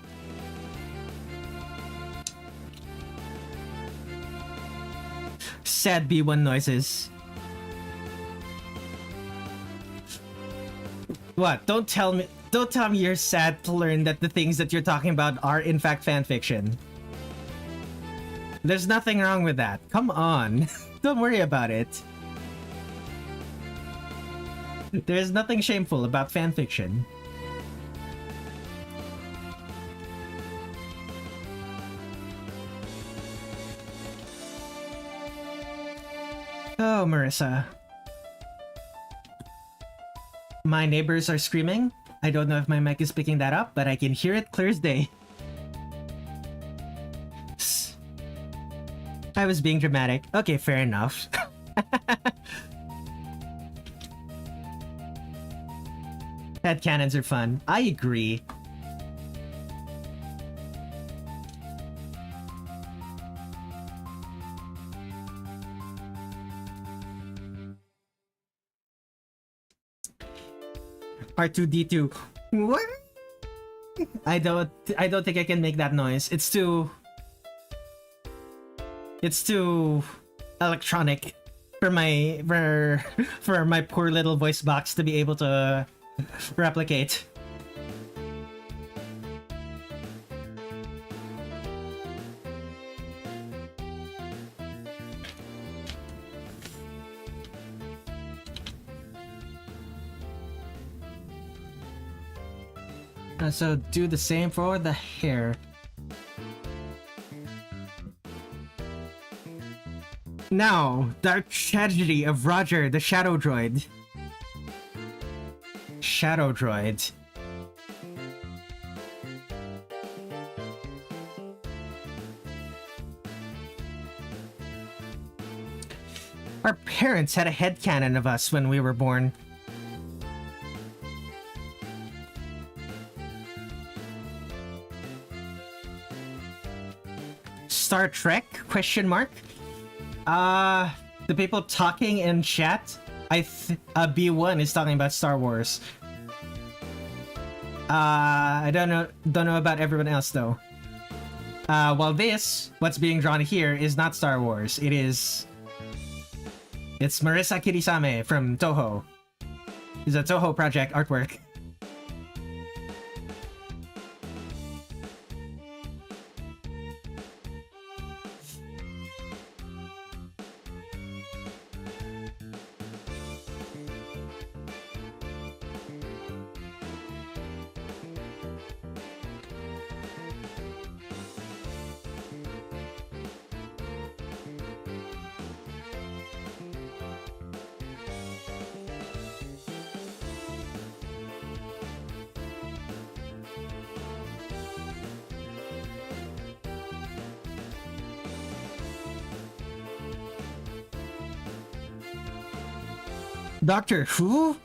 S1: Sad B1 noises. What? Don't tell me you're sad to learn that the things that you're talking about are in fact fanfiction. There's nothing wrong with that. Come on. Don't worry about it. There's nothing shameful about fanfiction. Oh, Marisa. My neighbors are screaming. I don't know if my mic is picking that up, but I can hear it clear as day. I was being dramatic. Okay, fair enough. Headcanons are fun. I agree. R2D2. What? I don't think I can make that noise. It's too electronic for my for my poor little voice box to be able to replicate. So do the same for the hair. Now, Dark Tragedy of Roger the Shadow Droid. Shadow Droid. Our parents had a headcanon of us when we were born. Star Trek? Question mark? The people talking in chat, B1 is talking about Star Wars. I don't know about everyone else though. While what's being drawn here is not Star Wars. It's Marisa Kirisame from Touhou. It's a Touhou Project artwork. Doctor Who?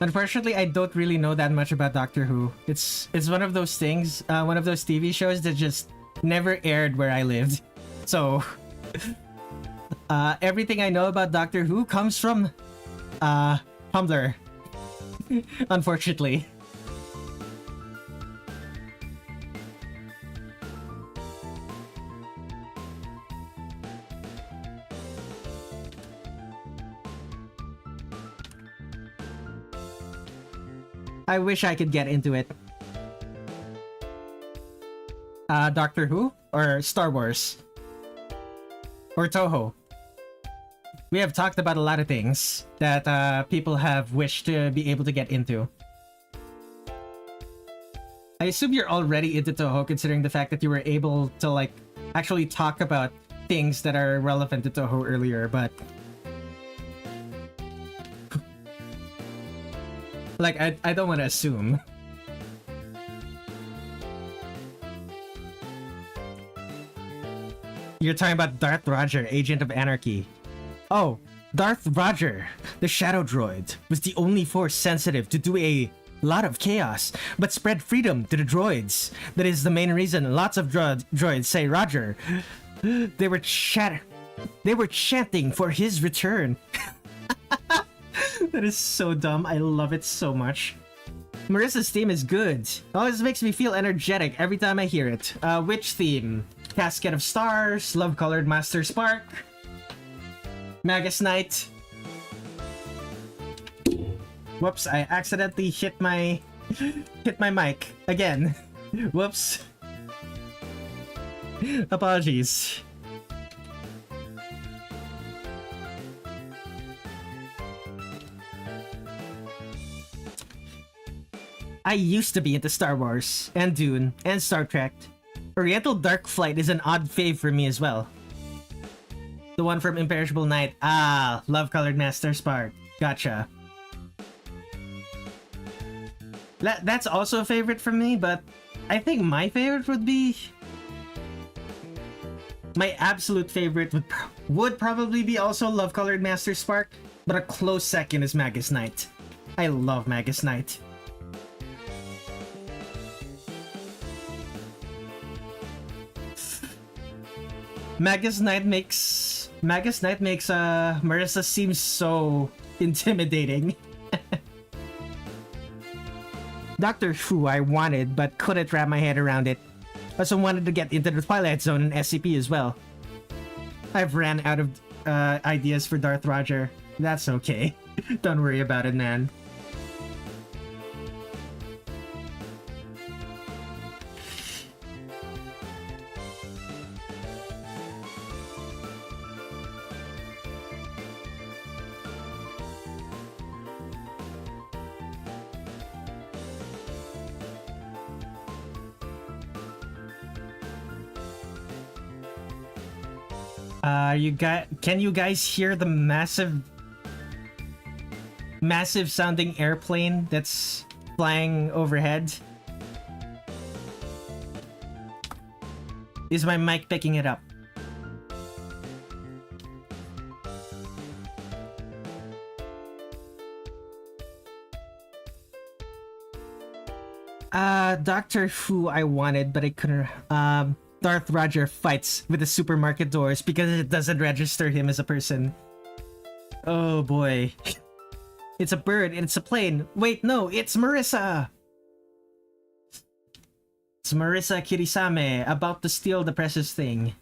S1: Unfortunately, I don't really know that much about Doctor Who. It's one of those things, one of those TV shows that just never aired where I lived. So everything I know about Doctor Who comes from Tumblr. Unfortunately. I wish I could get into it. Doctor Who or Star Wars or Touhou. We have talked about a lot of things that people have wished to be able to get into. I assume you're already into Touhou considering the fact that you were able to like actually talk about things that are relevant to Touhou earlier, but like I don't want to assume. You're talking about Darth Roger, Agent of Anarchy. Oh, Darth Roger, the Shadow Droid, was the only force sensitive to do a lot of chaos, but spread freedom to the droids. That is the main reason lots of droids say Roger. They were chanting for his return. That is so dumb. I love it so much. Marisa's theme is good. Always makes me feel energetic every time I hear it. Which theme? Casket of Stars, Love Colored Master Spark, Magus Knight. Whoops, I accidentally hit my mic again. Whoops. Apologies. I used to be into Star Wars, and Dune, and Star Trek. Oriental Dark Flight is an odd fave for me as well. The one from Imperishable Night. Ah, Love Colored Master Spark. Gotcha. That's also a favorite for me, but I think my favorite would be... My absolute favorite would probably be also Love Colored Master Spark, but a close second is Magus Knight. I love Magus Knight. Magus Knight makes Marisa seem so intimidating. Doctor Who I wanted, but couldn't wrap my head around it. Also wanted to get into the Twilight Zone and SCP as well. I've ran out of ideas for Darth Roger. That's okay. Don't worry about it, man. Can you guys hear the massive sounding airplane that's flying overhead? Is my mic picking it up? Doctor Who I wanted, but I couldn't. Darth Roger fights with the supermarket doors because it doesn't register him as a person. Oh boy. It's a bird and it's a plane. Wait, no, it's Marisa! It's Marisa Kirisame about to steal the precious thing.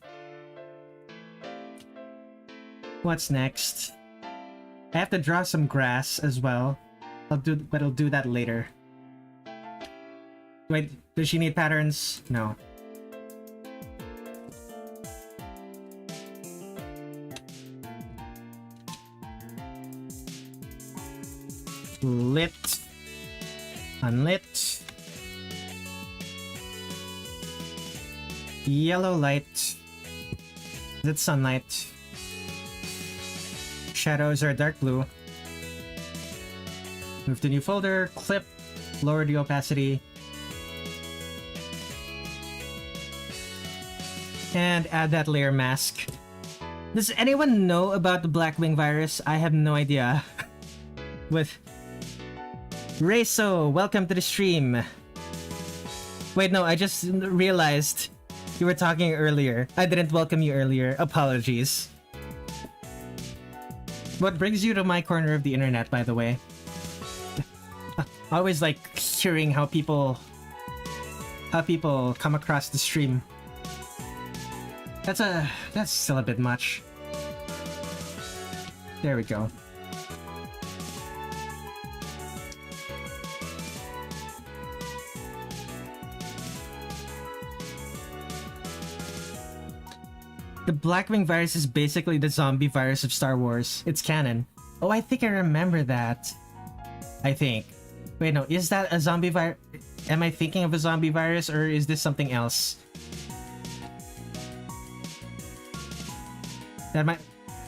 S1: What's next? I have to draw some grass as well. I'll do that later. Wait, does she need patterns? No. Lit. Unlit. Yellow light. Is it sunlight? Shadows are dark blue. Move to new folder. Clip. Lower the opacity. And add that layer mask. Does anyone know about the Blackwing virus? I have no idea. With Reiso, welcome to the stream. Wait, no, I just realized you were talking earlier. I didn't welcome you earlier. Apologies. What brings you to my corner of the internet, by the way? I always like hearing how people come across the stream. That's still a bit much. There we go. The Blackwing virus is basically the zombie virus of Star Wars. It's canon. Oh, I think I remember that. I think. Wait, no, is that a zombie virus? Am I thinking of a zombie virus, or is this something else? I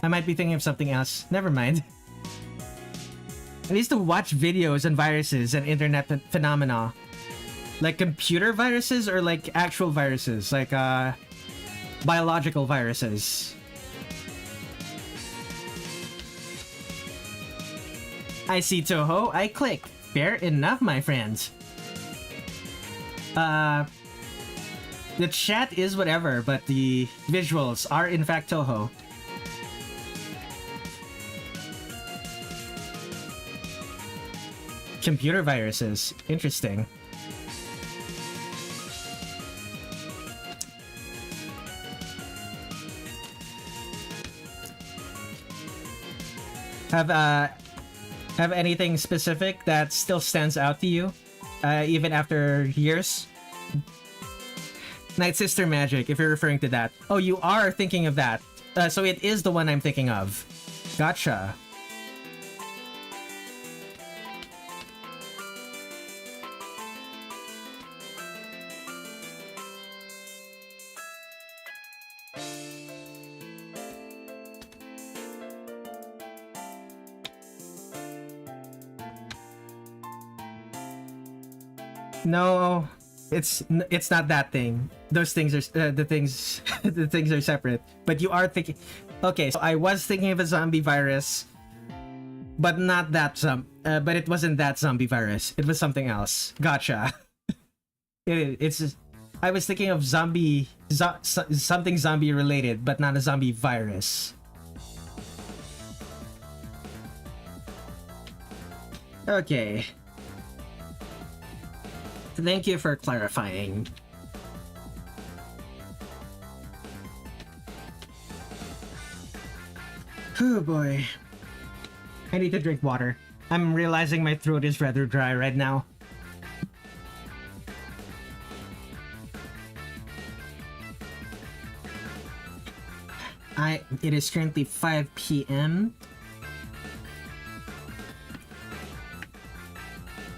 S1: might be thinking of something else. Never mind. I used to watch videos on viruses and internet phenomena. Like computer viruses or like actual viruses, like biological viruses. I see Touhou, I click. Fair enough, my friends. The chat is whatever, but the visuals are in fact Touhou. Computer viruses. Interesting. Have anything specific that still stands out to you, even after years? Night Sister Magic, if you're referring to that. Oh, you are thinking of that. So it is the one I'm thinking of. Gotcha. No, it's not that thing. Those things are the things are separate. But you are thinking. Okay, so I was thinking of a zombie virus, but not that but it wasn't that zombie virus. It was something else. Gotcha. I was thinking of something zombie related, but not a zombie virus. Okay. Thank you for clarifying. Oh boy. I need to drink water. I'm realizing my throat is rather dry right now. It is currently 5 p.m.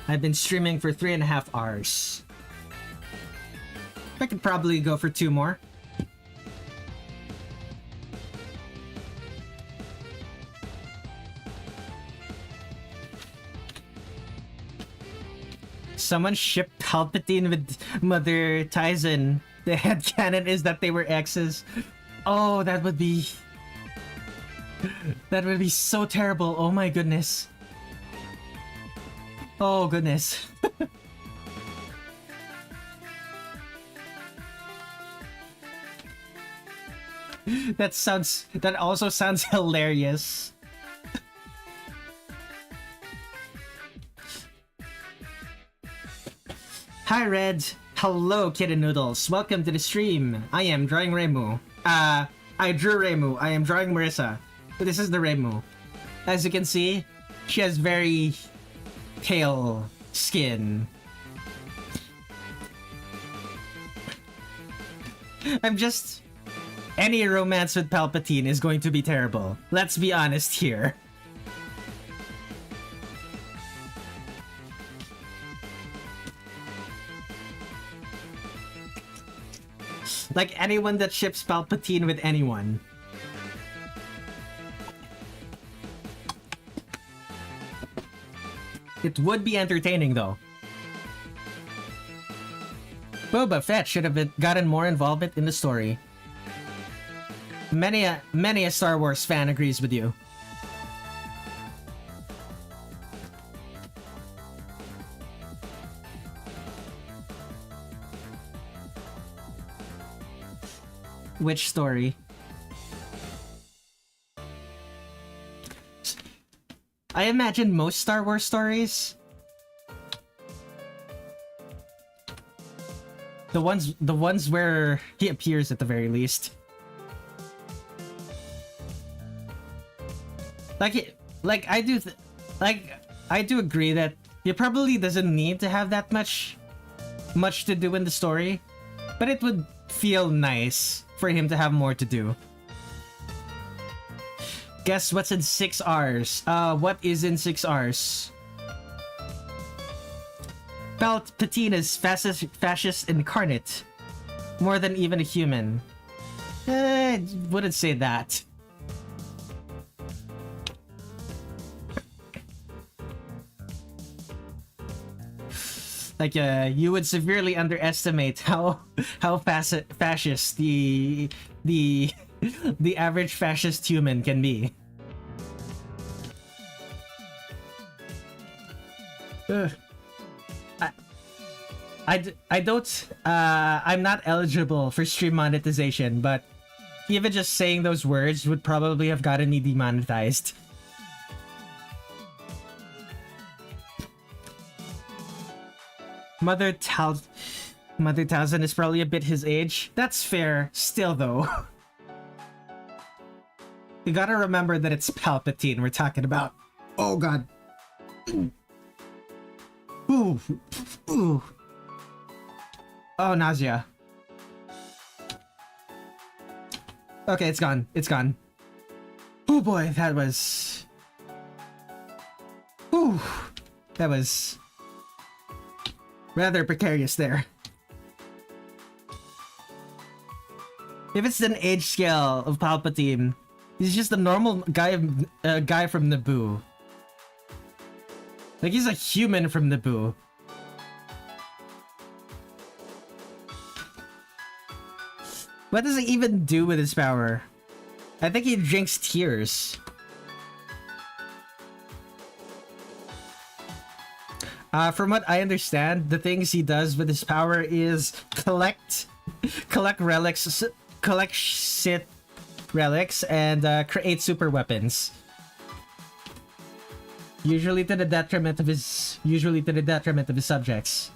S1: I've been streaming for 3.5 hours. I could probably go for 2 more. Someone shipped Palpatine with Mother Tyson. The headcanon is that they were exes. Oh, that would be... That would be so terrible. Oh my goodness. Oh goodness. That also sounds hilarious. Hi Red. Hello Kitten Noodles. Welcome to the stream. I am drawing Reimu. I drew Reimu. I am drawing Marisa. This is the Reimu. As you can see, she has very pale skin. Any romance with Palpatine is going to be terrible. Let's be honest here. Like anyone that ships Palpatine with anyone. It would be entertaining though. Boba Fett should have gotten more involvement in the story. Many a Star Wars fan agrees with you. Which story? I imagine most Star Wars stories. The ones where he appears at the very least. I do agree that he probably doesn't need to have that much to do in the story, but it would feel nice for him to have more to do. Guess what's in 6 R's? What is in 6 R's? Palpatine fascist incarnate. More than even a human. Wouldn't say that. Like, you would severely underestimate how fascist the average fascist human can be. I don't, I'm not eligible for stream monetization, but even just saying those words would probably have gotten me demonetized. Mother Thousand is probably a bit his age. That's fair. Still, though. You gotta remember that it's Palpatine we're talking about. Oh, God. Ooh. Ooh. Oh, nausea. Okay, it's gone. It's gone. Oh, boy, that was... Ooh. That was... rather precarious there. If it's an age scale of Palpatine, he's just a normal guy from Naboo. Like, he's a human from Naboo. What does he even do with his power? I think he drinks tears. From what I understand, the things he does with his power is collect relics, collect Sith relics, and create super weapons. Usually to the detriment of his subjects.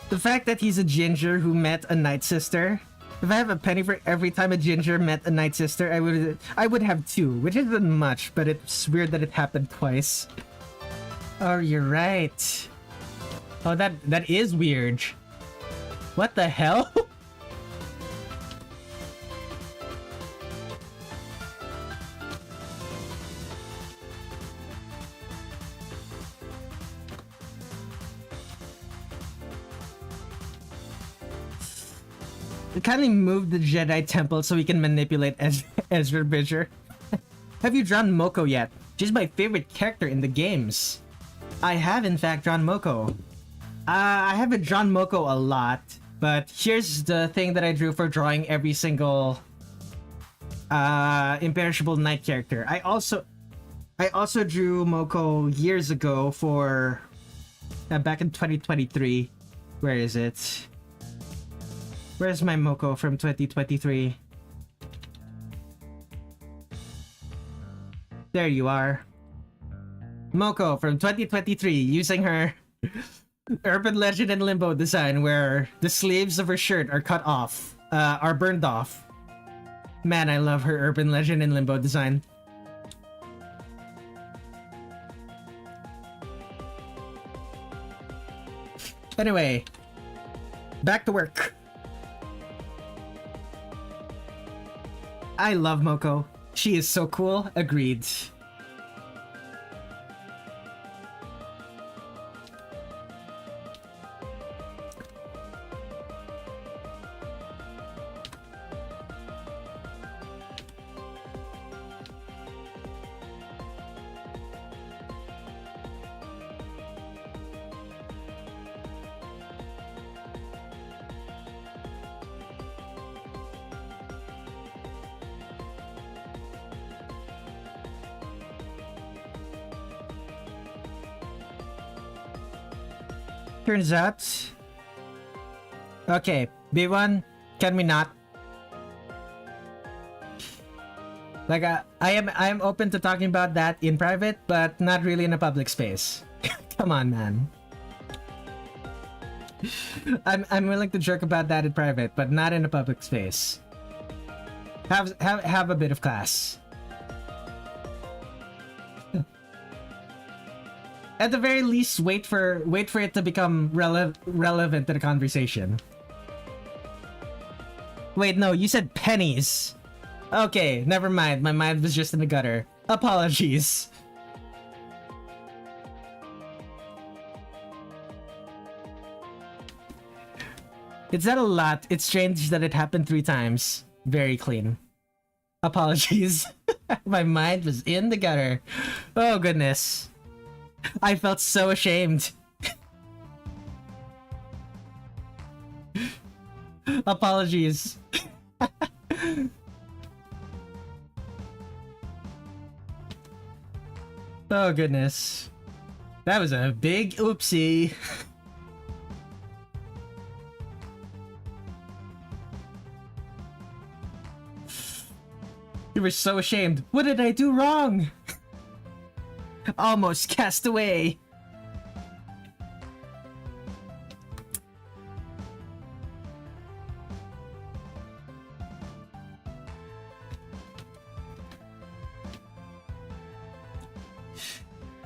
S1: The fact that he's a ginger who met a Night Sister. If I have a penny for every time a ginger met a Night Sister, I would have 2, which isn't much, but it's weird that it happened twice. Oh, you're right. Oh, that is weird. What the hell? Kindly move the Jedi Temple so we can manipulate Ezra Bridger. Have you drawn Moko yet? She's my favorite character in the games. I have in fact drawn Moko. I haven't drawn Moko a lot, but here's the thing that I drew for drawing every single imperishable knight character. I also drew Moko years ago for back in 2023. Where is it? Where's my Moko from 2023? There you are. Moko from 2023 using her Urban Legend and Limbo design where the sleeves of her shirt are cut off, are burned off. Man, I love her Urban Legend and Limbo design. Anyway, back to work. I love Moko. She is so cool. Agreed. Turns out... Okay, B1, can we not? Like, I am open to talking about that in private, but not really in a public space. Come on, man. I'm willing to joke about that in private, but not in a public space. Have a bit of class. At the very least, wait for it to become relevant to the conversation. Wait, no, you said pennies. Okay, never mind. My mind was just in the gutter. Apologies. It's not a lot. It's strange that it happened 3 times. Very clean. Apologies. My mind was in the gutter. Oh, goodness. I felt so ashamed. Apologies. Oh, goodness. That was a big oopsie. You were so ashamed. What did I do wrong? Almost cast away.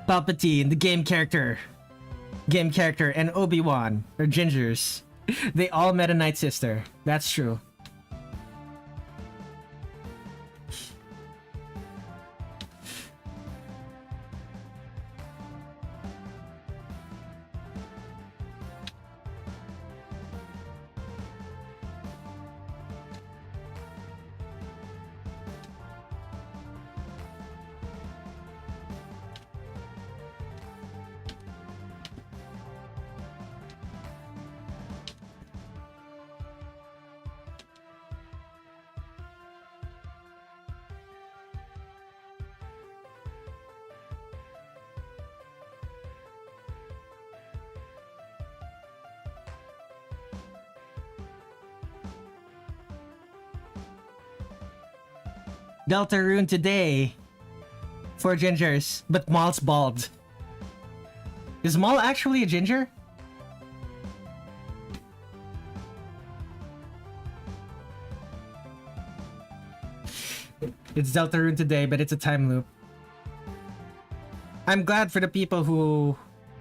S1: Palpatine, the game character, and Obi-Wan are gingers. They all met a Night Sister. That's true. Delta Rune today for gingers, but Maul's bald. Is Maul actually a ginger? It's Delta Rune today, but it's a time loop. I'm glad for the people who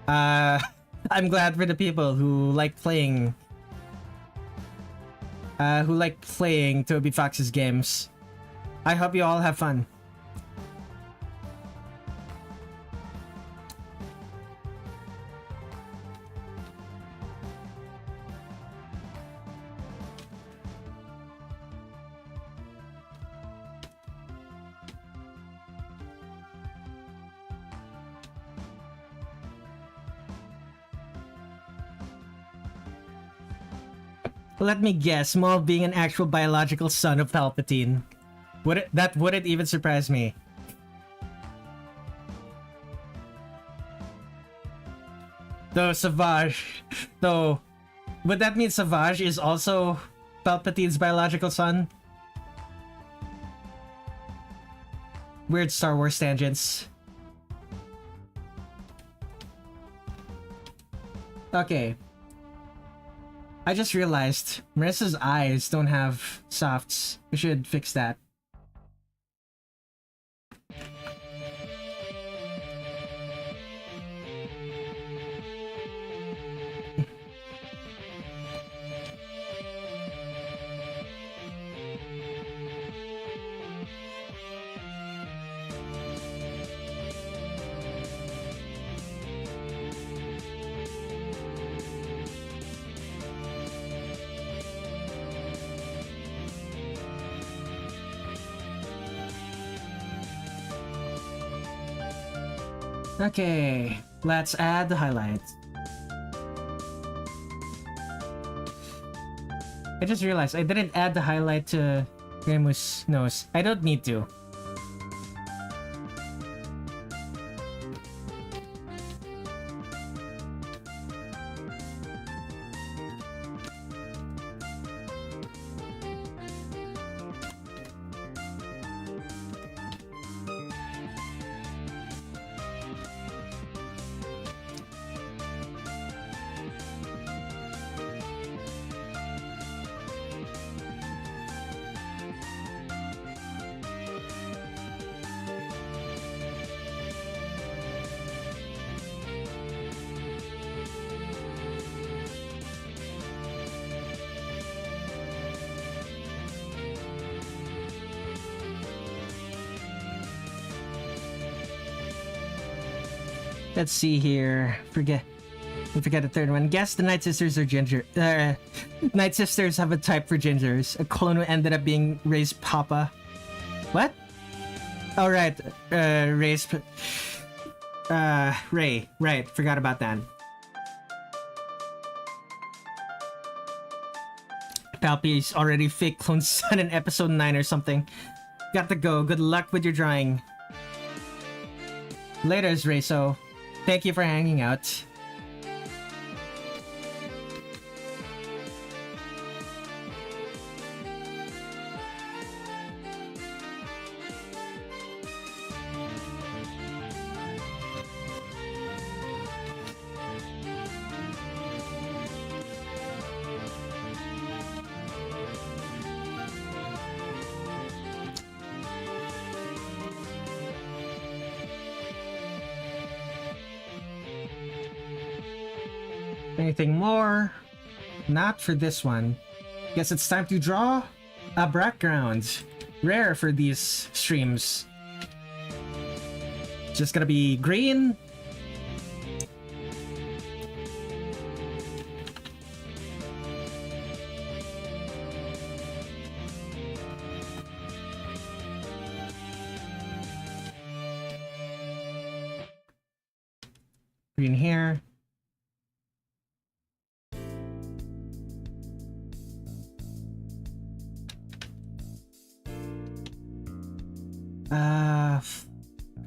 S1: I'm glad for the people who like playing Toby Fox's games. I hope you all have fun. Let me guess, Maul being an actual biological son of Palpatine. That wouldn't even surprise me. Though Savage... Though... Would that mean Savage is also Palpatine's biological son? Weird Star Wars tangents. Okay. I just realized Marisa's eyes don't have softs. We should fix that. Okay, let's add the highlights. I just realized I didn't add the highlight to Reimu's nose. I don't need to. Let's see here. Forget the third one. Guess the Night Sisters are ginger. Night Sisters have a type for gingers. A clone who ended up being Ray's papa. What? Oh, right. Ray's... Ray. Right. Forgot about that. Palpy's already fake clone son in episode 9 or something. Got to go. Good luck with your drawing. Laters, Rayso. Thank you for hanging out. Anything more? Not for this one. Guess it's time to draw a background. Rare for these streams. Just gonna be green. Green here.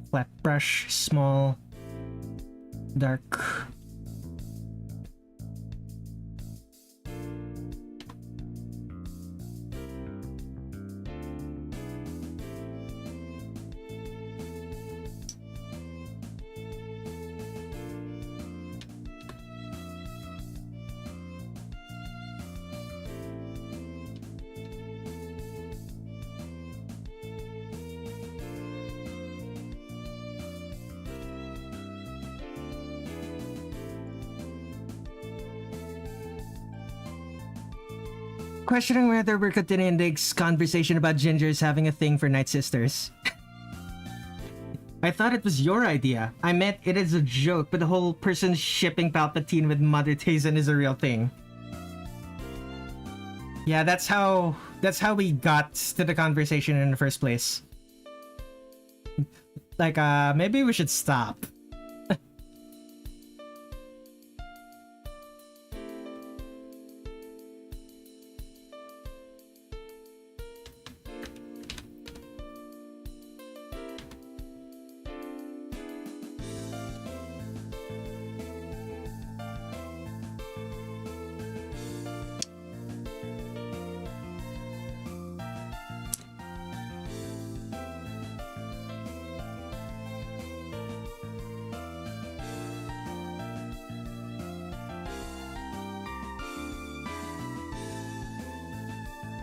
S1: Flat brush, small, dark. Questioning whether we're continuing this conversation about gingers having a thing for Night Sisters. I thought it was your idea. I meant it is a joke, but the whole person shipping Palpatine with Mother Tayson is a real thing. Yeah, that's how we got to the conversation in the first place. Like, maybe we should stop.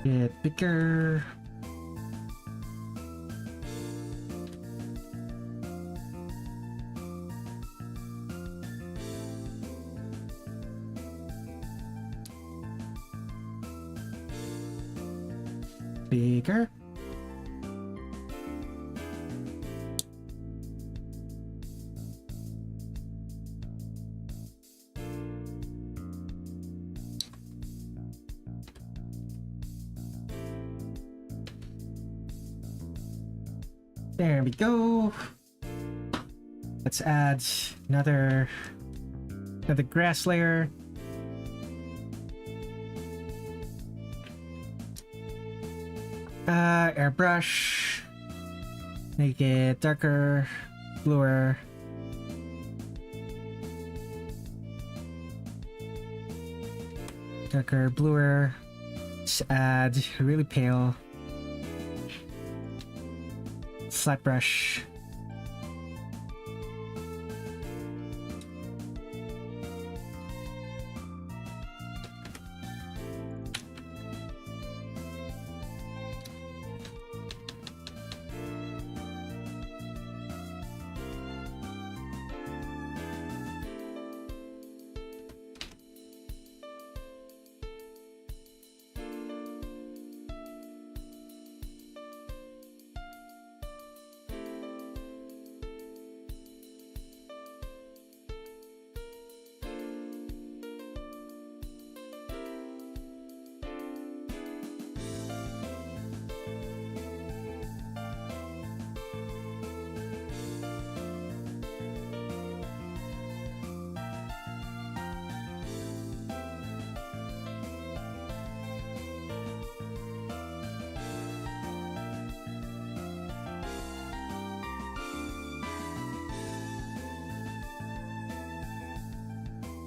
S1: Get bigger. Bigger. There we go. Let's add another grass layer. Airbrush. Make it darker, bluer. Darker, bluer. Let's add really pale. Flat brush.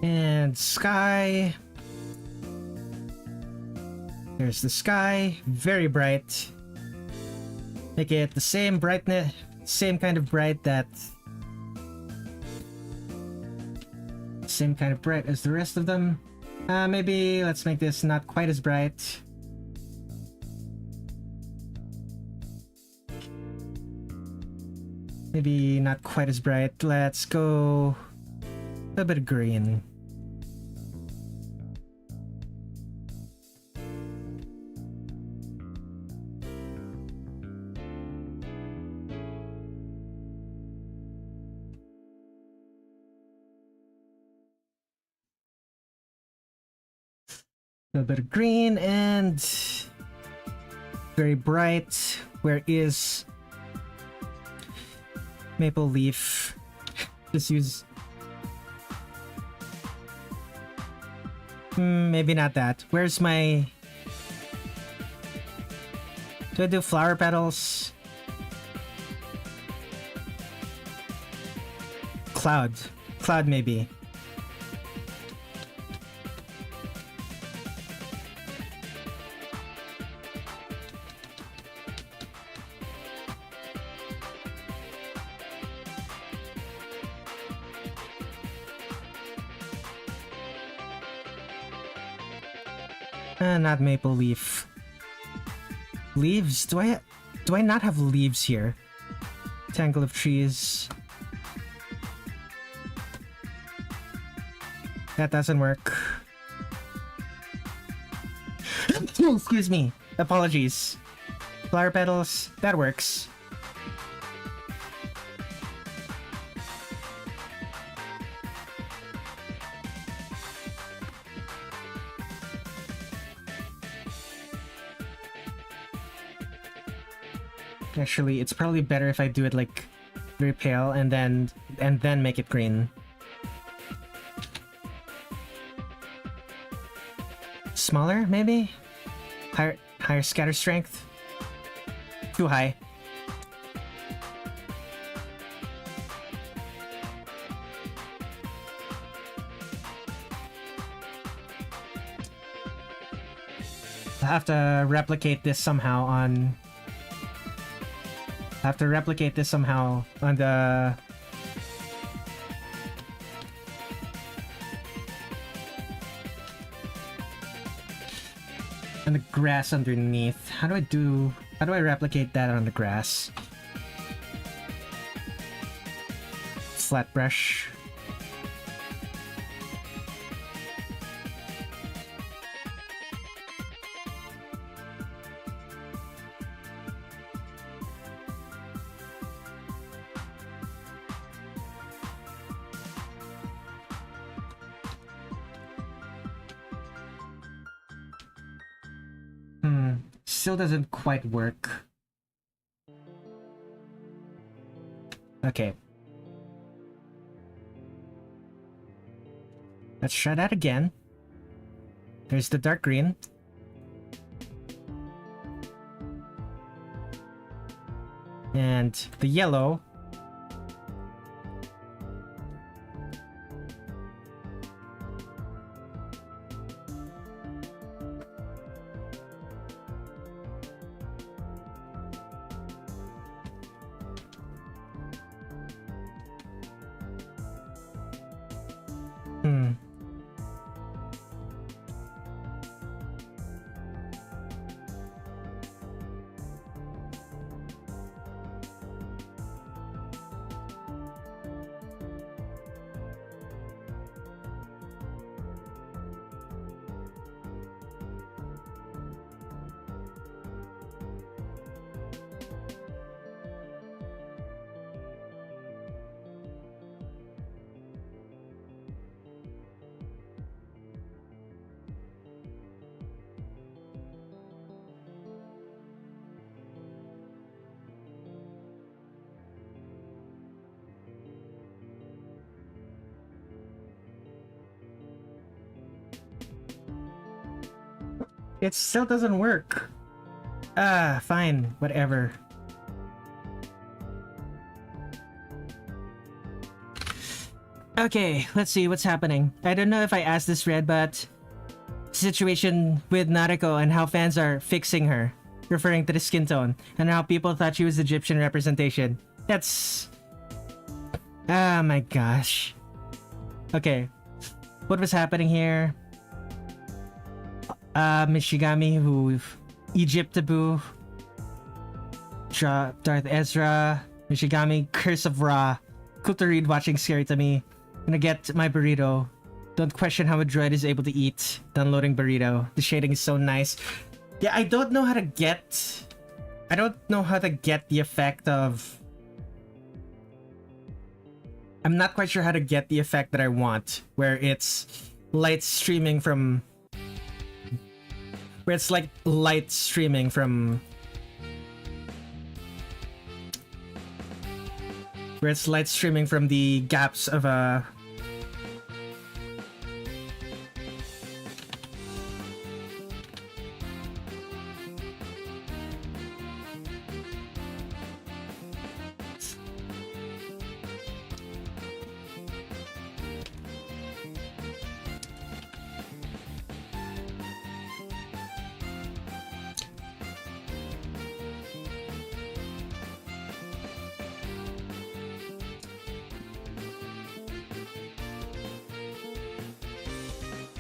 S1: And sky. There's the sky, very bright. Make it the same brightness, same kind of bright that... Same kind of bright as the rest of them. Maybe let's make this not quite as bright. Maybe not quite as bright. Let's go a little bit of green. A little bit of green and very bright. Where is maple leaf? Just use maybe not that. Where's my... Do I do flower petals? Cloud maybe. Not maple leaf. Leaves? Do I not have leaves here? Tangle of trees. That doesn't work. Oh, excuse me. Apologies. Flower petals. That works. Actually, it's probably better if I do it like very pale and then make it green. Smaller, maybe? Higher scatter strength? Too high. I have to replicate this somehow on... I have to replicate this somehow on the... on the grass underneath. How do I replicate that on the grass? Flat brush. Still doesn't quite work. Okay. Let's try that again. There's the dark green. And the yellow. It still doesn't work. Fine, whatever. Okay, let's see what's happening. I don't know if I asked this, Red, but situation with Nariko and how fans are fixing her, referring to the skin tone, and how people thought she was Egyptian representation. That's... oh my gosh. Okay, what was happening here? Mishigami, who... Egypt taboo. Darth Ezra. Mishigami, Curse of Ra. Cool to read watching Scary to Me. Gonna get my burrito. Don't question how a droid is able to eat. Downloading burrito. The shading is so nice. Yeah, I don't know how to get... I don't know how to get the effect of... I'm not quite sure how to get the effect that I want. Where it's light streaming from... Where it's like light streaming from... Where it's light streaming from the gaps of a...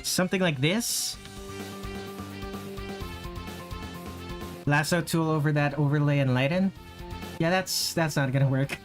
S1: something like this. Lasso tool over that overlay and lighten. Yeah, that's not gonna work.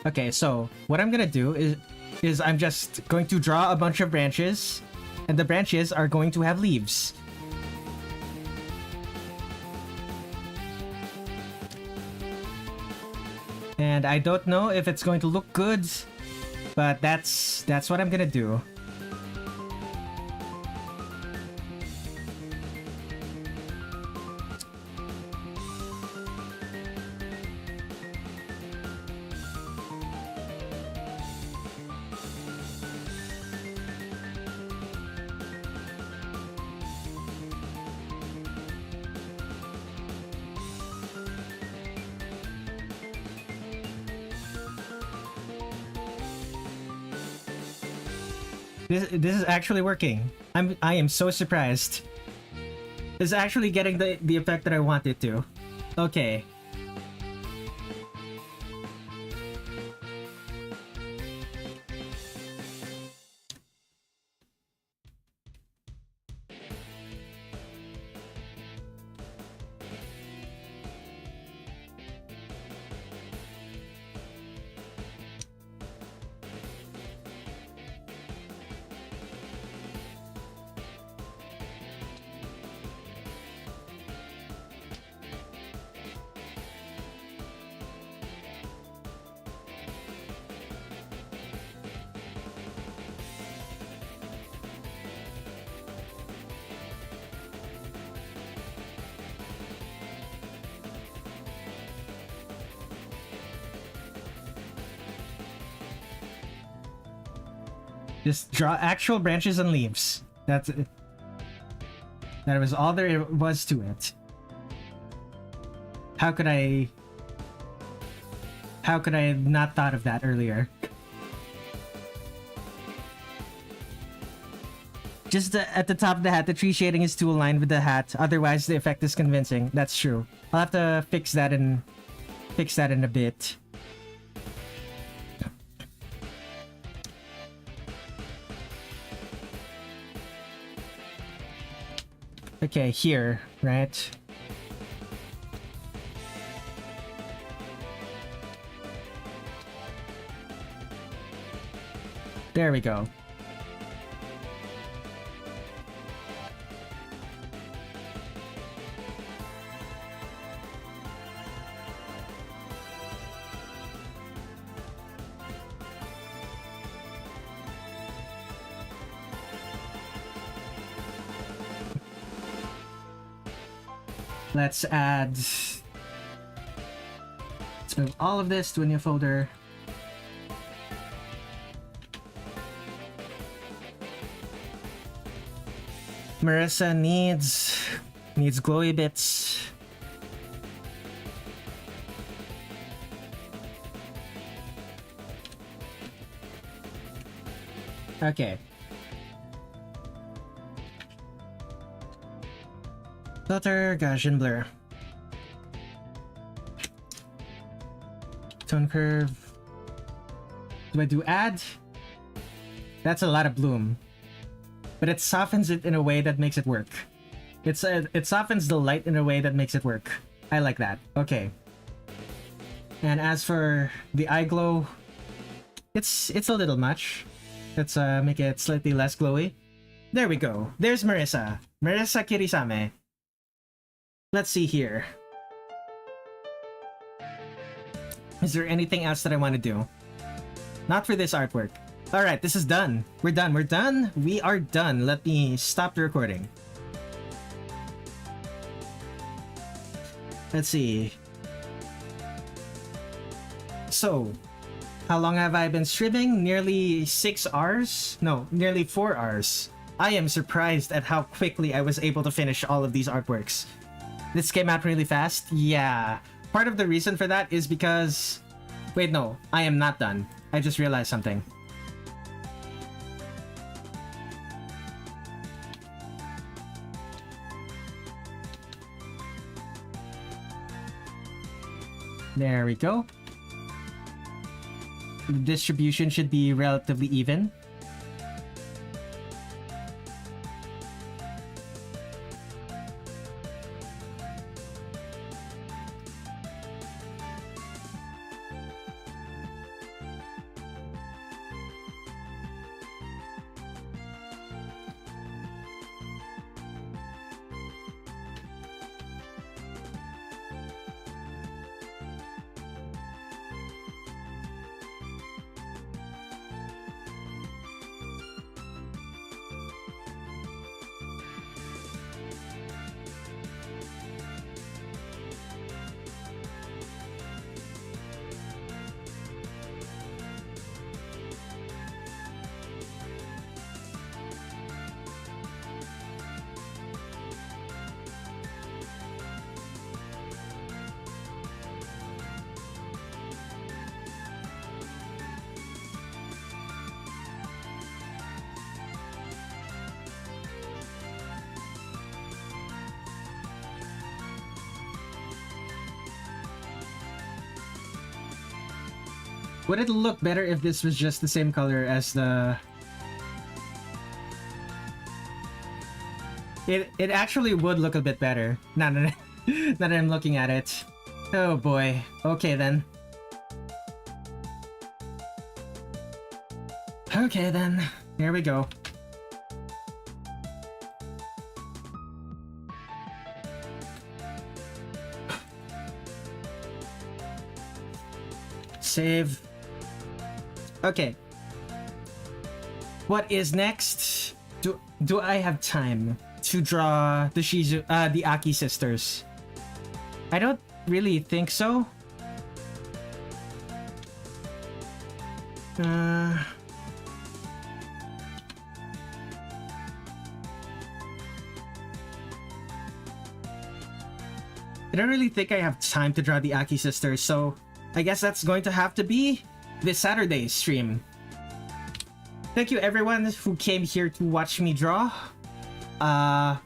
S1: Okay, so what I'm gonna do is I'm just going to draw a bunch of branches, and the branches are going to have leaves. And I don't know if it's going to look good, but that's what I'm gonna do. This is actually working. I am so surprised. It's actually getting the effect that I want it to. Okay. Just draw actual branches and leaves. That's it. That was all there was to it. How could I have not thought of that earlier? Just at the top of the hat, the tree shading is too aligned with the hat. Otherwise, the effect is convincing. That's true. I'll have to fix that in a bit. Okay, here, right? There we go. Let's add... Let's move all of this to a new folder. Marisa needs glowy bits. Okay. Filter, Gaussian blur. Tone curve. Do I do add? That's a lot of bloom. But it softens it in a way that makes it work. It softens the light in a way that makes it work. I like that. Okay. And as for the eye glow, it's a little much. Let's make it slightly less glowy. There we go. There's Marisa. Marisa Kirisame. Let's see here. Is there anything else that I want to do? Not for this artwork. Alright, this is done. We're done. We're done. We are done. Let me stop the recording. Let's see. So, how long have I been streaming? Nearly 6 hours? No, nearly 4 hours. I am surprised at how quickly I was able to finish all of these artworks. This came out really fast? Yeah. Part of the reason for that is because... Wait, no. I am not done. I just realized something. There we go. The distribution should be relatively even. Would it look better if this was just the same color as the... It actually would look a bit better. Now that I'm looking at it. Oh boy. Okay then. Okay then. Here we go. Save. Okay. What is next? Do I have time to draw the Aki sisters? I don't really think so. I don't really think I have time to draw the Aki sisters, so I guess that's going to have to be this Saturday's stream. Thank you everyone who came here to watch me draw. I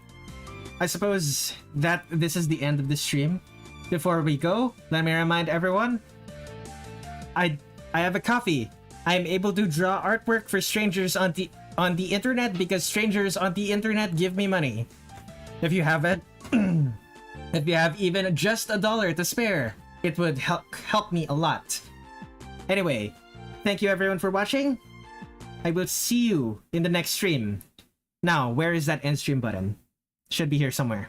S1: suppose that this is the end of the stream. Before we go, let me remind everyone, I have a coffee. I am able to draw artwork for strangers on the internet because strangers on the internet give me money. If you have it, if you have even just $1 to spare, it would help me a lot. Anyway, thank you everyone for watching. I will see you in the next stream. Now, where is that end stream button? Should be here somewhere.